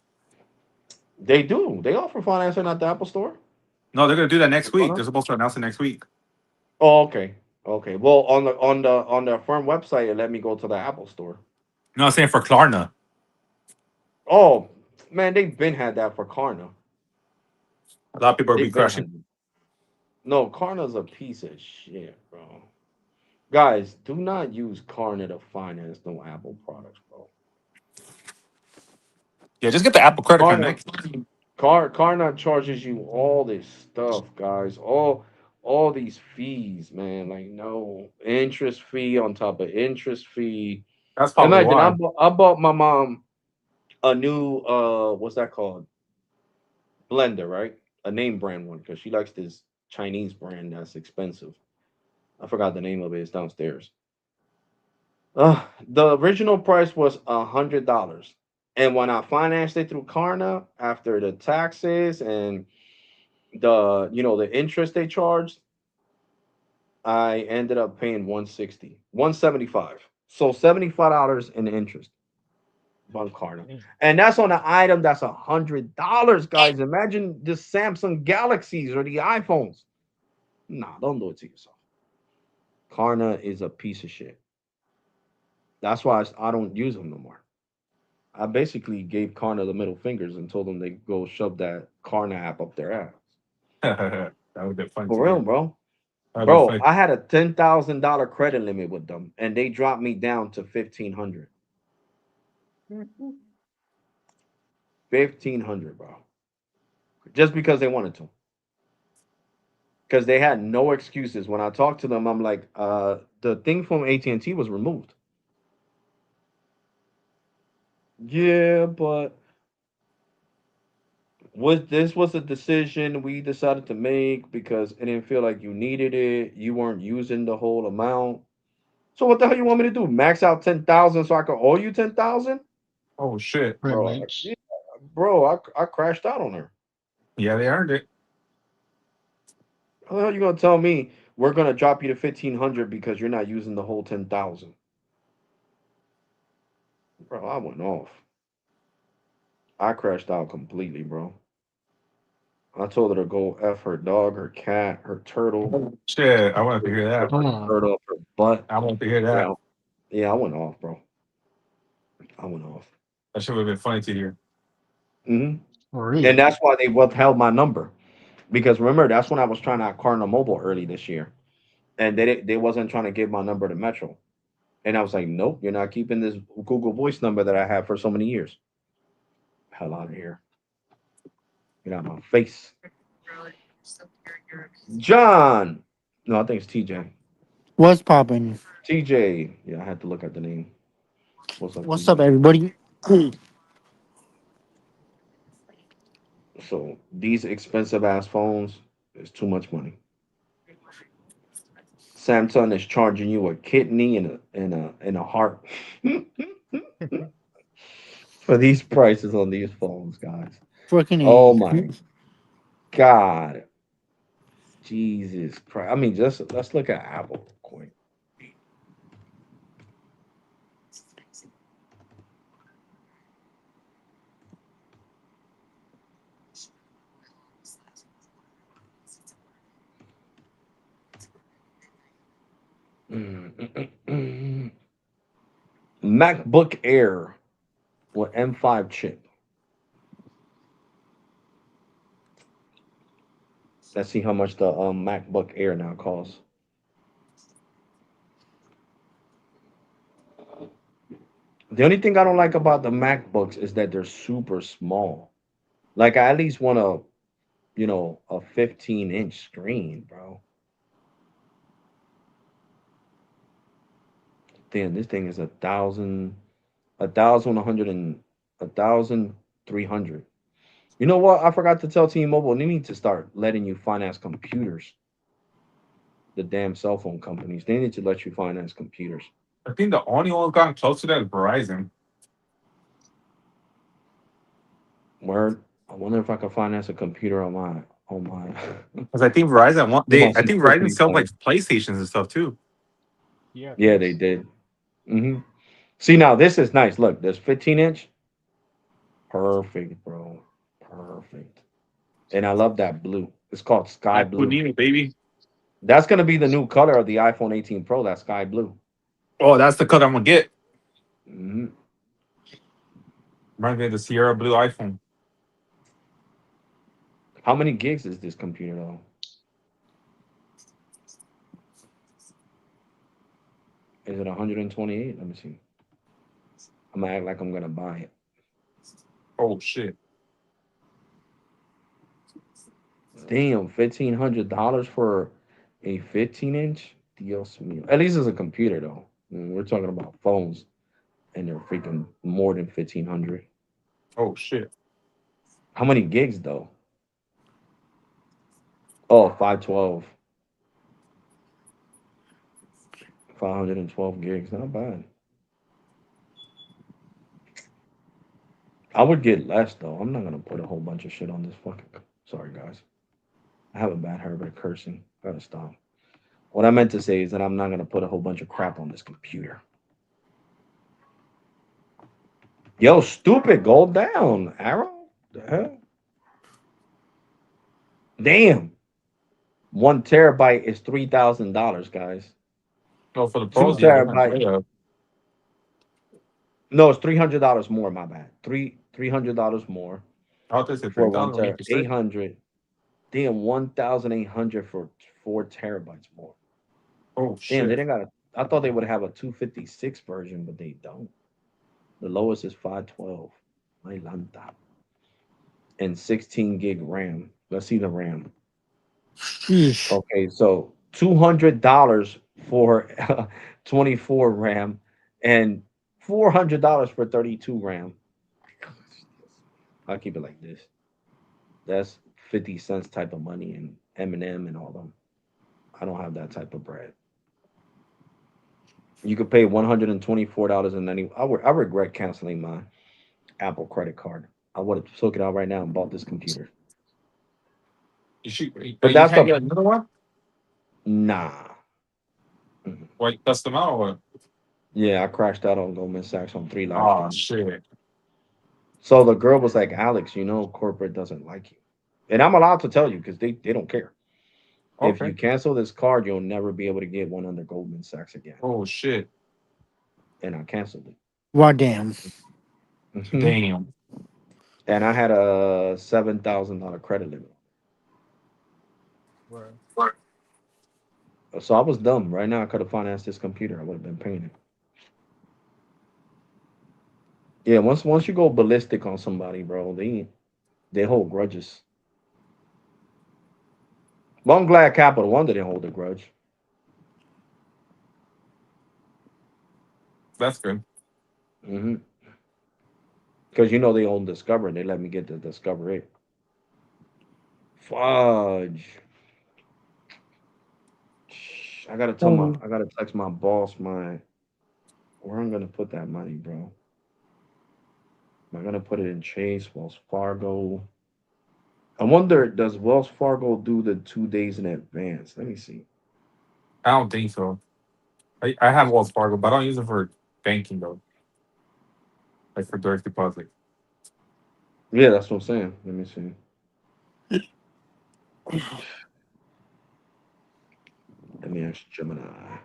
A: They do. They offer financing at the Apple Store.
F: No, they're gonna do that next week.
A: Klarna?
F: They're supposed to announce it next week.
A: Oh, okay. Okay. Well, on the firm website, it let me go to the Apple Store.
F: No, I'm saying for Klarna.
A: Oh man, they've been had that for Klarna.
F: A lot of people are be
A: They've been
F: crushing.
A: had it. No, Klarna's a piece of shit, bro. Guys, do not use Klarna to finance no Apple products, bro.
F: Yeah, just get the Apple credit card
A: Klarna,
F: next.
A: Karna charges you all this stuff, guys. All these fees, man. Like no interest fee on top of interest fee.
F: That's probably
A: Imagine
F: why.
A: I bought my mom a new what's that called? Blender, right? A name brand one because she likes this Chinese brand that's expensive. I forgot the name of it. It's downstairs. The original price was $100, and when I financed it through Karna after the taxes and the interest they charged, I ended up paying 160, 175. So $75 in interest on Karna,
C: Mm.
A: and that's on an item that's $100, guys. Imagine the Samsung Galaxies or the iPhones. Nah, don't do it to yourself. Karna is a piece of shit. That's why I don't use them no more. I basically gave Karna the middle fingers and told them they go shove that Karna app up their ass.
F: That would be fun to
A: For real,
F: hear.
A: bro.
F: That would be
A: Bro,
F: funny.
A: I had a $10,000 credit limit with them, and they dropped me down to 1,500. 1,500, bro. Just because they wanted to. Because they had no excuses. When I talked to them, I'm like, the thing from AT&T was removed. Yeah, but this was a decision we decided to make because it didn't feel like you needed it. You weren't using the whole amount. So what the hell you want me to do? Max out 10,000 so I can owe you 10,000?
F: Oh shit.
C: Pretty
A: Bro,
C: much.
A: yeah, bro, I crashed out on her.
F: Yeah, they earned it.
A: How the hell you gonna tell me we're gonna drop you to 1,500 because you're not using the whole 10,000? Bro, I went off. I crashed out completely, bro. I told her to go f her dog, her cat, her turtle,
F: Shit, I wanted to hear that.
C: Come on.
A: turtle up her butt.
F: I wanted to hear that.
A: Yeah, yeah, I went off, bro. I went off.
F: That shit would have been funny to hear.
A: Hmm.
C: For
A: And
C: real.
A: that's why they withheld my number because remember that's when I was trying out Cardinal Mobile early this year, and they wasn't trying to give my number to Metro, and I was like, nope, you're not keeping this Google Voice number that I have for so many years. Hell out of here. Get out of my face. John. No, I think it's TJ.
G: What's poppin'?
A: TJ. Yeah, I had to look at the name. What's up,
G: What's up,
A: TJ?
G: everybody?
A: So these expensive ass phones is too much money. Samsung is charging you a kidney and a heart for these prices on these phones, guys.
G: Freaking
A: Oh
G: A.
A: my God. Jesus Christ. I mean, just let's look at Apple real quick. MacBook Air with M5 chip. Let's see how much the MacBook Air now costs. The only thing I don't like about the MacBooks is that they're super small. Like I at least want a 15-inch screen, bro. Damn, this thing is 1,100 and 1,300. You know what? I forgot to tell T-Mobile they need to start letting you finance computers. The damn cell phone companies. They need to let you finance computers.
F: I think the only one gotten close to that is Verizon.
A: Word. I wonder if I can finance a computer on my
F: Because I think Verizon want
A: on my
F: they I think Verizon
A: subscription
F: sells like
A: plan.
F: PlayStations and stuff too.
C: Yeah,
A: Yeah, they did. See now this is nice. Look, there's 15-inch. Perfect, bro. Perfect. And I love that blue. It's called sky
F: Like
A: blue.
F: Bonito, baby.
A: That's gonna be the new color of the iPhone 18 Pro. That sky blue.
F: Oh, that's the color I'm gonna get.
A: Hmm.
F: Reminds me of the Sierra Blue iPhone.
A: How many gigs is this computer though? Is it 128? Let me see. I'm gonna act like I'm gonna buy it.
F: Oh shit.
A: Damn, $1,500 for a 15-inch. Dios mío. At least it's a computer though. We're talking about phones, and they're freaking more than 1,500.
F: Oh shit.
A: How many gigs though? Oh, 512. 512 gigs. Not bad. I would get less though. I'm not gonna put a whole bunch of shit on this fucking. Sorry guys. I have a bad habit of cursing. Gotta stop. What I meant to say is that I'm not gonna put a whole bunch of crap on this computer. Yo, stupid, go down, Arrow. The hell? Damn. 1 terabyte is $3,000, guys.
F: No, for the
A: 2
F: pros, yeah, they're gonna
A: terabyte.
F: pay up.
A: No, it's $300 more. My bad. $300 more
F: I thought they said
A: for
F: 3,000 when you said
A: 800. Damn, 1,800 for 4 terabytes more.
F: oh
A: Damn, they
F: shit.
A: didn't got. I thought they would have a 256 version, but they don't. The lowest is 512. My lanta. And 16 gig RAM. Let's see the RAM.
G: Sheesh.
A: Okay, so $200 for 24 RAM and $400 for 32 RAM. I'll keep it like this. That's 50 cents type of money and M&M and all them. I don't have that type of bread. You could pay $124.90. I regret canceling my Apple credit card. I would have took it out right now and bought this computer.
F: You should,
A: But
F: but you
A: that's
F: can't
A: the
F: get another one?
A: nah.
F: Why you cussed them out or what?
A: Yeah, I crashed out on Goldman Sachs on 3 live
F: Oh
A: streams.
F: shit.
A: So the girl was like, Alex, corporate doesn't like you. And I'm allowed to tell you because they don't care. If
F: Okay.
A: you cancel this card, you'll never be able to get one under Goldman Sachs again.
F: Oh shit.
A: And I canceled it.
G: Well, damn.
F: Damn.
A: And I had a $7,000 credit limit.
E: Word.
A: So I was dumb. Right now, I could have financed this computer. I would have been paying it. Yeah, once you go ballistic on somebody, bro, they hold grudges. Well, I'm glad Capital One didn't hold a grudge.
F: That's good.
A: Mm-hmm. Because they own Discover and they let me get the Discover 8. Fudge. I gotta text my boss where I'm gonna put that money, bro. Am I gonna put it in Chase, Wells Fargo? I wonder, does Wells Fargo do the 2 days in advance? Let me see.
F: I don't think so. I have Wells Fargo, but I don't use it for banking though. Like for direct deposit.
A: Yeah, that's what I'm saying. Let me see. Let me ask Gemini.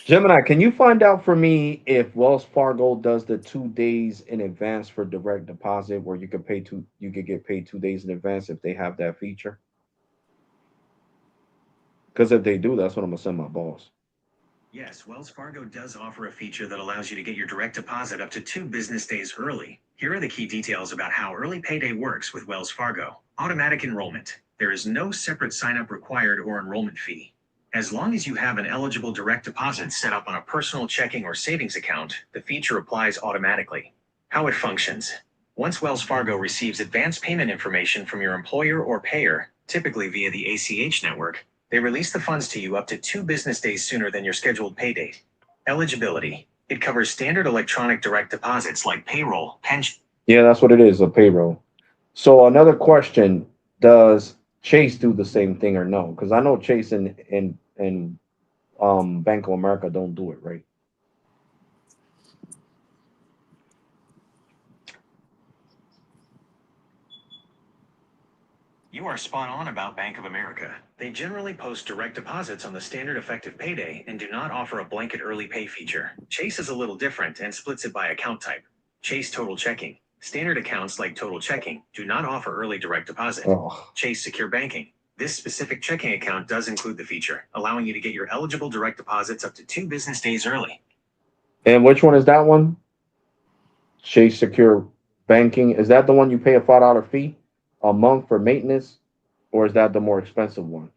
A: Gemini, can you find out for me if Wells Fargo does the 2 days in advance for direct deposit, where you could get paid 2 days in advance if they have that feature? Because if they do, that's what I'm gonna send my boss.
H: Yes, Wells Fargo does offer a feature that allows you to get your direct deposit up to 2 business days early. Here are the key details about how early payday works with Wells Fargo. Automatic enrollment. There is no separate sign-up required or enrollment fee. As long as you have an eligible direct deposit set up on a personal checking or savings account, the feature applies automatically. How it functions. Once Wells Fargo receives advance payment information from your employer or payer, typically via the ACH network, they release the funds to you up to 2 business days sooner than your scheduled pay date. Eligibility. It covers standard electronic direct deposits like payroll, pension.
A: Yeah, that's what it is, a payroll. So another question, does Chase do the same thing or no? Because I know Chase and Bank of America don't do it, right?
H: You are spot on about Bank of America. They generally post direct deposits on the standard effective payday and do not offer a blanket early pay feature. Chase is a little different and splits it by account type. Chase Total Checking. Standard accounts like Total Checking do not offer early direct deposit.
A: Oh.
H: Chase Secure Banking. This specific checking account does include the feature, allowing you to get your eligible direct deposits up to 2 business days early.
A: And which one is that one? Chase Secure Banking. Is that the one you pay a $5 fee a month for maintenance, or is that the more expensive one?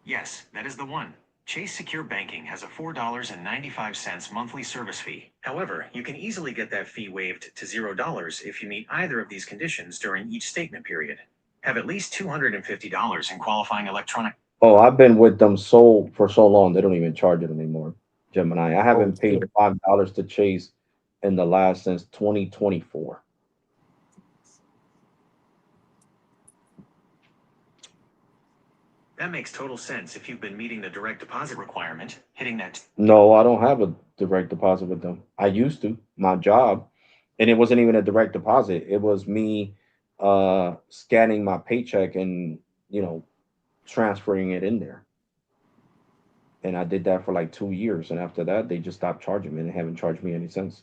H: Yes, that is the one. Chase Secure Banking has a $4.95 monthly service fee. However, you can easily get that fee waived to $0 if you meet either of these conditions during each statement period. Have at least $250 in qualifying electronic.
A: Oh, I've been with them for so long they don't even charge it anymore. Gemini. I
F: Oh,
A: haven't paid
F: shit.
A: $5 to Chase in the last since 2024.
H: That makes total sense if you've been meeting the direct deposit requirement, hitting that.
A: No, I don't have a direct deposit with them. I used to, my job, and it wasn't even a direct deposit. It was me scanning my paycheck and, you know, transferring it in there. And I did that for like 2 years, and after that they just stopped charging me and they haven't charged me any since.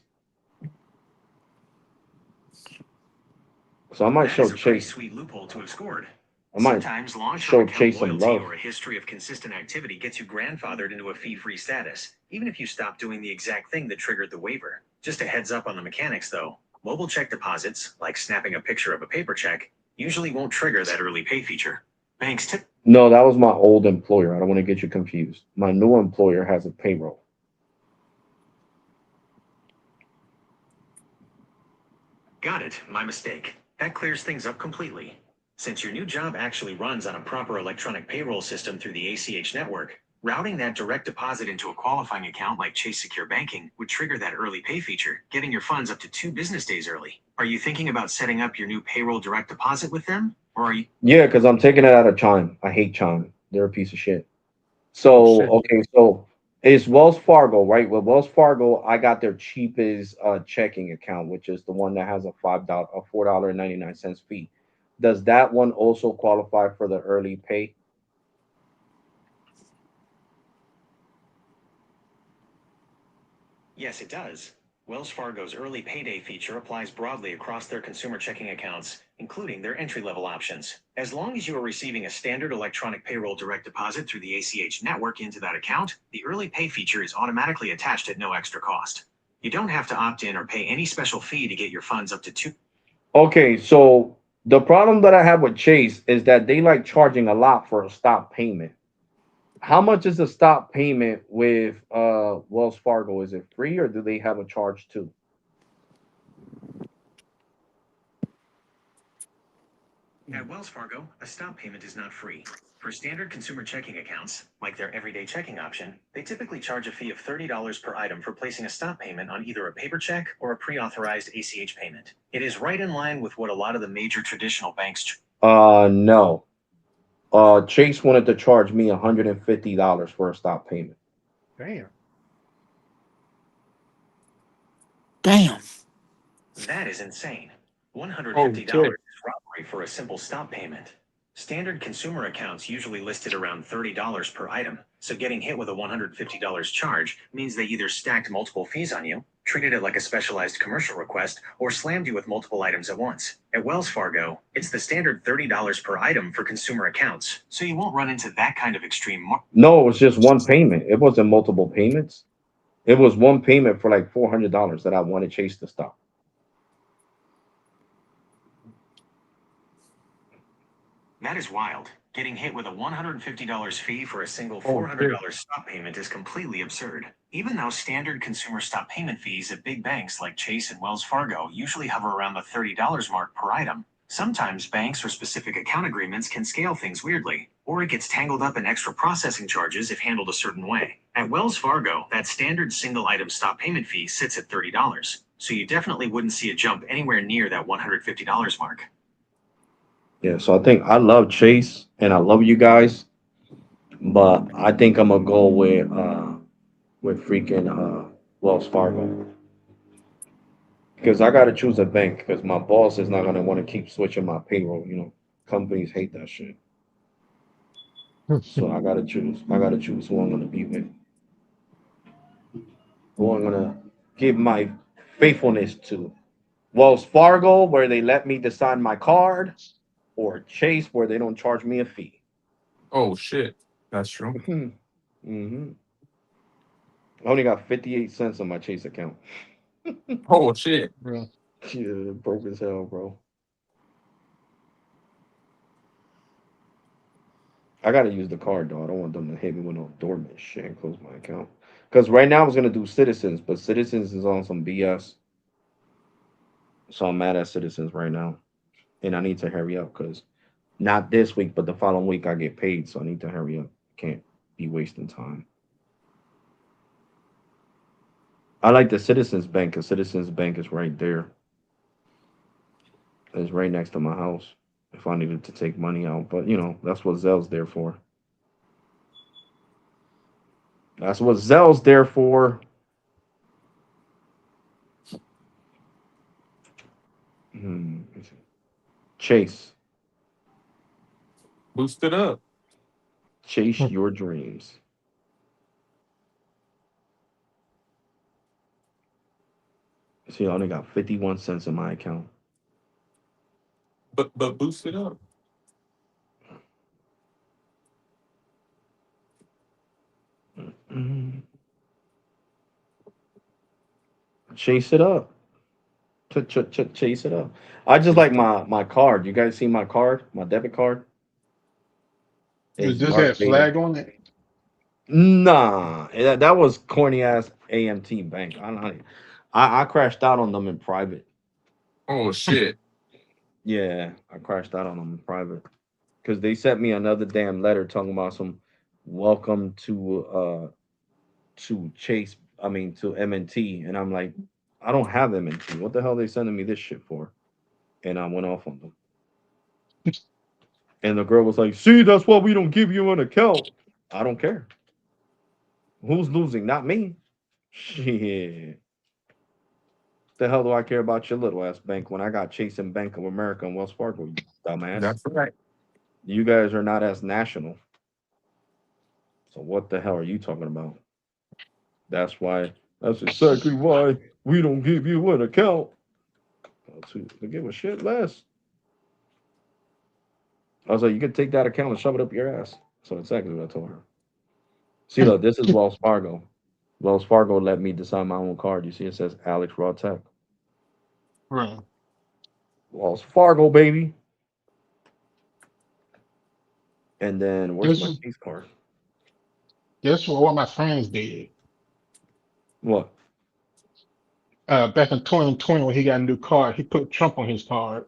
A: So I might
H: That
A: show
H: is a pretty
A: Chase.
H: sweet loophole to have scored.
A: I might
H: Sometimes long-term
A: show
H: account
A: Chase some
H: loyalty
A: love.
H: or a history of consistent activity gets you grandfathered into a fee-free status, even if you stop doing the exact thing that triggered the waiver. Just a heads up on the mechanics, though. Mobile check deposits, like snapping a picture of a paper check, usually won't trigger that early pay feature. Banks tip.
A: No, that was my old employer. I don't want to get you confused. My new employer has a payroll.
H: Got it. My mistake. That clears things up completely. Since your new job actually runs on a proper electronic payroll system through the ACH network, routing that direct deposit into a qualifying account like Chase Secure Banking would trigger that early pay feature, getting your funds up to 2 business days early. Are you thinking about setting up your new payroll direct deposit with them? Or are you?
A: Yeah, because I'm taking it out of Chime. I hate Chime. They're a piece of shit.
F: Oh,
A: So,
F: shit.
A: okay, so it's Wells Fargo, right? With Wells Fargo, I got their cheapest checking account, which is the one that has a $4.99 fee. Does that one also qualify for the early pay?
H: Yes, it does. Wells Fargo's early payday feature applies broadly across their consumer checking accounts, including their entry-level options. As long as you are receiving a standard electronic payroll direct deposit through the ACH network into that account, the early pay feature is automatically attached at no extra cost. You don't have to opt in or pay any special fee to get your funds up to 2.
A: Okay, so the problem that I have with Chase is that they like charging a lot for a stop payment. How much is the stop payment with Wells Fargo? Is it free or do they have a charge too?
H: At Wells Fargo, a stop payment is not free. For standard consumer checking accounts, like their everyday checking option, they typically charge a fee of $30 per item for placing a stop payment on either a paper check or a pre-authorized ACH payment. It is right in line with what a lot of the major traditional banks.
A: No. Chase wanted to charge me $150 for a stop payment.
E: Damn.
G: Damn.
H: That is insane. $150
F: Oh,
H: is
F: shit.
H: robbery for a simple stop payment. Standard consumer accounts usually listed around $30 per item, so getting hit with a $150 charge means they either stacked multiple fees on you, treated it like a specialized commercial request, or slammed you with multiple items at once. At Wells Fargo, it's the standard $30 per item for consumer accounts, so you won't run into that kind of extreme.
A: No, it was just one payment. It wasn't multiple payments. It was one payment for like $400 that I wanted Chase to stop.
H: That is wild. Getting hit with a $150 fee for a single
F: Oh,
H: $400
F: shit.
H: stop payment is completely absurd. Even though standard consumer stop payment fees at big banks like Chase and Wells Fargo usually hover around the $30 mark per item, sometimes banks or specific account agreements can scale things weirdly, or it gets tangled up in extra processing charges if handled a certain way. At Wells Fargo, that standard single item stop payment fee sits at $30, so you definitely wouldn't see a jump anywhere near that $150 mark.
A: Yeah, so I think I love Chase and I love you guys, but I think I'm gonna go with freaking Wells Fargo because I gotta choose a bank because my boss is not gonna want to keep switching my payroll. You know, companies hate that shit. So I gotta choose. I gotta choose who I'm gonna be with, who I'm gonna give my faithfulness to. Wells Fargo, where they let me decide my card, or Chase, where they don't charge me a fee.
F: Oh, shit. That's true.
A: Hmm. I only got 58 cents on my Chase account.
F: Oh shit.
C: Yeah.
A: Yeah, broke as hell, bro. I gotta use the card though. I don't want them to hit me with no dormant shit and close my account. Because right now I was gonna do Citizens, but Citizens is on some BS. So I'm mad at Citizens right now, and I need to hurry up because not this week, but the following week I get paid. So I need to hurry up. Can't be wasting time. I like the Citizens Bank because Citizens Bank is right there. It's right next to my house. If I needed to take money out, but that's what Zell's there for. That's what Zell's there for. Hmm. Chase,
F: Boost it up.
A: chase your dreams. See, I only got 51 cents in my account.
F: But boost it up.
A: Mhm. Chase it up. Chase it up. I just like my card. You guys see my card? My debit card
C: Does
A: is
C: this
A: Darth
C: have
A: Vader.
C: flag on it?
A: Nah, that was corny ass AMT Bank. I crashed out on them in private.
F: Oh shit.
A: Yeah, I crashed out on them in private because they sent me another damn letter talking about some welcome to Chase. I mean to MNT, and I'm like, I don't have MNT. What the hell are they sending me this shit for? And I went off on them. And the girl was like, "See, that's why we don't give you an account." I don't care. Who's losing? Not me. Shit. The hell do I care about your little ass bank when I got Chasing Bank of America and Wells Fargo, you dumbass?
F: That's right.
A: You guys are not as national. So what the hell are you talking about? That's why. That's exactly why we don't give you an account. To give a shit less. I was like, you can take that account and shove it up your ass. So exactly what I told her. See, look, this is Wells Fargo. Wells Fargo let me design my own card. You see, it says Alex Raw Tech.
C: Right.
A: Wells Fargo, baby. And then where's
C: This
A: my
C: is
A: Chase card?
C: this is what my friends did.
A: What?
C: Back in 2020 when he got a new card, he put Trump on his card.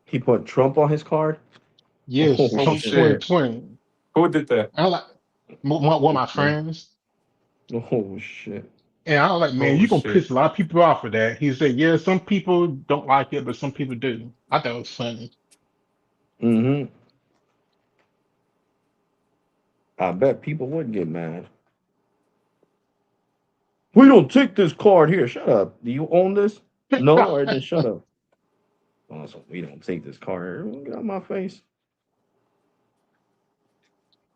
A: He put Trump on his card?
C: Yes,
A: Oh
F: Oh
C: Trump
A: shit.
F: shit.
C: 2020.
F: Who did that?
C: I like one of my
A: Okay.
C: friends,
A: Oh shit.
C: and I was like, man,
F: Oh
C: you gonna
F: shit.
C: piss a lot of people off with that. He said, yeah, some people don't like it, but some people do. I thought it was funny.
A: Mm-hmm. I bet people would get mad. We don't take this card here. Shut up. Do you own this? No, or then shut up. Also, we don't take this card here. Get out my face.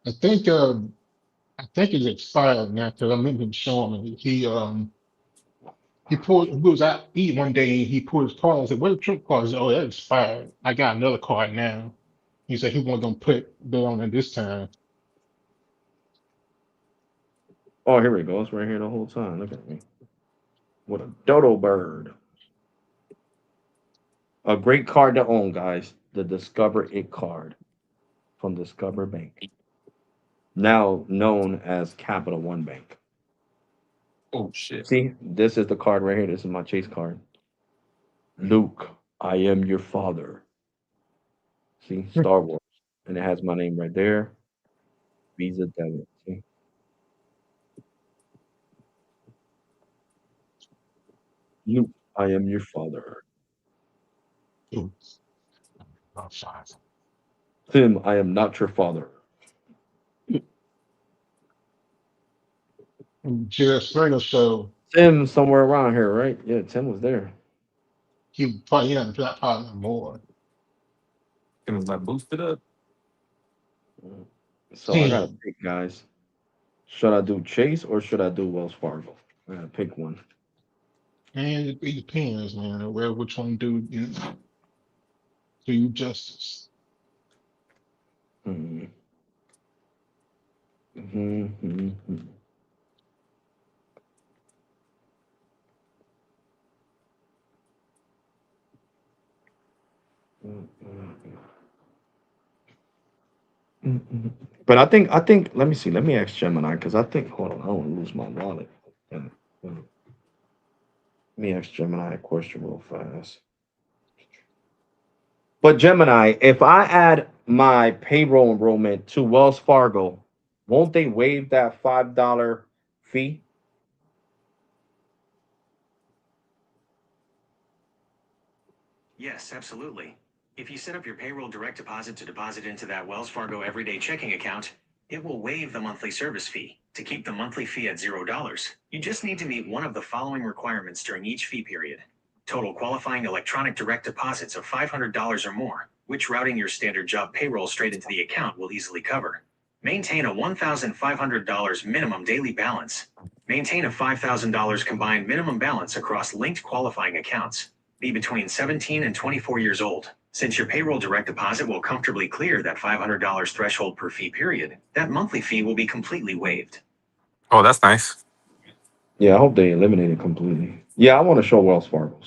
C: I think I think it's expired now because I remember him showing me. He was out eating one day and he pulled his card. I said, "Where's the Trump card?" He said, "Oh, that expired. I got another card now." He said he wasn't gonna put that on it this time.
A: Oh, here we go. It's right here the whole time. Look at me. What a dodo bird. A great card to own, guys. The Discover It card from Discover Bank, now known as Capital One Bank.
F: Oh shit.
A: See, this is the card right here. This is my Chase card. Luke, I am your father. See, Star Wars. And it has my name right there. Visa debit. See? Luke, I am your father.
C: Ooh, about five.
A: Tim, I am not your father.
C: And Jerry Springer show,
A: Tim somewhere around here, right? Yeah, Tim was there.
C: he probably he doesn't play probably no more.
F: It was like boost it up.
A: So I gotta
C: Damn.
A: pick, guys. Should I do Chase or should I do Wells Fargo? I gotta pick one.
C: And it depends, man. Where which one do you justice?
A: Hmm. Hmm. But I think. Let me see. Let me ask Gemini because I think. Hold on. I don't want to lose my wallet. Let me ask Gemini a question real fast. But Gemini, if I add my payroll enrollment to Wells Fargo, won't they waive that $5 fee?
H: Yes, absolutely. If you set up your payroll direct deposit to deposit into that Wells Fargo everyday checking account, it will waive the monthly service fee. To keep the monthly fee at $0, you just need to meet one of the following requirements during each fee period. Total qualifying electronic direct deposits of $500 or more, which routing your standard job payroll straight into the account will easily cover. Maintain a $1,500 minimum daily balance. Maintain a $5,000 combined minimum balance across linked qualifying accounts. Be between 17 and 24 years old. Since your payroll direct deposit will comfortably clear that $500 threshold per fee period, that monthly fee will be completely waived.
F: Oh, that's nice.
A: Yeah, I hope they eliminate it completely. Yeah, I want to show Wells Fargo.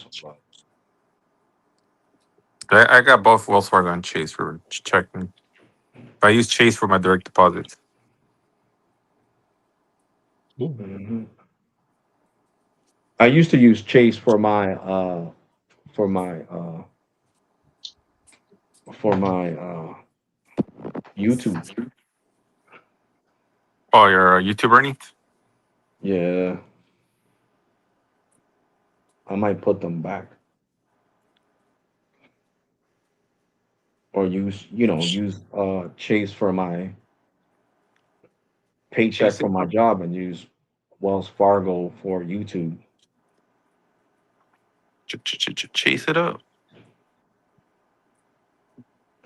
F: I got both Wells Fargo and Chase for checking. I use Chase for my direct deposits.
C: Ooh.
A: Mhm. I used to use Chase for my YouTube.
F: Oh, your YouTube earnings?
A: Yeah, I might put them back or use Chase for my paycheck
F: Chase it
A: from my
F: up.
A: job and use Wells Fargo for YouTube.
F: Chase it up.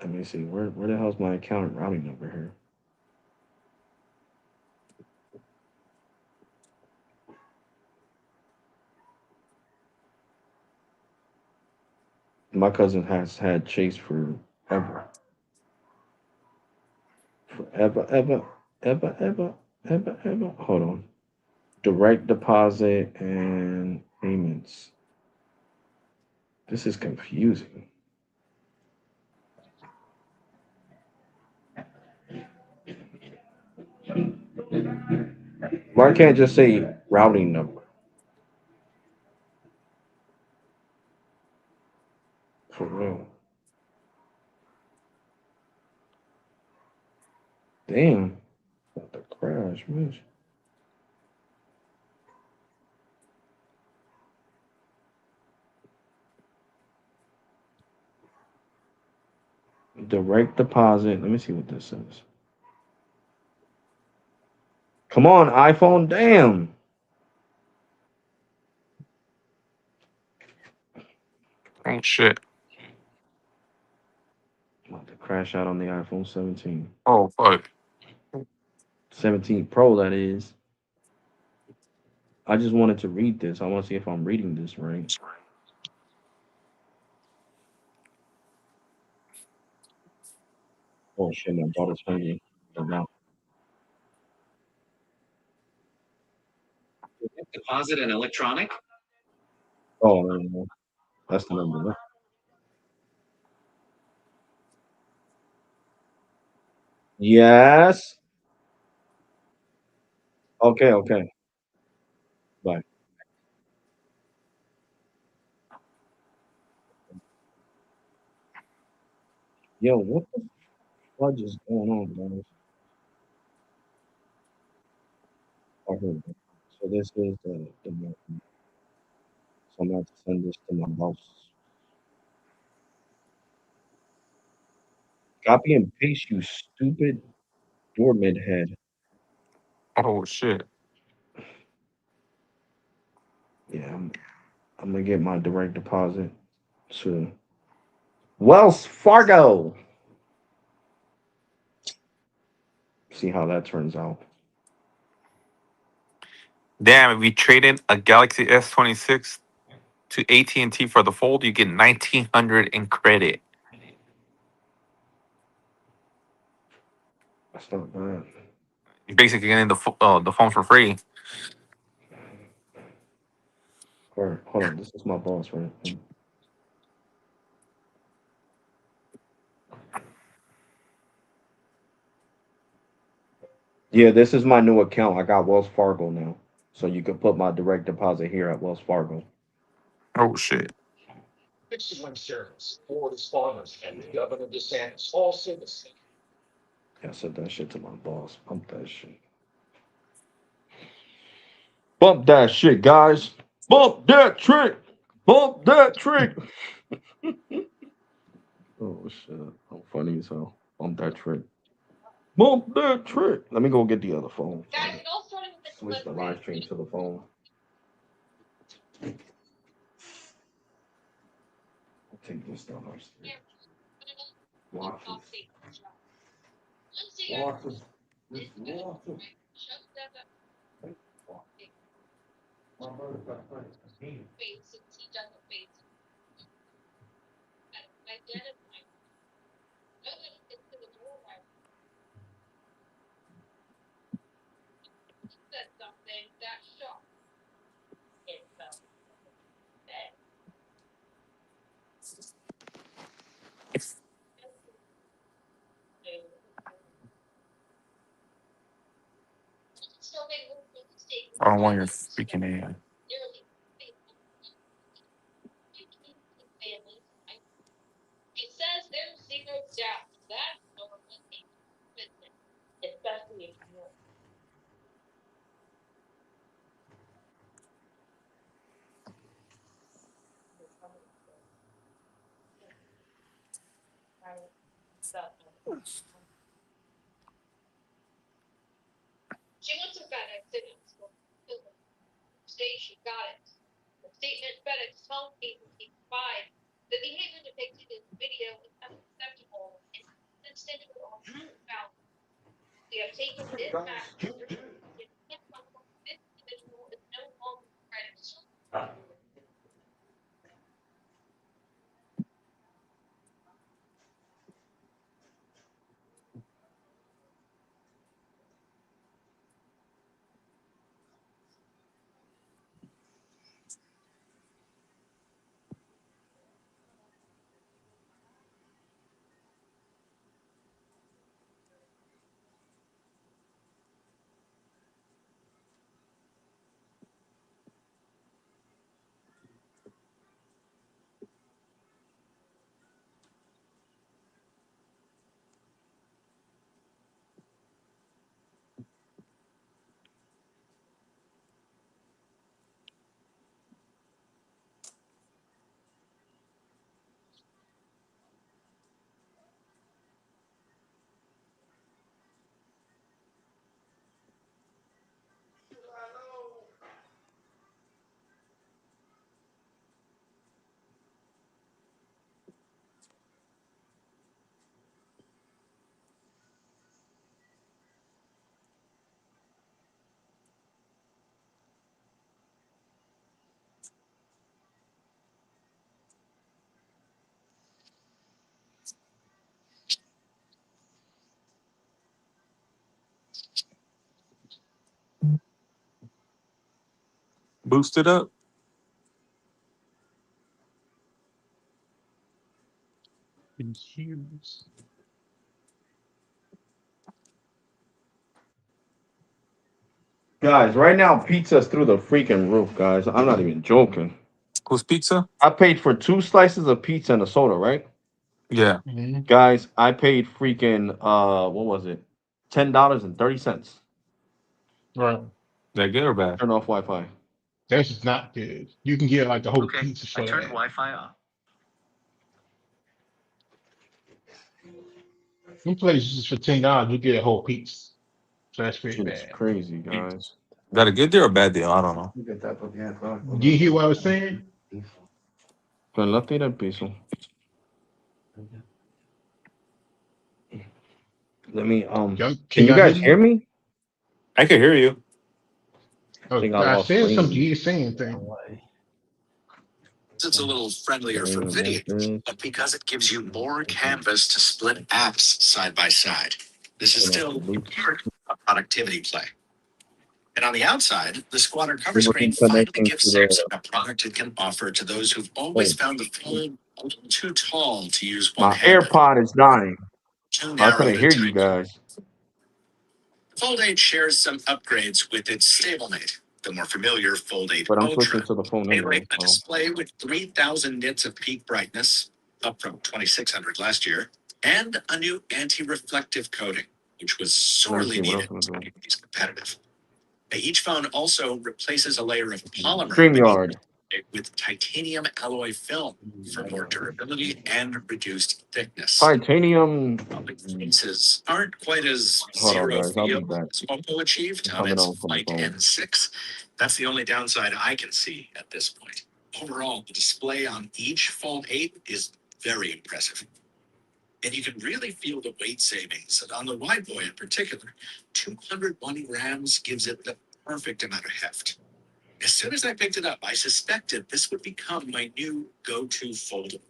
A: Let me see where the hell's my account routing number here? My cousin has had Chase forever, forever, ever, ever, ever, ever, ever. Hold on. Direct deposit and payments. This is confusing. Why can't I just say routing number? For real. Damn. About to crash, man. Direct deposit. Let me see what this says. Come on, iPhone. Damn.
F: Oh shit.
A: About to crash out on the iPhone 17.
F: Oh fuck.
A: 17 Pro, that is. I just wanted to read this. I want to see if I'm reading this right. Oh shit, my daughter's hungry. Now.
H: Deposit and electronic?
A: Oh, no, no. That's the number. No. Yes. Okay, okay. Bye. Yo, what the fudge is going on, guys? Okay. So this is the so I'm gonna have to send this to my boss. Copy and paste, you stupid doorman head.
F: Oh shit.
A: Yeah, I'm gonna get my direct deposit to Wells Fargo. See how that turns out.
F: Damn, if we traded a Galaxy S26 to AT&T for the Fold, you get 1,900 in credit.
A: That's not bad.
F: You're basically getting the phone for free.
A: Or hold on, this is my boss, right? Yeah, this is my new account. I got Wells Fargo now, so you can put my direct deposit here at Wells Fargo.
F: Oh shit.
C: Excellent service. Ford is farmers and Governor DeSantis all citizens.
A: Yeah, I said that shit to my boss. Pump that shit. Bump that shit, guys. Bump that trick. Bump that trick. Oh shit. I'm funny as hell. Bump that trick. Bump that trick. Let me go get the other phone. Switch the live stream to the phone. I'll take this down upstairs. Watch this. Watch this. Watch this. My brother's got friends.
F: I don't want your freaking AI. Boost it up.
A: Guys, right now pizza's through the freaking roof, guys. I'm not even joking.
F: Who's pizza?
A: I paid for 2 slices of pizza and a soda, right?
F: Yeah.
A: Guys, I paid freaking what was it? $10.30.
C: Right.
F: That good or bad?
A: Turn off Wi-Fi.
C: That's just not good. You can get like the whole
H: Okay,
C: pizza
H: I
C: for
H: turned
C: that.
H: Wi-Fi off.
C: Some places for $10 you get a whole pizza. So that's pretty
A: Shit is
C: bad.
A: crazy, guys.
F: Got a good deal or bad deal? I don't know.
C: Do you hear what I was saying?
A: Con la tira al piso. Let me can you
C: y'all
A: guys
C: hear
A: hear me?
F: I can hear you.
C: Oh,
A: think I
C: I
A: lost
C: said something.
A: range.
C: You didn't say anything.
H: It's a little friendlier for video, but because it gives you more canvas to split apps side by side. This is still a productivity play. And on the outside, the Squatter cover screen finally gives Samsung a product it can offer to those who've always found the phone a little too tall to use one
A: My
H: hand,
A: AirPod is dying.
H: too
A: I
H: narrow
A: couldn't
H: to
A: hear you
H: type.
A: guys.
H: Fold 8 shares some upgrades with its stablemate, the more familiar Fold 8
A: But I'm
H: Ultra.
A: switching to the phone anyway.
H: Tailoring a display with 3,000 nits of peak brightness, up from 2,600 last year, and a new anti-reflective coating, which was sorely needed to make these competitive. Each phone also replaces a layer of polymer
A: StreamYard.
H: with titanium alloy film for more durability and reduced thickness.
A: Titanium.
H: The cases aren't quite as
A: Hold on,
H: zero
A: guys. I'll be
H: feel
A: back.
H: as Oppo achieved
A: I'm
H: on
A: coming
H: its
A: on from the
H: Fight
A: phone.
H: N6. That's the only downside I can see at this point. Overall, the display on each Fold 8 is very impressive. And you can really feel the weight savings. And on the Wide Boy in particular, 201 grams gives it the perfect amount of heft. As soon as I picked it up, I suspected this would become my new go-to foldable.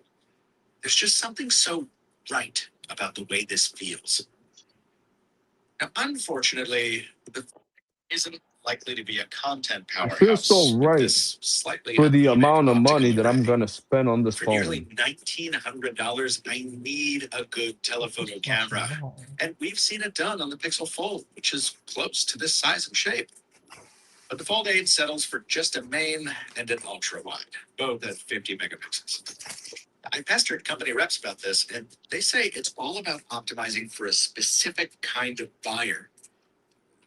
H: There's just something so right about the way this feels. Now, unfortunately, the isn't likely to be a content
I: It feels so
H: powerhouse with
I: right
H: this slightly
I: for the
H: outdated
I: amount of
H: optical
I: money that I'm
H: array.
I: gonna spend on this
H: For nearly
I: phone.
H: $1,900, I need a good telephoto camera. And we've seen it done on the Pixel Fold, which is close to this size and shape. But the Fold 8 settles for just a main and an ultra wide, both at 50 megapixels. I pestered company reps about this, and they say it's all about optimizing for a specific kind of buyer.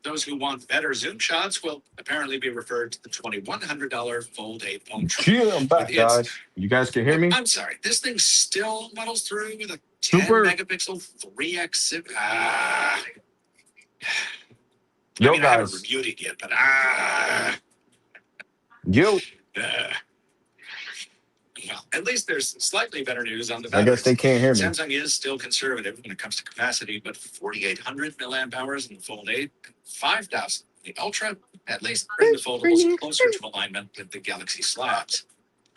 H: Those who want better zoom shots will apparently be referred to the $2,100 Fold 8 Ultra.
I: Yeah, I'm back, guys. You guys can hear me?
H: I'm sorry, this thing still muddles through with a 10
I: Super.
H: megapixel 3x.
I: Yo,
H: I haven't
I: guys.
H: reviewed it yet, but
I: Yo.
H: Well, at least there's slightly better news on the
I: I
H: batteries.
I: guess they can't hear me.
H: Samsung is still conservative when it comes to capacity, but 4,800 milliamp hours in the Fold 8, 5,000. The Ultra at least bring the foldables closer to alignment with the Galaxy slabs.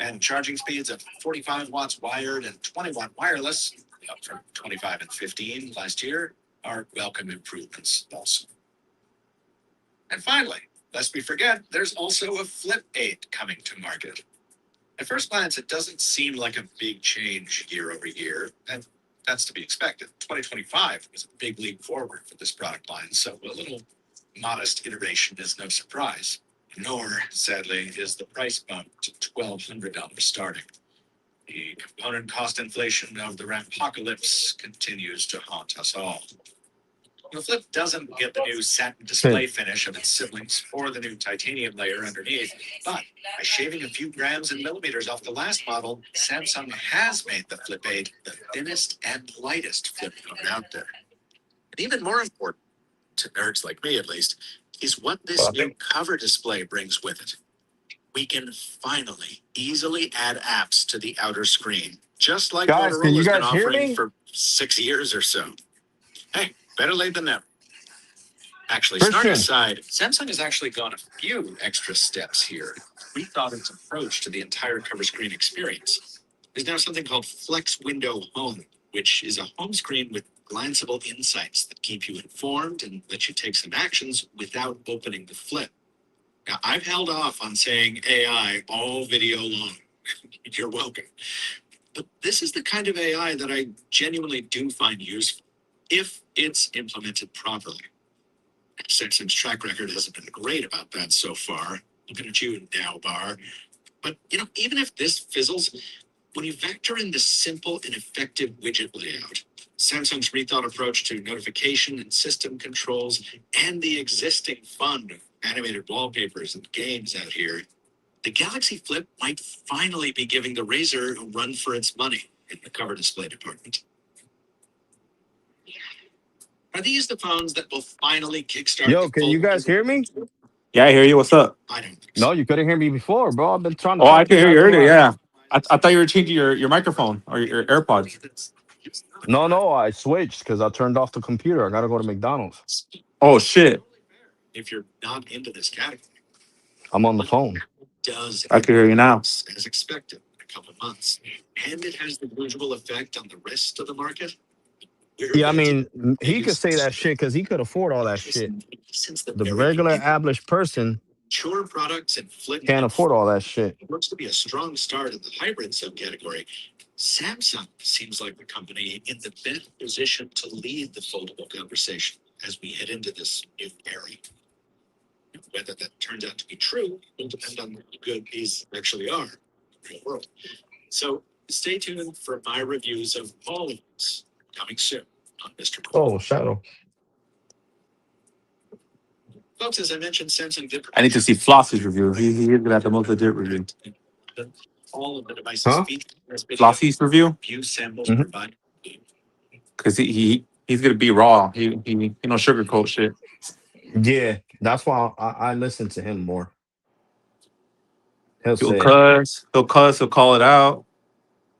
H: And charging speeds of 45 watts wired and 20 watt wireless, up from 25 and 15 last year, are welcome improvements also. And finally, lest we forget, there's also a Flip 8 coming to market. At first glance, it doesn't seem like a big change year over year, and that's to be expected. 2025 was a big leap forward for this product line, so a little modest iteration is no surprise. Nor, sadly, is the price bump to $1,200 starting. The component cost inflation of the Rampapocalypse continues to haunt us all. The Flip doesn't get the new satin display finish of its siblings or the new titanium layer underneath, but by shaving a few grams and millimeters off the last model, Samsung has made the Flip 8 the thinnest and lightest flip phone out there. And even more important, to nerds like me at least, is what this new cover display brings with it. We can finally easily add apps to the outer screen, just like
I: Guys, can you
H: Motorola's been
I: guys hear
H: offering
I: me?
H: for 6 years or so. Hey, better late than never. Actually, snark
I: Christian.
H: aside, Samsung has actually gone a few extra steps here. Rethought its approach to the entire cover screen experience. There's now something called Flex Window Home, which is a home screen with glanceable insights that keep you informed and let you take some actions without opening the flip. Now, I've held off on saying AI all video long. You're welcome. But this is the kind of AI that I genuinely do find useful if it's implemented properly. Samsung's track record hasn't been great about that so far. Looking at you now, Bar. But, even if this fizzles, when you factor in the simple and effective widget layout, Samsung's rethought approach to notification and system controls, and the existing fun of animated wallpapers and games out here, the Galaxy Flip might finally be giving the Razer a run for its money in the cover display department. Are these the phones that will finally kickstart
I: Yo,
H: the
I: can you guys hear me?
F: Yeah, I hear you. What's up?
H: I don't think so.
I: No, you couldn't hear me before, bro. I've been trying to
F: Oh, I
I: talk to
F: could
I: you
F: hear you
I: guys
F: earlier.
I: online.
F: Yeah. I thought you were changing your microphone or your AirPods.
I: No, I switched because I turned off the computer. I gotta go to McDonald's.
F: Oh, shit.
H: If you're not into this category,
I: I'm on the phone.
H: does
F: I can hear you now.
H: as expected in a couple months, and it has the usual effect on the rest of the market.
I: Yeah, I mean, he could say that shit because he could afford all that shit.
H: Since the
I: The
H: very
I: regular
H: beginning,
I: average person
H: mature products and Flip
I: can't afford all that shit.
H: looks to be a strong start in the hybrid subcategory. Samsung seems like the company in the best position to lead the foldable conversation.
J: as we head into this new era. Whether that turns out to be true will depend on how good these actually are in the real world. So stay tuned for my reviews of all of these coming soon on Mr.
I: Oh, Shadow.
J: Folks, as I mentioned, Samsung did
F: I need to see Floss's review. He's gonna have the most legit review.
J: all of the devices
I: Huh?
J: featured in this video.
F: Flossie's review,
J: View samples
I: Mhm.
J: provided.
F: because he's gonna be raw. He don't sugarcoat shit.
I: Yeah, that's why I listen to him more. He'll
F: He'll
I: say
F: cuss. He'll cuss. He'll call it out.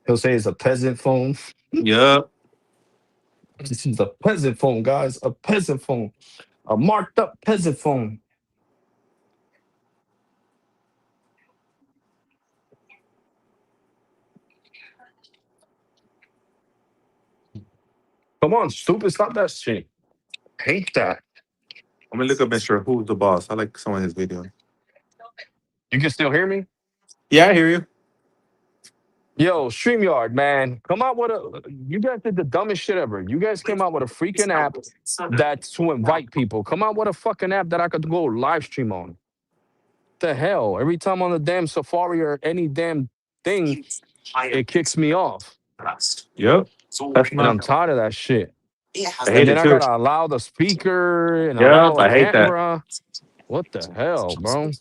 I: it's a peasant phone.
F: Yup.
I: This is a peasant phone, guys. A peasant phone. A marked up peasant phone. Come on, stupid. Stop that shit. Hate that.
F: I'm gonna look up Mr. Who's the Boss. I like some of his videos.
I: You can still hear me?
F: Yeah, I hear you.
I: Yo, StreamYard, man. Come out with a. You guys did the dumbest shit ever. You guys came out with a freaking app that's to invite people. Come out with a fucking app that I could go live stream on. The hell? Every time on the damn Safari or any damn thing, it kicks me off.
F: Yep. That's
I: And I'm
F: not.
I: tired of that shit.
F: I
I: And
F: hate
I: then
F: it
I: I
F: too.
I: gotta allow the speaker and allow
F: Yep.
I: a
F: I hate that.
I: camera. What the hell, bro?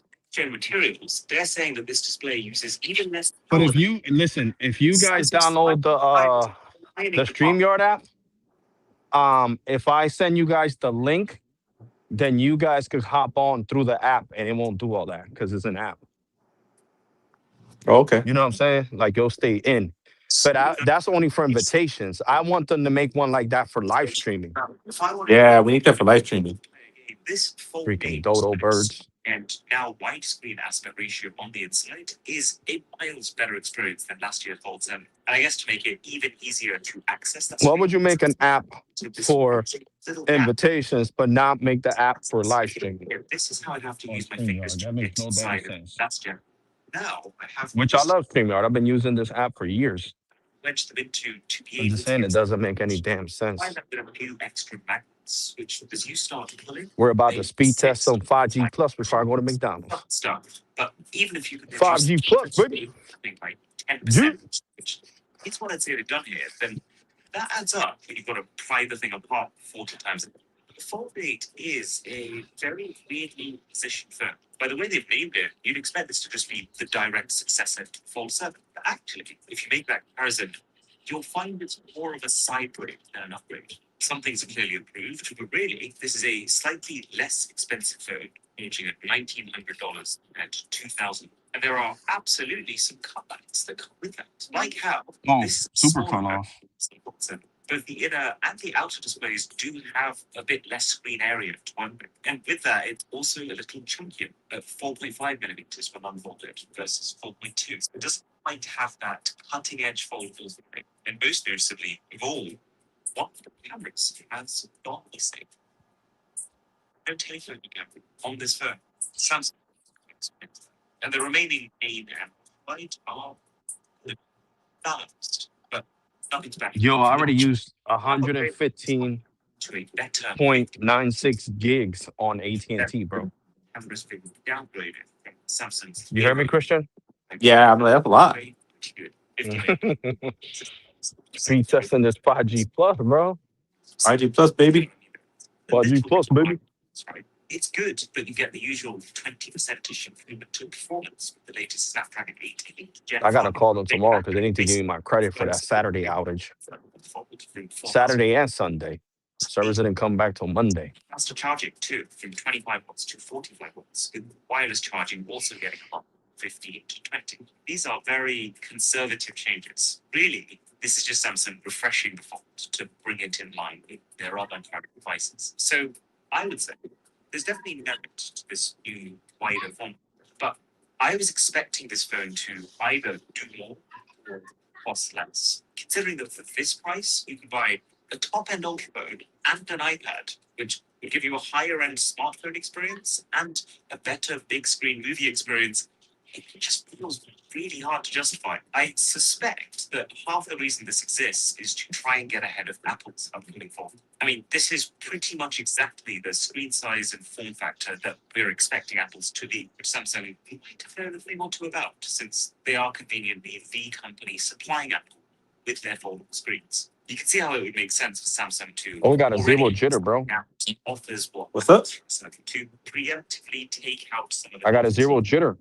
J: Materials. They're saying that this display uses even less.
I: But if you listen, if you guys download the StreamYard app, if I send you guys the link, then you guys could hop on through the app and it won't do all that because it's an app.
F: Oh, okay.
I: You know what I'm saying? Like you'll stay in. But that's only for invitations. I want them to make one like that for live streaming.
F: Yeah, we need that for live streaming.
J: This full
I: Freaking dodo birds.
J: and now widescreen aspect ratio on the inside is a miles better experience than last year's Fold 7. And I guess to make it even easier to access that.
I: Why would you make an app for invitations but not make the app for live streaming?
J: This is how I'd have to use my
I: StreamYard,
J: fingers
I: that
J: to
I: makes
J: get
I: no damn
J: inside of
I: sense.
J: last year. Now I have
I: Which I love StreamYard. I've been using this app for years.
J: wedged them into to be
I: I'm
J: able
I: just saying it
J: to
I: doesn't make any damn sense.
J: find a bit of a few extra magnets, which as you start pulling,
I: We're about
J: they
I: to speed test some
J: assist
I: 5G plus before I go to McDonald's.
J: stuff. But even if you could
I: 5G plus, baby.
J: something like 10%, which is what I'd say they've done here, then that adds up when you've got to pry the thing apart 40 times a day. The Fold 8 is a very weirdly positioned phone. By the way they've named it, you'd expect this to just be the direct successor to Fold 7. But actually, if you make that comparison, you'll find it's more of a side grade than an upgrade. Some things are clearly improved, but really, this is a slightly less expensive phone, ranging at $1,900 and $2,000. And there are absolutely some cutbacks that come with that. Like how this
I: super
J: smaller
I: cut off.
J: phone, both the inner and the outer displays do have a bit less screen area to one. And with that, it's also a little chunkier at 4.5 millimeters when unfolded versus 4.2. So it doesn't quite have that cutting edge foldable thing. And most noticeably, of all, one of the cameras has not missing. No telephone camera on this phone. Samsung. And the remaining main and light are balanced, but nothing's back.
I: Yo, I already used 115.96
J: to a better
I: gigs on AT&T, bro.
J: cameras being downgraded from Samsung's.
I: You heard me, Christian?
F: Yeah, I'm like, that's a lot.
I: Speed testing this 5G plus, bro.
F: 5G plus, baby.
I: 5G plus, baby.
J: Sorry. It's good, but you get the usual 20% improvement to performance with the latest Snapdragon 8 Gen
I: I gotta
J: 5
I: call them
J: big
I: tomorrow because they
J: battery.
I: need to give me my credit for that Saturday outage. Saturday and Sunday. Servers didn't come back till Monday.
J: Faster charging too, from 25 watts to 45 watts, with wireless charging also getting up 15 to 20. These are very conservative changes. Really, this is just Samsung refreshing the font to bring it in line with their other current devices. So I would say there's definitely merit to this new wider font, but I was expecting this phone to either do more or cost less. Considering that for this price, you can buy a top-end Ultra phone and an iPad, which would give you a higher-end smartphone experience and a better big-screen movie experience it just feels really hard to justify. I suspect that half the reason this exists is to try and get ahead of Apple's upcoming phone. I mean, this is pretty much exactly the screen size and form factor that we're expecting Apple's to be, which Samsung might have known a thing or two about, since they are conveniently the company supplying Apple with their foldable screens. You can see how it would make sense for Samsung to
I: Oh, we got a zero
J: already
I: jitter, bro.
J: offers what
E: What's up?
J: Samsung to preemptively take out some of the
I: I got a zero jitter.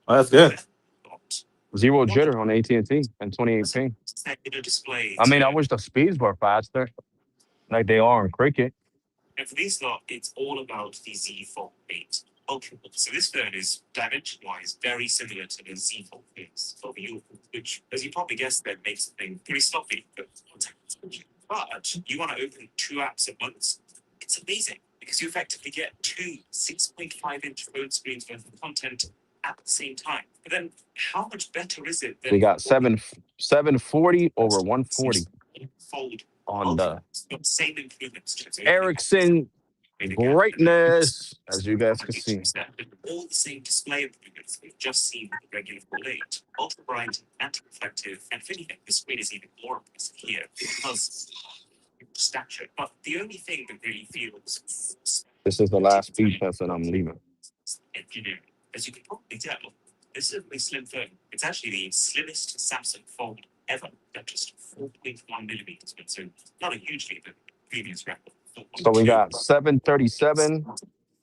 E: Oh, that's good.
I: Zero jitter on AT&T in 2018.
J: Display
I: I mean, I
J: to-
I: wish the speeds were faster, like they are in cricket.
J: And for these lot, it's all about the Z Fold 8 Ultra. So this phone is dimension-wise very similar to the Z Fold 8 of you, which, as you probably guessed, then makes the thing pretty sloppy. But you want to open 2 apps at once, it's amazing because you effectively get 2 6.5-inch phone screens worth of content at the same time. But then, how much better is it than
I: We got 740 over 140
J: Fold
I: on the
J: It's got the same improvements to it. So
I: Ericsson greatness, as you guys can see.
J: All the same display improvements we've just seen with the regular Fold 8. Ultra bright, anti-reflective, and if anything, the screen is even more impressive here because stature. But the only thing that really feels
I: This is the last speed test and I'm leaving.
J: engineering. As you can probably tell, this is a slim phone. It's actually the slimmest Samsung Fold ever at just 4.1 millimeters, but so not a huge leap, but previous record.
I: So we got 737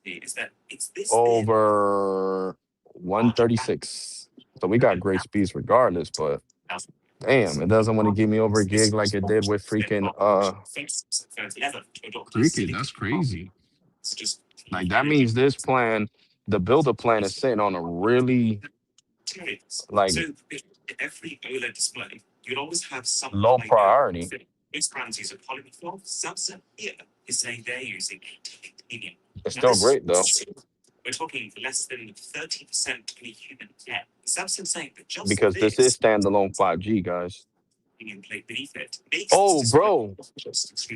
J: Is that it's this
I: over 136. So we got great speeds regardless, but damn, it doesn't want to give me over a gig like it did with freaking cricket. That's crazy.
J: It's just
I: Like that means this plan, the builder plan is sitting on a really like
J: so every OLED display, you'd always have some
I: low
J: kind of
I: priority.
J: thing. Most brands use a polymer film. Samsung here is saying they're using titanium.
I: It's
J: Now,
I: still great though.
J: we're talking less than 30% of a human hair. Samsung saying that just
I: Because this is standalone 5G, guys.
J: in plate beneath it makes
I: Oh,
J: this
I: bro.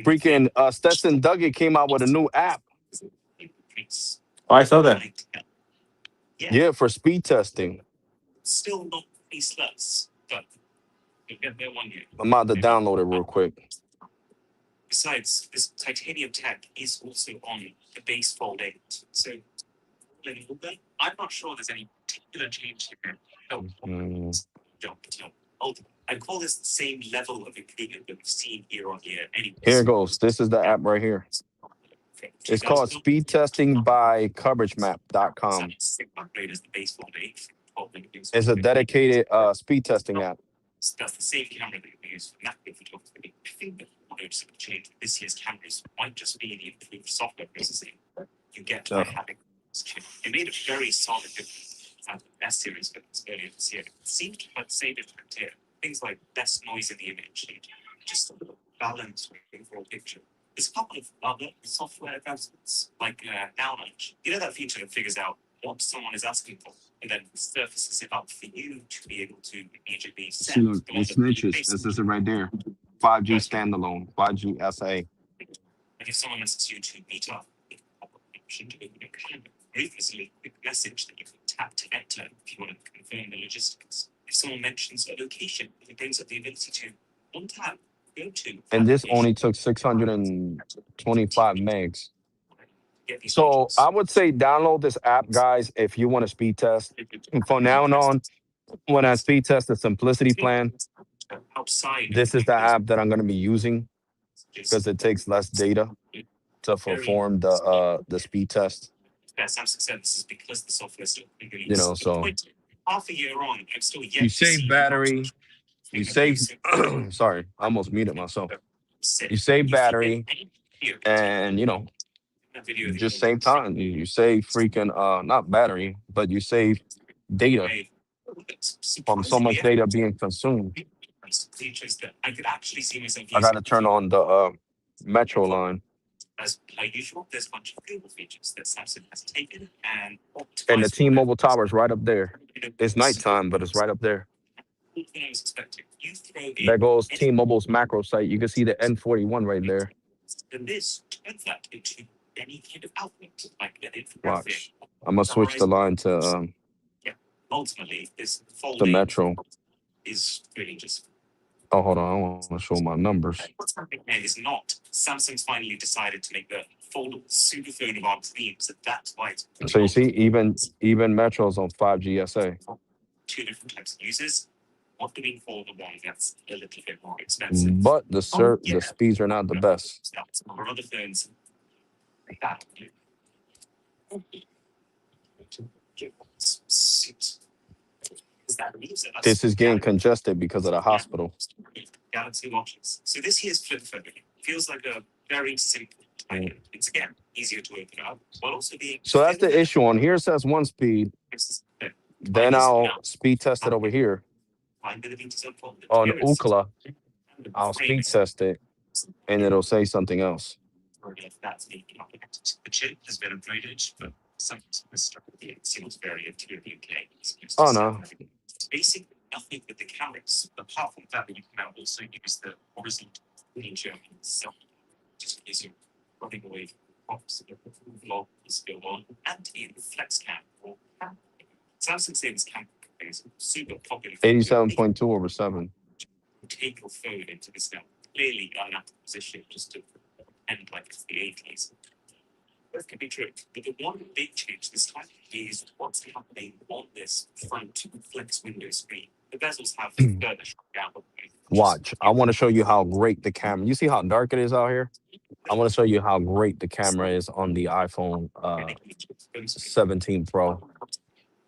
I: Freaking Stetson Duggett came out with a new app.
E: Oh, I saw that.
I: Yeah, for speed testing.
J: Still not faceless, but you'll get there one year.
I: I'm about to download it real quick.
J: Besides, this titanium tech is also on the base Fold 8. So, I'm not sure there's any particular change here. I'd call this the same level of improvement that we've seen year on year anyway.
I: Here it goes. This is the app right here. It's called Speed Testing by CoverageMap.com. It's a dedicated speed testing app.
J: That's the same camera that we use for macro photography. I think the one noticeable change with this year's cameras might just be the improved software processing you get by having this chip. It made a very solid difference at the S series films earlier this year. It seemed to have the same impact here. Things like less noise in the image, just a little balance with the overall picture. There's a couple of other software advancements, like Now Nudge. You know that feature that figures out what someone is asking for, and then surfaces it up for you to be able to immediately send.
I: See, look, it snitches. It says it right there. 5G standalone, 5G SA.
J: And if someone asks you to meet up, it will pop up an option to open a calendar. Or even a quick message that you can tap to enter if you want to confirm the logistics. If someone mentions a location, it brings up the ability to, on tap, go to.
I: And this only took 625 megs. So I would say download this app, guys, if you want to speed test. From now on, when I speed test the Simplicity plan, this is the app that I'm going to be using because it takes less data to perform the speed test.
J: Samsung said this is because the software is still being
I: You know, so
J: half a year on, I'm still yet
I: you
J: to see
I: save battery, you save, sorry, I almost muted myself. You save battery and, you know, you just save time. You save freaking, not battery, but you save data from so much data being consumed.
J: features that I could actually see myself
I: I
J: using.
I: got to turn on the Metro line.
J: As per usual, there's a bunch of Google features that Samsung has taken and optimized.
I: And the T-Mobile tower is right up there. It's nighttime, but it's right up there. There goes T-Mobile's macro site. You can see the N41 right there.
J: And this turns that into any kind of outlet, like an infographic.
I: Watch. I'm gonna switch the line to
J: ultimately, this
I: The
J: folding
I: Metro.
J: is really just
I: Oh, hold on. I want to show my numbers.
J: what's happening here is not Samsung's finally decided to make the foldable superphone of our dreams, and that's why it's
I: So you see, even Metro's on 5G SA.
J: two different types of users. What do we call the one that's a little bit more expensive?
I: But the speeds are not the best.
J: Some other phones like that.
I: This is getting congested because of the hospital.
J: Galaxy watches. So this here's flip phone. Feels like a very simple tiny. It's again easier to open up, while also being.
I: So that's the issue. On here it says 1 speed. Then I'll speed test it over here. On Ookla, I'll speed test it, and it'll say something else.
J: The chip has been upgraded, but some seems very into the UK.
I: Oh no.
J: Basically nothing with the cameras, apart from that you can now also use the horizontal feature itself. Just in case you're running away from props, the vlog is still on, and in flex cam or cam. Samsung says cam is super popular.
I: 87.2 over 7.
J: Take your phone into this now clearly unnatural position just to end like it's the 80s. That could be true. But the one big change this time is what's happening on this front flex window screen. The bezels have further shrunk down.
I: Watch. I want to show you how great the camera. You see how dark it is out here? I want to show you how great the camera is on the iPhone 17 Pro.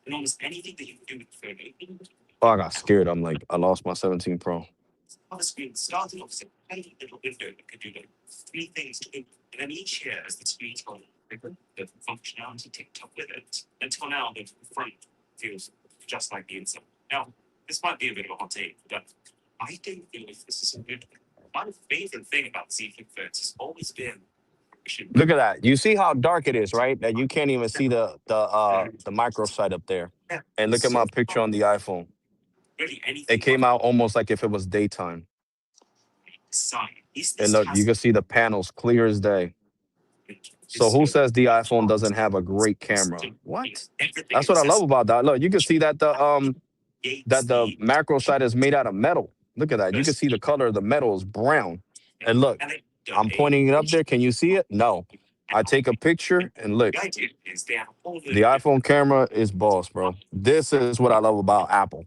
J: And almost anything that you can do with the phone.
I: Oh, I got scared. I'm like, I lost my 17 Pro.
J: On the screen started off as a tiny little window that could do like 3 things to do. And then each year, as the screen's gone bigger, the functionality ticked up with it. Until now, the front feels just like the inside. Now, this might be a bit of a hot take, but I don't feel like this is a good. My favorite thing about Z Flip phones has always been.
I: Look at that. You see how dark it is, right? That you can't even see the microsite up there. And look at my picture on the iPhone. It came out almost like if it was daytime. And look, you can see the panels clear as day. So who says the iPhone doesn't have a great camera? What? That's what I love about that. Look, you can see that the macro site is made out of metal. Look at that. You can see the color of the metal is brown. And look, I'm pointing it up there. Can you see it? No. I take a picture and look. The iPhone camera is boss, bro. This is what I love about Apple.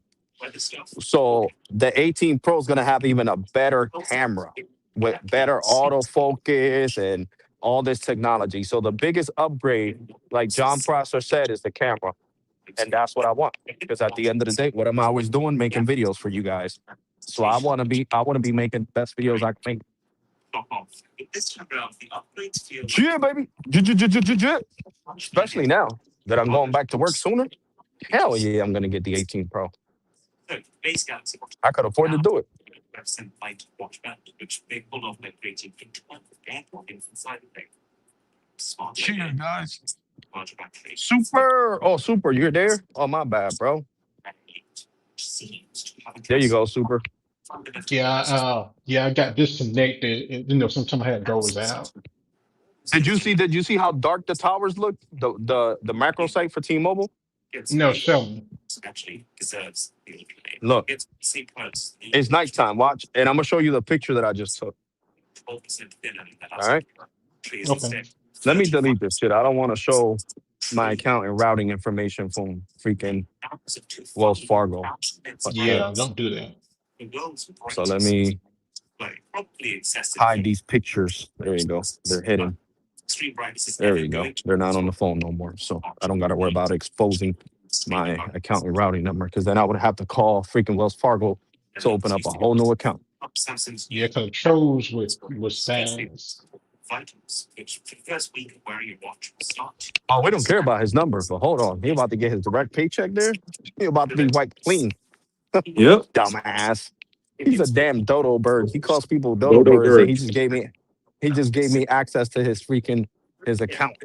I: So the 18 Pro is going to have even a better camera with better autofocus and all this technology. So the biggest upgrade, like John Prosser said, is the camera. And that's what I want. Because at the end of the day, what am I always doing? Making videos for you guys. So I want to be making the best videos I can make. Yeah, baby. Especially now that I'm going back to work sooner. Hell yeah, I'm going to get the 18 Pro. I could afford to do it. Cheers, guys. Super. Oh, Super, you're there? Oh, my bad, bro. There you go, Super.
C: Yeah, I got disconnected. And, sometimes I had goes out.
I: Did you see how dark the towers look? The macro site for T-Mobile?
C: No, show me.
I: Look, it's nighttime. Watch, and I'm gonna show you the picture that I just took. All right.
C: Okay.
I: Let me delete this shit. I don't want to show my account and routing information from freaking Wells Fargo.
C: Yeah, don't do that.
I: So let me hide these pictures. There you go. They're hidden. There you go. They're not on the phone no more. So I don't got to worry about exposing my account and routing number because then I would have to call freaking Wells Fargo to open up a whole new account.
C: Yeah, because trolls with spams.
I: Oh, we don't care about his number, but hold on. He about to get his direct paycheck there. He about to be wiped clean.
F: Yep.
I: Dumbass. He's a damn dodo bird. He calls people dodo birds, and he just gave me access to his account.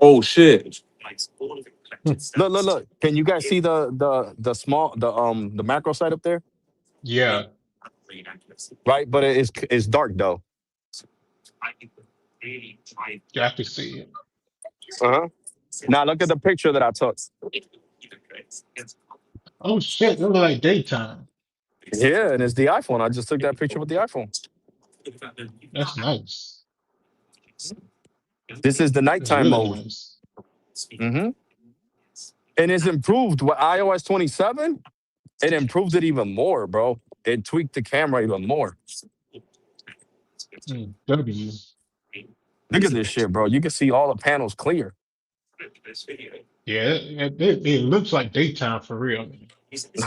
F: Oh shit.
I: Look. Can you guys see the macro site up there?
C: Yeah.
I: Right, but it's dark though.
C: You have to see it.
I: Uh-huh. Now look at the picture that I took.
C: Oh shit, it look like daytime.
I: Yeah, and it's the iPhone. I just took that picture with the iPhone.
C: That's nice.
I: This is the
C: That's
I: nighttime
C: really
I: mode.
C: nice.
I: And it's improved with iOS 27. It improved it even more, bro. It tweaked the camera even more.
C: W.
I: Look at this shit, bro. You can see all the panels clear.
C: Yeah, it looks like daytime for real.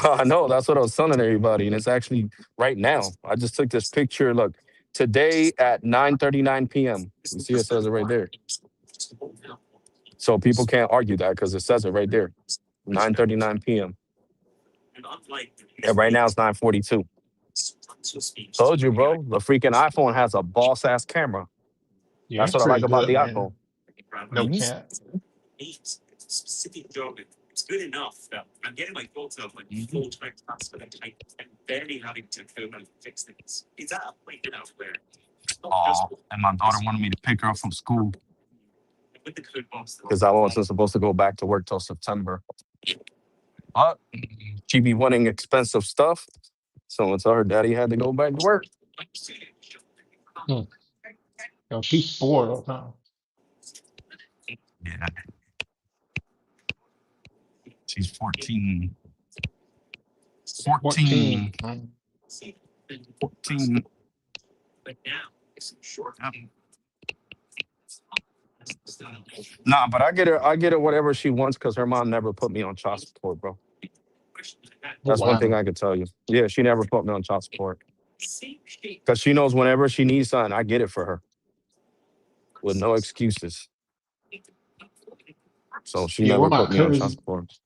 I: I know. That's what I was telling everybody. And it's actually right now. I just took this picture. Look, today at 9:39 p.m. You see it says it right there. So people can't argue that because it says it right there. 9:39 p.m. And right now it's 9:42. Told you, bro. The freaking iPhone has a boss ass camera.
C: Yeah,
I: That's
C: it's
I: what I like
C: pretty
I: about
C: good,
I: the
C: man.
I: iPhone.
C: No
I: Mhm.
C: cap.
J: Specific job. It's good enough that I'm getting my thoughts of like full time tasks that I and barely having to film and fix things. Is that a point now where it's not just
I: And my daughter wanted me to pick her up from school
J: with the code box
I: because I wasn't supposed to go back to work till September. But she be wanting expensive stuff. So until her daddy had to go back to work.
C: Hmm. Yo, she's spoiled, huh?
I: Yeah. She's 14. 14. 14.
J: but now it's short.
I: Nah, but I get her whatever she wants because her mom never put me on child support, bro. That's one thing
C: Wow.
I: I can tell you. Yeah, she never put me on child support. Because she knows whenever she needs something, I get it for her. With no excuses. So she
C: Yeah,
I: never put me on child support.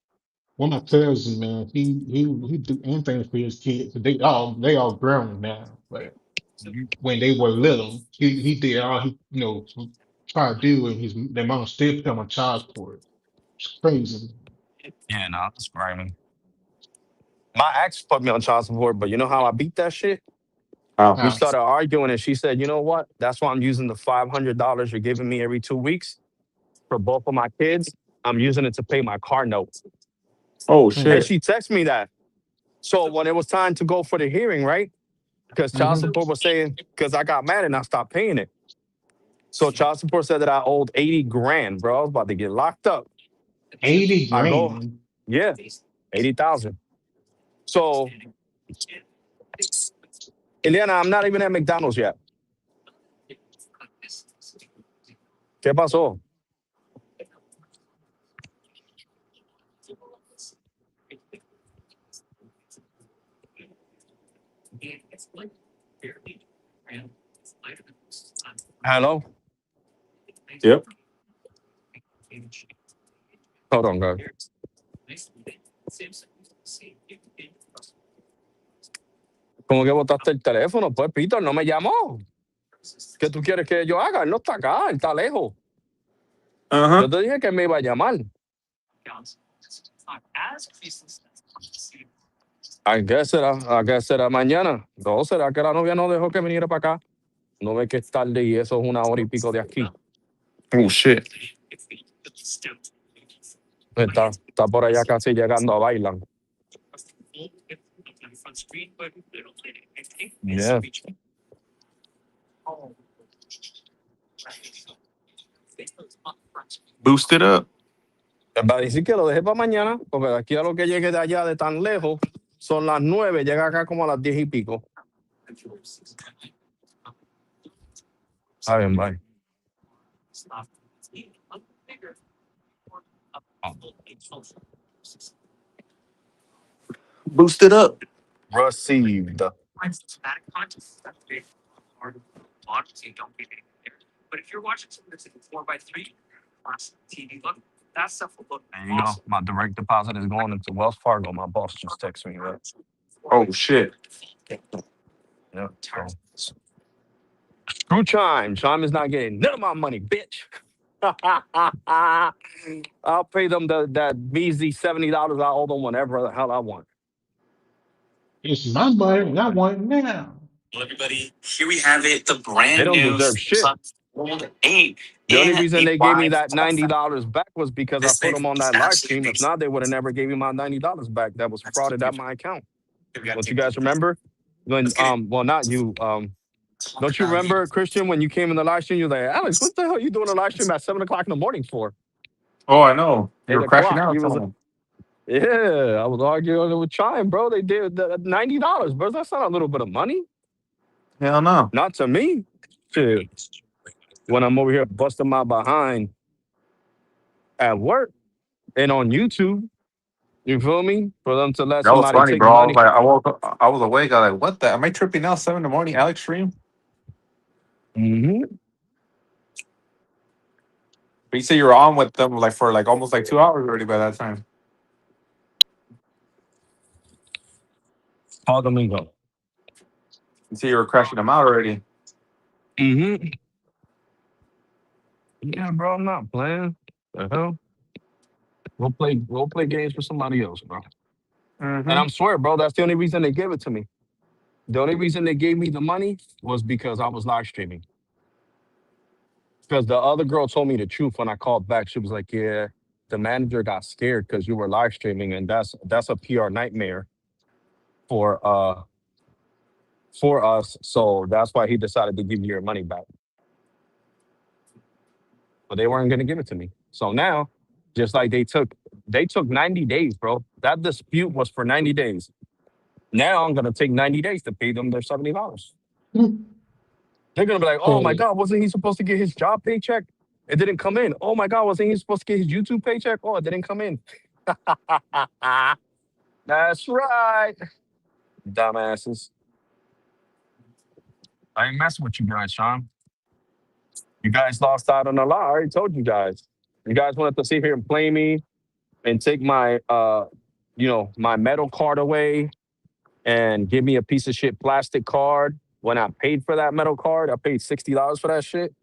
C: my cousin, man, he do anything for his kids. They all grown now, but when they were little, he did all he try to do, and their mom still put him on child support. It's crazy.
I: Yeah, no, that's right. My ex put me on child support, but you know how I beat that shit?
F: Wow.
I: We started arguing, and she said, "You know what? That's why I'm using the $500 you're giving me every 2 weeks for both of my kids. I'm using it to pay my car note."
F: Oh
C: Hmm.
I: And
F: shit.
I: she texted me that. So when it was time to go for the hearing, right? Because child support was saying, because I got mad and I stopped paying it. So child support said that I owed 80 grand, bro. I was about to get locked up.
C: 80
I: I go,
C: grand.
I: yeah, 80,000. So, Eliana, I'm not even at McDonald's yet. ¿Qué pasó? Hello?
F: Yep.
I: Hold on, guys. ¿Cómo que botaste el teléfono? Pues, Peter, no me llamó. ¿Qué tú quieres que yo haga? Él no está acá, él está lejos.
F: Uh-huh.
I: Yo te dije que me iba a llamar. I guess será mañana. No, será que la novia no dejó que viniera para acá. No ve que es tarde y eso es 1 hora y pico de aquí.
F: Oh shit.
I: Está por allá casi llegando a bailar. Yeah.
F: Boost it up.
I: Va a decir que lo deje para mañana, porque de aquí a lo que llegue de allá de tan lejos, son las 9, llega acá como a las 10 y pico. Está bien, bye.
F: Boost it up.
I: Received.
J: But if you're watching something that's in 4x3 on TV, look, that stuff will look
I: There you go. My direct deposit is going into Wells Fargo. My boss just texted me that.
F: Oh shit.
I: Yeah. So. Screw Chime. Chime is not getting none of my money, bitch. I'll pay them that measly $70 I owe them whenever the hell I want.
C: It's my money, and I want it now.
J: Well, everybody, here we have it. The
I: They
J: brand
I: don't
J: new
I: deserve shit.
J: 8
I: The only
J: in
I: reason
J: the
I: they gave me
J: five
I: that $90 back was because I
J: this
I: put
J: thing
I: them on
J: is
I: that live stream. If
J: absolutely
I: not, they would have never gave me my $90 back. That was frauded at my account. Don't you guys remember? When
J: let's get it.
I: well, not you. Don't you remember, Christian, when you came in the live stream, you were like, Alex, what the hell are you doing a live stream at 7 o'clock in the morning for?
F: Oh, I know. You were crashing
I: 8 o'clock.
F: out.
I: He was yeah, I was arguing with Chime, bro. They did the $90, bro. That's not a little bit of money.
F: Hell no.
I: Not to me. Shit. When I'm over here busting my behind at work and on YouTube, you feel me? For them to let
F: That was
I: somebody
F: funny,
I: take
F: bro. I was
I: money.
F: like, I woke up, I was awake. I was like, what the? Am I tripping out 7 in the morning, Alex stream?
I: Mm-hmm.
F: But you said you were on with them like for like almost like 2 hours already by that time.
I: Call Domingo.
F: You said you were crashing them out already.
I: Mm-hmm. Yeah, bro, I'm not playing. The hell? We'll play games for somebody else, bro. And
F: Mm-hmm.
I: I'm swear, bro, that's the only reason they gave it to me. The only reason they gave me the money was because I was live streaming. Because the other girl told me the truth when I called back. She was like, "Yeah, the manager got scared because you were live streaming, and that's a PR nightmare for us. So that's why he decided to give you your money back. But they weren't gonna give it to me. So now, just like they took 90 days, bro. That dispute was for 90 days. Now I'm gonna take 90 days to pay them their $70. They're gonna be like, "Oh my
C: Hey,
I: God, wasn't he supposed to get his job paycheck? It didn't come in. Oh my God, wasn't he supposed to get his YouTube paycheck? Oh, it didn't come in." That's right, dumbasses. I ain't messing with you guys, Sean. You guys lost out on a lot. I already told you guys. You guys wanted to sit here and play me and take my my metal card away and give me a piece of shit plastic card when I paid for that metal card. I paid $60 for that shit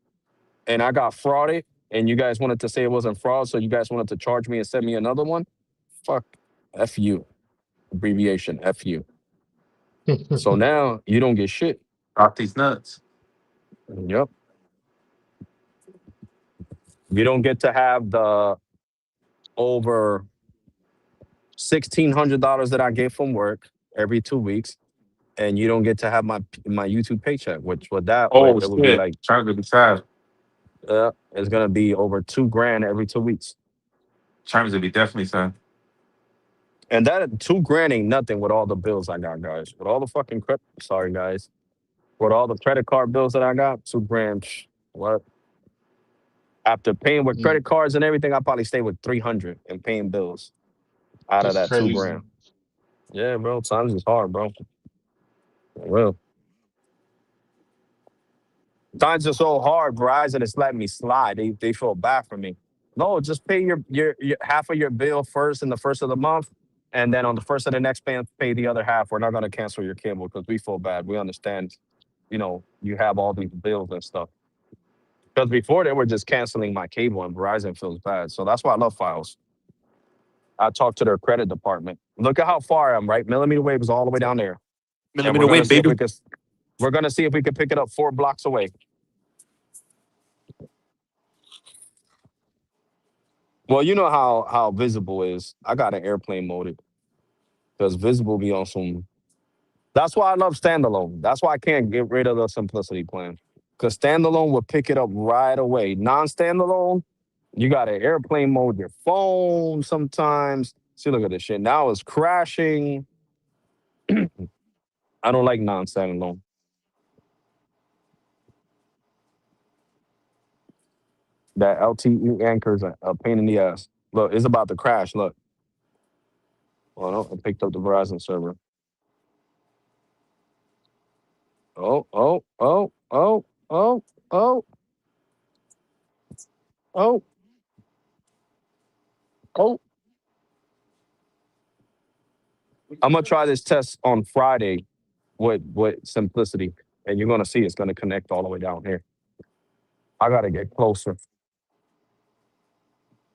I: and I got frauded. And you guys wanted to say it wasn't fraud, so you guys wanted to charge me and send me another one. Fuck, F you. Abbreviation, F you. So now you don't get shit.
F: Got these nuts.
I: Yep. You don't get to have the over $1,600 that I get from work every 2 weeks, and you don't get to have my YouTube paycheck, which with that way
F: Oh
I: it would be
F: shit.
I: like
F: Trying to be sad.
I: it's gonna be over 2 grand every 2 weeks.
F: Chimes would be definitely sad.
I: And that 2 grand ain't nothing with all the bills I got, guys. With all the fucking sorry guys. With all the credit card bills that I got, 2 grand. What? After paying with credit cards and everything, I probably stay with 300 and paying bills out of
C: that's
I: that 2
C: crazy.
I: grand. Yeah, bro. Times is hard, bro. Well, times are so hard. Verizon is letting me slide. They feel bad for me. No, just pay your half of your bill first in the first of the month, and then on the first of the next month, pay the other half. We're not gonna cancel your cable because we feel bad. We understand, you have all these bills and stuff. Because before they were just canceling my cable, and Verizon feels bad. So that's why I love Files. I talked to their credit department. Look at how far I am, right? Millimeter Wave is all the way down there, and
F: Millimeter wave, baby.
I: we're gonna see if we can pick it up 4 blocks away. Well, you know how Visible is. I got an airplane mode because Visible be on some. That's why I love standalone. That's why I can't get rid of the simplicity plan. Because standalone will pick it up right away. Non-standalone, you got to airplane mode your phone sometimes. See, look at this shit. Now it's crashing. I don't like non-standalone. That LTE anchor is a pain in the ass. Look, it's about to crash. Look. Well, no, I picked up the Verizon server. Oh, oh, oh, oh, oh, oh, oh, oh. I'm gonna try this test on Friday with simplicity, and you're gonna see it's gonna connect all the way down here. I gotta get closer.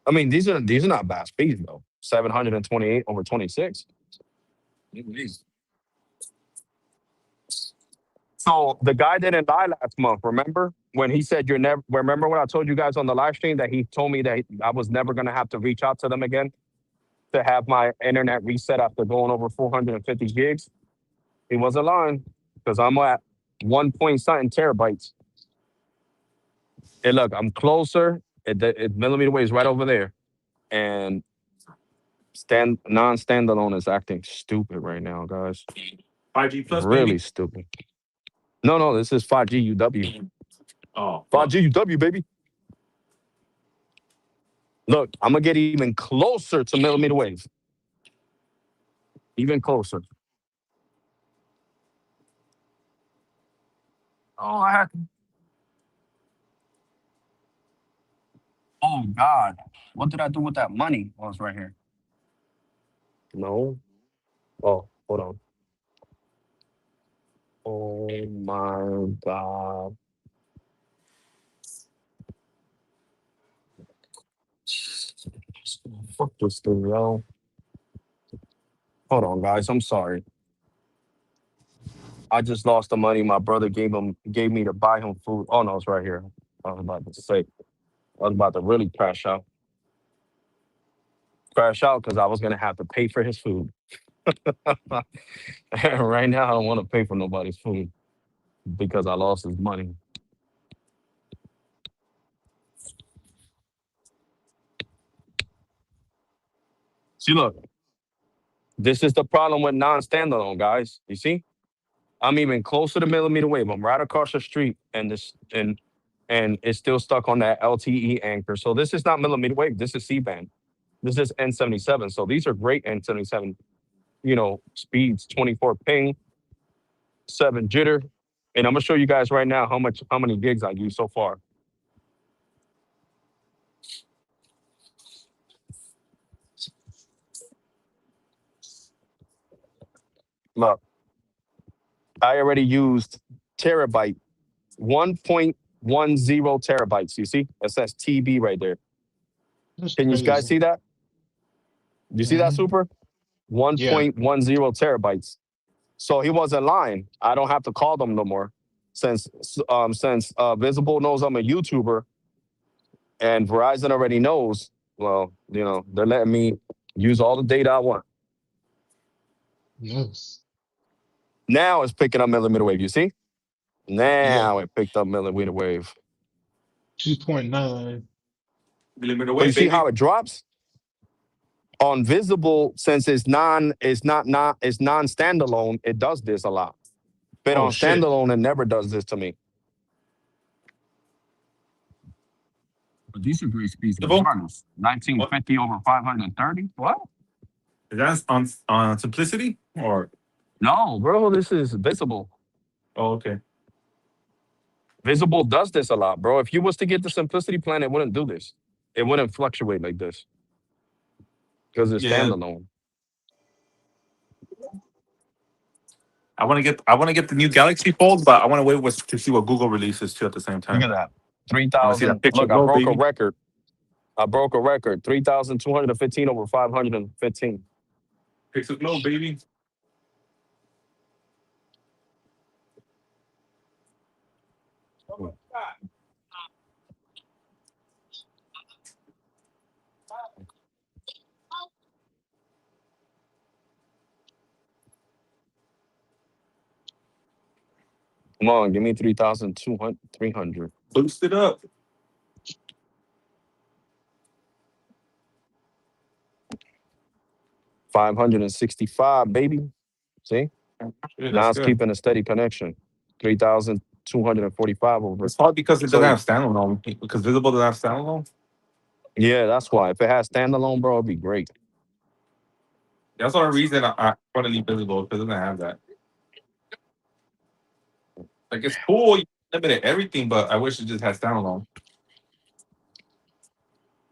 I: I mean, these are not bad speeds though. 728 over 26. Jeez. So the guy didn't lie last month. Remember when he said you're never? Remember when I told you guys on the live stream that he told me that I was never gonna have to reach out to them again to have my internet reset after going over 450 gigs. He wasn't lying because I'm at 1 point something terabytes. And look, I'm closer. Millimeter wave is right over there, and non-standalone is acting stupid right now, guys.
F: 5G plus,
I: Really
F: baby.
I: stupid. No, this is 5G UW.
F: Oh, fuck.
I: 5G UW, baby. Look, I'm gonna get even closer to millimeter wave. Even closer. Oh, oh God. What did I do with that money? Oh, it's right here. No. Oh, hold on. Oh my God. Fuck this thing, yo. Hold on, guys. I'm sorry. I just lost the money my brother gave me to buy him food. Oh no, it's right here. I was about to say. I was about to really crash out. Crash out because I was gonna have to pay for his food. Right now, I don't want to pay for nobody's food because I lost his money. See, look, this is the problem with non-standalone, guys. You see, I'm even closer to millimeter wave. I'm right across the street, and it's still stuck on that LTE anchor. So this is not millimeter wave. This is C-band. This is N77. So these are great N77, speeds, 24 ping, 7 jitter. And I'm gonna show you guys right now how many gigs I use so far. Look, I already used terabyte, 1.10 terabytes. You see? It says TB right there.
C: That's
I: Can you guys
C: crazy.
I: see that? You see that,
C: Mhm.
I: Super?
C: Yeah.
I: 1.10 terabytes. So he wasn't lying. I don't have to call them no more, since Visible knows I'm a YouTuber, and Verizon already knows. Well, they're letting me use all the data I want.
C: Yes.
I: Now it's picking up millimeter wave. You see?
C: Yeah.
I: Now it picked up millimeter wave.
C: 2.9.
F: Millimeter
I: But you
F: wave,
I: see
F: baby.
I: how it drops? On Visible, since it's non-standalone, it does this a lot. But
F: Oh,
I: on
F: shit.
I: standalone, it never does this to me. But these are great speeds
F: Visible?
I: regardless. 1950 over 530. What?
F: Is that on Simplicity? Or
I: No, bro, this is Visible.
F: oh, okay.
I: Visible does this a lot, bro. If you was to get the Simplicity plan, it wouldn't do this. It wouldn't fluctuate like this because it's
F: Yeah.
I: standalone.
F: I want to get the new Galaxy Fold, but I want to wait to see what Google releases too at the same
I: Look
F: time.
I: at that.
F: I want to see that
I: 3,000.
F: picture
I: Look, I
F: glow,
I: broke a
F: baby.
I: record. 3,215 over 515.
F: Pixel glow, baby.
I: Come on, give me 3,300.
F: Boost it up.
I: $565, baby. See?
F: Yeah,
I: Now
F: that's
I: it's
F: good.
I: keeping a steady connection. 3,245 over.
F: It's hard because it
I: So-
F: doesn't have standalone. Because Visible doesn't have standalone.
I: Yeah, that's why. If it has standalone, bro, it'd be great.
F: That's the only reason I want to leave Visible, because it doesn't have that. Like, it's cool, you limited everything, but I wish it just had standalone.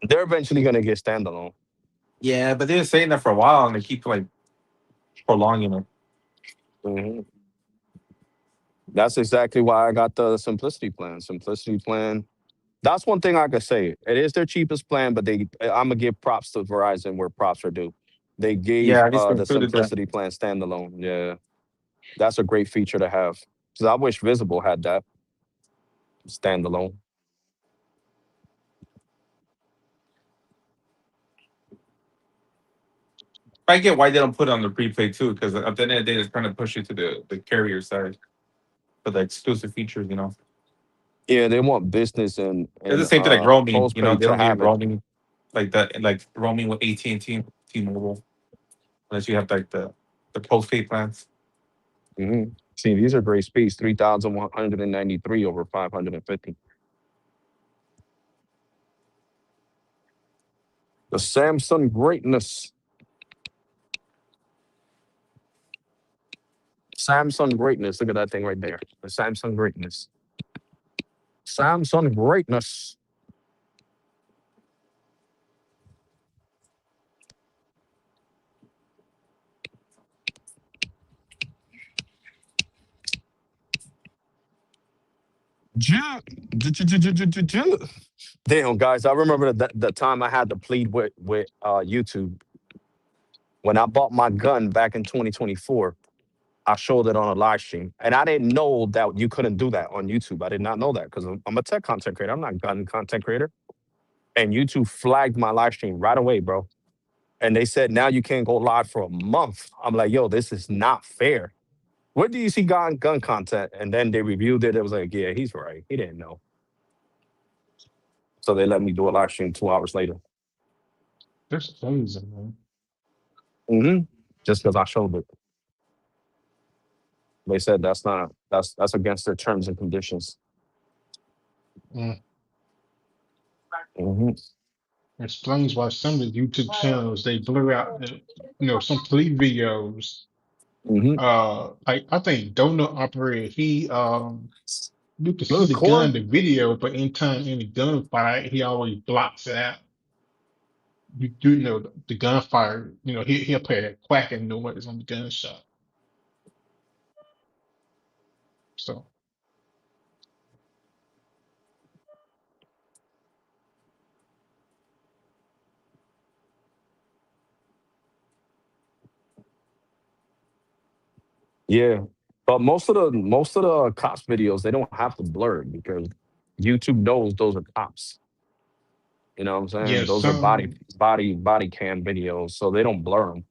I: They're eventually gonna get standalone.
F: Yeah, but they're saying that for a while, and they keep like prolonging it.
I: hmm That's exactly why I got the Simplicity plan. Simplicity plan. That's one thing I could say. It is their cheapest plan, but I'm gonna give props to Verizon where props are due. They gave
F: Yeah, I just
I: the
F: included that.
I: Simplicity plan standalone. Yeah, that's a great feature to have. 'Cause I wish Visible had that standalone.
F: I get why they don't put it on the preplay too, because at the end of the day, they're trying to push it to the carrier side for the exclusive features.
I: Yeah, they want business
F: It's the
I: and
F: same thing like roaming. They
I: postpaid to
F: don't give you
I: have it.
F: roaming like that, like roaming with AT&T, T-Mobile, unless you have like the postpaid plans.
I: See, these are great speeds. 3,193 over 550. The Samsung greatness. Samsung greatness. Look at that thing right there. The Samsung greatness. Samsung greatness. Damn, guys, I remember the time I had to plead with YouTube. When I bought my gun back in 2024, I showed it on a live stream. And I didn't know that you couldn't do that on YouTube. I did not know that because I'm a tech content creator. I'm not a gun content creator. And YouTube flagged my live stream right away, bro. And they said, now you can't go live for a month. I'm like, yo, this is not fair. Where do you see gun content? And then they reviewed it. It was like, yeah, he's right. He didn't know. So they let me do a live stream 2 hours later.
C: That's crazy, man.
I: Just because I showed it. They said that's against their terms and conditions.
C: Mm. Explains why some of the YouTube channels they blur out some police videos. I think Donut Operator you can see the gun in the video, but in the gunfight he always blocks it out. You do know the gunfire. He'll play a quacking noise on the gunshot. So.
I: Yeah, but most of the cops videos they don't have to blur it because YouTube knows those are cops. You know what I'm saying?
C: Yeah,
I: Those are body cam videos, so they don't blur them.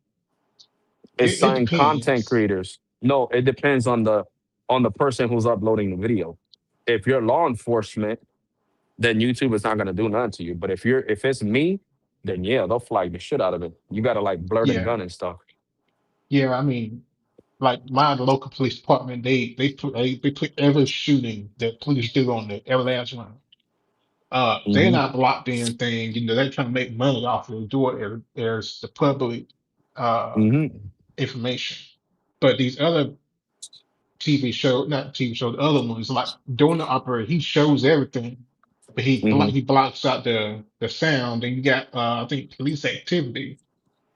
I: It's
C: it
I: certain content
C: depends.
I: creators. No, it depends on the person who's uploading the video. If you're law enforcement, then YouTube is not gonna do nothing to you. But if it's me, then yeah, they'll flag the shit out of it. You gotta like blur the
C: Yeah.
I: gun and stuff.
C: Yeah, I mean, like my local police department, they put every shooting that police do on there, every last one. They're not blocked anything, they're trying to make money off of it, do it as the public information. But these other not TV show, the other ones, like Donut Operator, he shows everything, but he blocks out the sound. And you got I think Police Activity.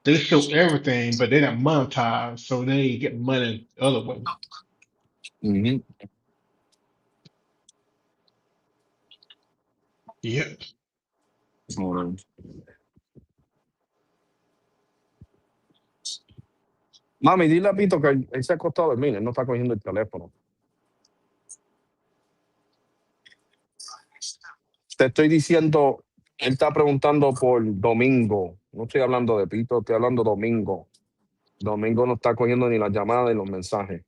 C: They show everything, but they're not monetized, so they get money the other way. Yep.
I: Mami, dile a Pito que él se acostó a dormir, él no está cogiendo el teléfono. Te estoy diciendo, él está preguntando por Domingo. No estoy hablando de Pito, estoy hablando de Domingo. Domingo no está cogiendo ni las llamadas ni los mensajes.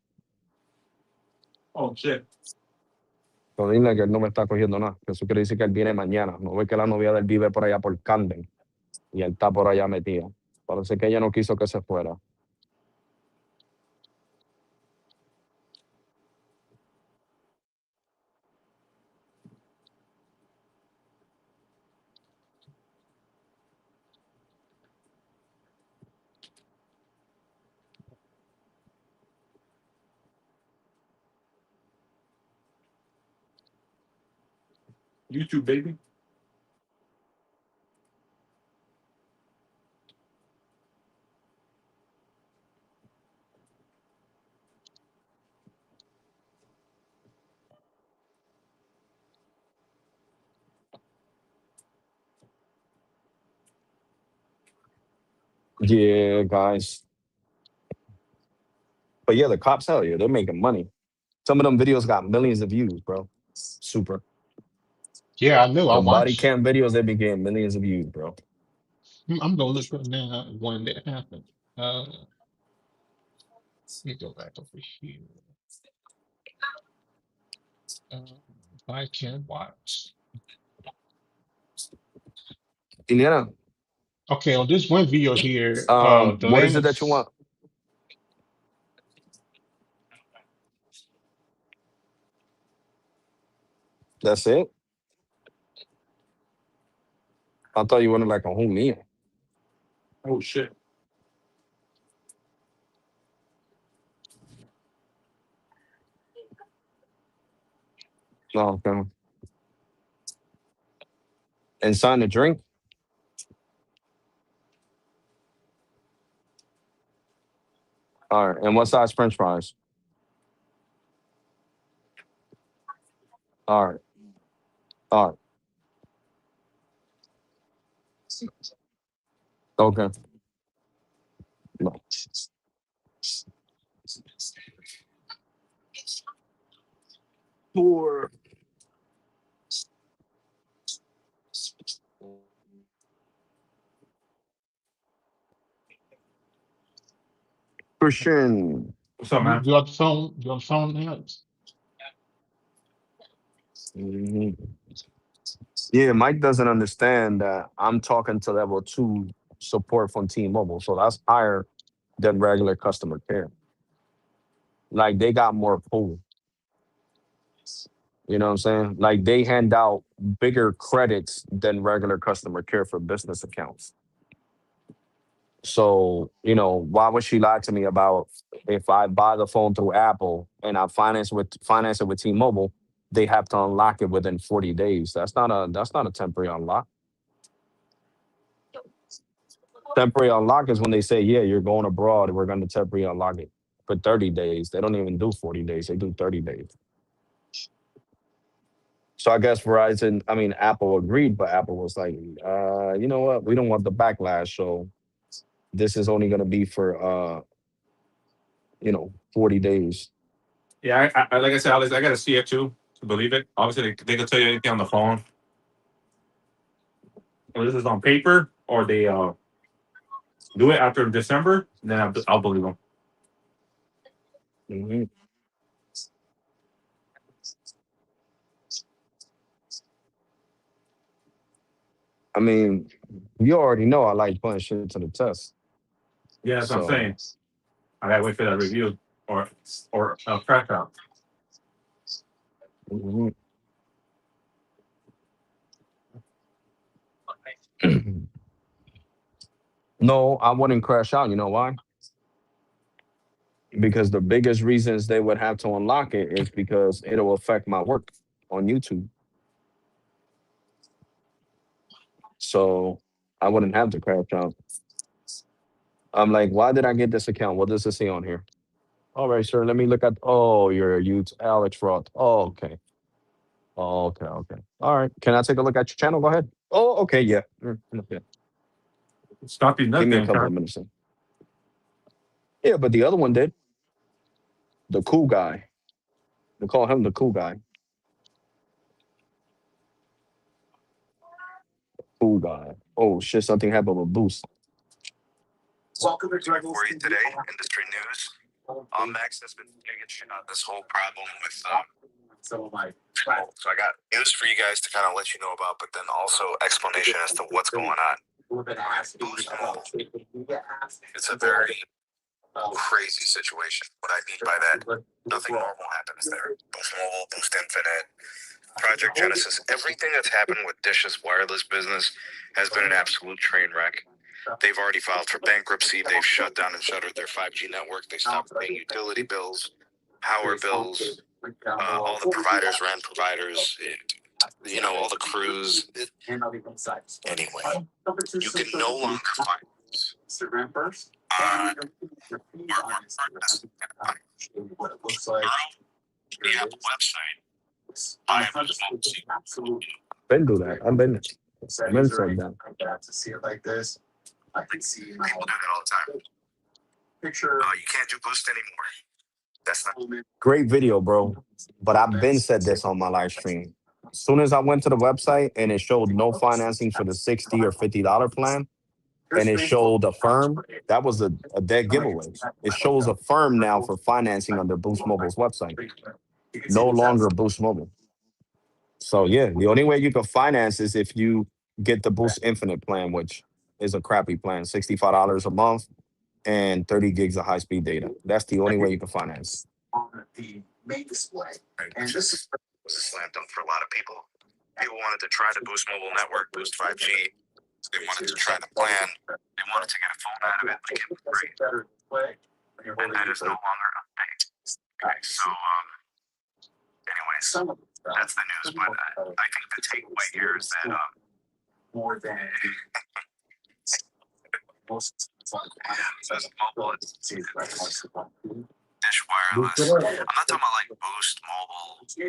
F: Oh, shit.
I: Pero dile que él no me está cogiendo nada. Eso quiere decir que él viene mañana. No ve que la novia de él vive por allá por Camden. Y él está por allá metido. Parece que ella no quiso que se fuera.
F: YouTube, baby.
I: Yeah, guys. But yeah, the cops, hell yeah, they're making money. Some of them videos got millions of views, bro. Super.
C: Yeah, I know. I
I: The body
C: watched.
I: cam videos, they be getting millions of views, bro.
C: I'm gonna look up now when that happened. Let me go back over here. I can watch.
I: Indiana,
C: Okay, on this one video here, the
I: what is it that you
C: latest.
I: want? That's it? I thought you wanted like a whole meal.
F: Oh shit.
I: No, okay. And sign the drink? All right. And what size French fries? All right. All right. Okay. No. Four. Christian.
F: What's up, man?
C: You got the phone? You on the phone, Alex?
I: Mhm. Yeah, Mike doesn't understand that I'm talking to level 2 support from T-Mobile. So that's higher than regular customer care. Like they got more pull. You know what I'm saying? Like they hand out bigger credits than regular customer care for business accounts. So, why would she lie to me about if I buy the phone through Apple and I finance it with T-Mobile, they have to unlock it within 40 days. That's not a temporary unlock. Temporary unlock is when they say, yeah, you're going abroad and we're going to temporarily unlock it for 30 days. They don't even do 40 days, they do 30 days. So I guess Apple agreed, but Apple was like, you know what? We don't want the backlash. So this is only going to be for 40 days.
F: Yeah, I like I said, Alex, I gotta see it too to believe it. Obviously, they can tell you anything on the phone, or this is on paper, or they do it after December. Then I'll believe them.
I: hmm I mean, you already know I like putting shit to the test.
F: Yeah, that's what I'm
I: So
F: saying. I gotta wait for that review or crash out.
I: mhm. No, I wouldn't crash out. You know why? Because the biggest reasons they would have to unlock it is because it'll affect my work on YouTube. So I wouldn't have to crash out. I'm like, why did I get this account? What does it say on here? All right, sir. Let me look at. Oh, you're a youth, Alex Roth. Oh, okay. Oh, okay, okay. All right. Can I take a look at your channel? Go ahead. Oh, okay, yeah. Okay.
F: Stop you
I: Give me a
F: nothing,
I: couple
F: huh?
I: of minutes. Yeah, but the other one did. The cool guy. We call him the cool guy. Cool guy. Oh shit! Something happened with Boost.
H: Welcome to Drug For you today, industry news. Max has been this whole problem with so I got news for you guys to kind of let you know about, but then also explanation as to what's going on. Boost Mobile. It's a very crazy situation. What I mean by that, nothing normal happens there. Boost Mobile, Boost Infinite, Project Genesis, everything that's happened with Dish's wireless business has been an absolute train wreck. They've already filed for bankruptcy. They've shut down and shuttered their 5G network. They stopped paying utility bills, power bills, all the providers, RAN providers, all the crews. Anyway, you can no longer find this on the Apple website.
I: Been do that. I've been said that.
H: People do that all the time. You can't do Boost anymore. That's not
I: Great video, bro. But I've been said this on my live stream. As soon as I went to the website and it showed no financing for the $60 or $50 plan, and it showed a firm, that was a dead giveaway. It shows a firm now for financing under Boost Mobile's website. No longer Boost Mobile. So yeah, the only way you can finance is if you get the Boost Infinite plan, which is a crappy plan, $65 a month and 30 gigs of high-speed data. That's the only way you can finance.
H: on the main display. And this is was a slam dunk for a lot of people. People wanted to try the Boost Mobile network, Boost 5G. They wanted to try the plan. They wanted to get a phone out of it. Like it was great. And that is no longer a thing. Okay, so anyways, that's the news. But I think the takeaway here is that more than most says mobile, it's Dish Wireless. I'm not talking about like Boost Mobile, like the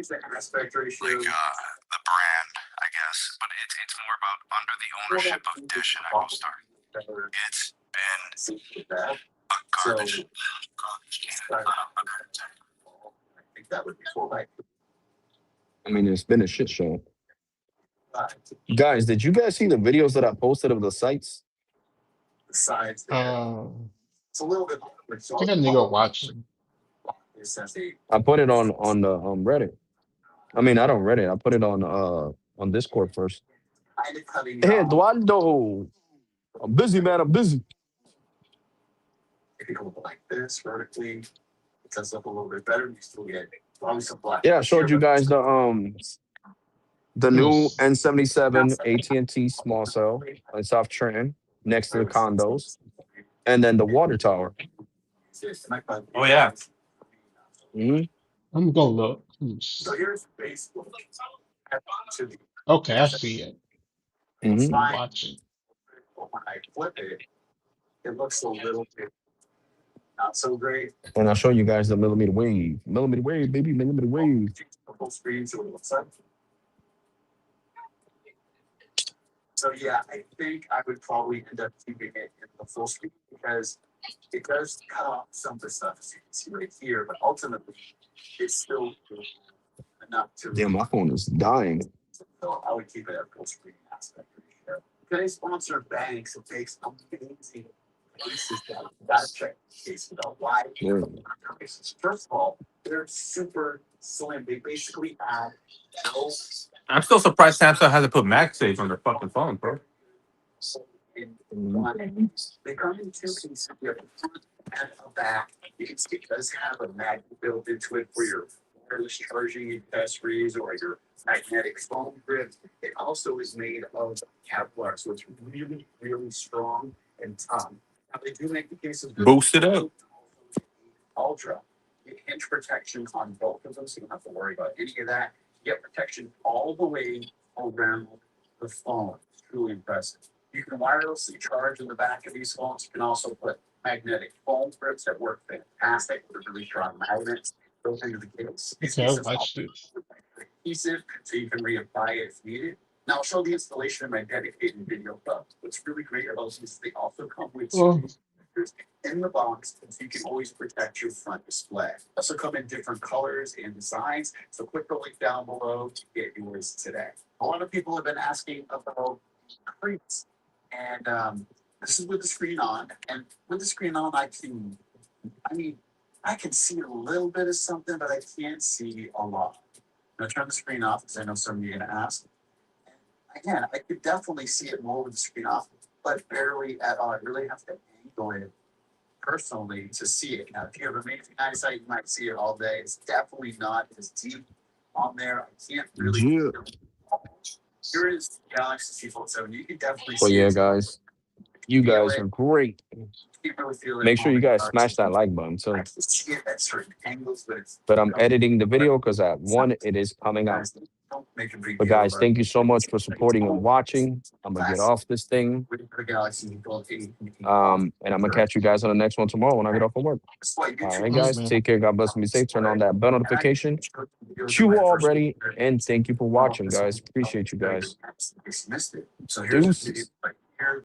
H: brand, I guess, but it's more about under the ownership of Dish and EchoStar. It's been a garbage.
I: I mean, it's been a shit show. Guys, did you guys see the videos that I posted of the sites?
H: Besides,
C: Uh,
H: it's a little bit.
C: I think I need to go watch it.
I: I put it on the Reddit. I mean, not on Reddit. I put it on Discord first. Hey, Eduardo. I'm busy, man. I'm busy.
H: If you go like this vertically, it sets up a little bit better. You still get probably some black.
I: Yeah, I showed you guys the new
C: Yes.
I: N77 AT&T small cell in South Trenton next to the condos, and then the water tower.
E: Oh yeah.
I: Mhm.
C: I'm gonna look.
H: So here's Facebook.
C: Okay, I see it.
I: Mhm.
C: I'm watching.
H: When I flip it, it looks a little bit not so great.
I: And I'll show you guys the millimeter wave. Millimeter wave, baby, millimeter wave.
H: Full screen, so it looks like. So yeah, I think I would probably end up keeping it in the full screen because it does cut off some of the stuff as you can see right here, but ultimately it's still enough to.
I: Damn, my phone is dying.
H: So I would keep it at full screen aspect ratio. They sponsor banks. It takes amazing cases that you gotta check the cases out. Why?
I: Yeah.
H: First of all, they're super slim. They basically add no.
E: I'm still surprised Samsung hasn't put MagSafe on their fucking phone, bro.
H: In one. They come in two pieces. You have a front and a back. You can see it does have a magnet built into it for your wireless charging accessories or your magnetic phone grip. It also is made of Kevlar, so it's really, really strong and tough. Now they do make the cases
E: Boost it up.
H: Ultra. You get hinge protection on both of them, so you don't have to worry about any of that. You get protection all the way around the phone. It's truly impressive. You can wirelessly charge in the back of these phones. You can also put magnetic phone grips that work fantastic with really strong magnets built into the case.
C: Okay, I watched it.
H: Adhesive, so you can reapply it if needed. Now I'll show the installation of my dedicated video club. What's really great about those is they also come with
C: Oh.
H: stickers in the box, so you can always protect your front display. Also come in different colors and designs. So click the link down below to get yours today. A lot of people have been asking about screens, and this is with the screen on. And with the screen on, I can see a little bit of something, but I can't see a lot. I'm gonna turn the screen off because I know some of you are gonna ask. Again, I could definitely see it more with the screen off, but barely at all. I really have to angle it personally to see it. Now, if you have amazing eyesight, you might see it all day. It's definitely not as deep on there. I can't really.
I: Yeah.
H: Here is Galaxy C Fold 7. You can definitely
I: But
H: see
I: yeah,
H: it.
I: guys, you guys are great.
H: You can really feel it
I: Make sure you
H: on the
I: guys
H: dark
I: smash that
H: side.
I: like button too.
H: I can see it at certain angles, but it's.
I: But I'm editing the video because at 1 it is coming out.
H: Don't make a big
I: But
H: deal
I: guys,
H: about
I: thank you
H: it.
I: so much for supporting and watching. I'm gonna get off this thing.
H: With the Galaxy Fold 8,
I: And I'm gonna catch you guys on the next one tomorrow when I get off of work.
H: That's why YouTube
I: All right,
H: loves
I: guys,
C: man.
I: take care. God bless and be safe. Turn on that bell notification. You already, and thank you for watching, guys. Appreciate you guys.
H: Dismissed it. So here's a video
I: Deuces.
H: right here.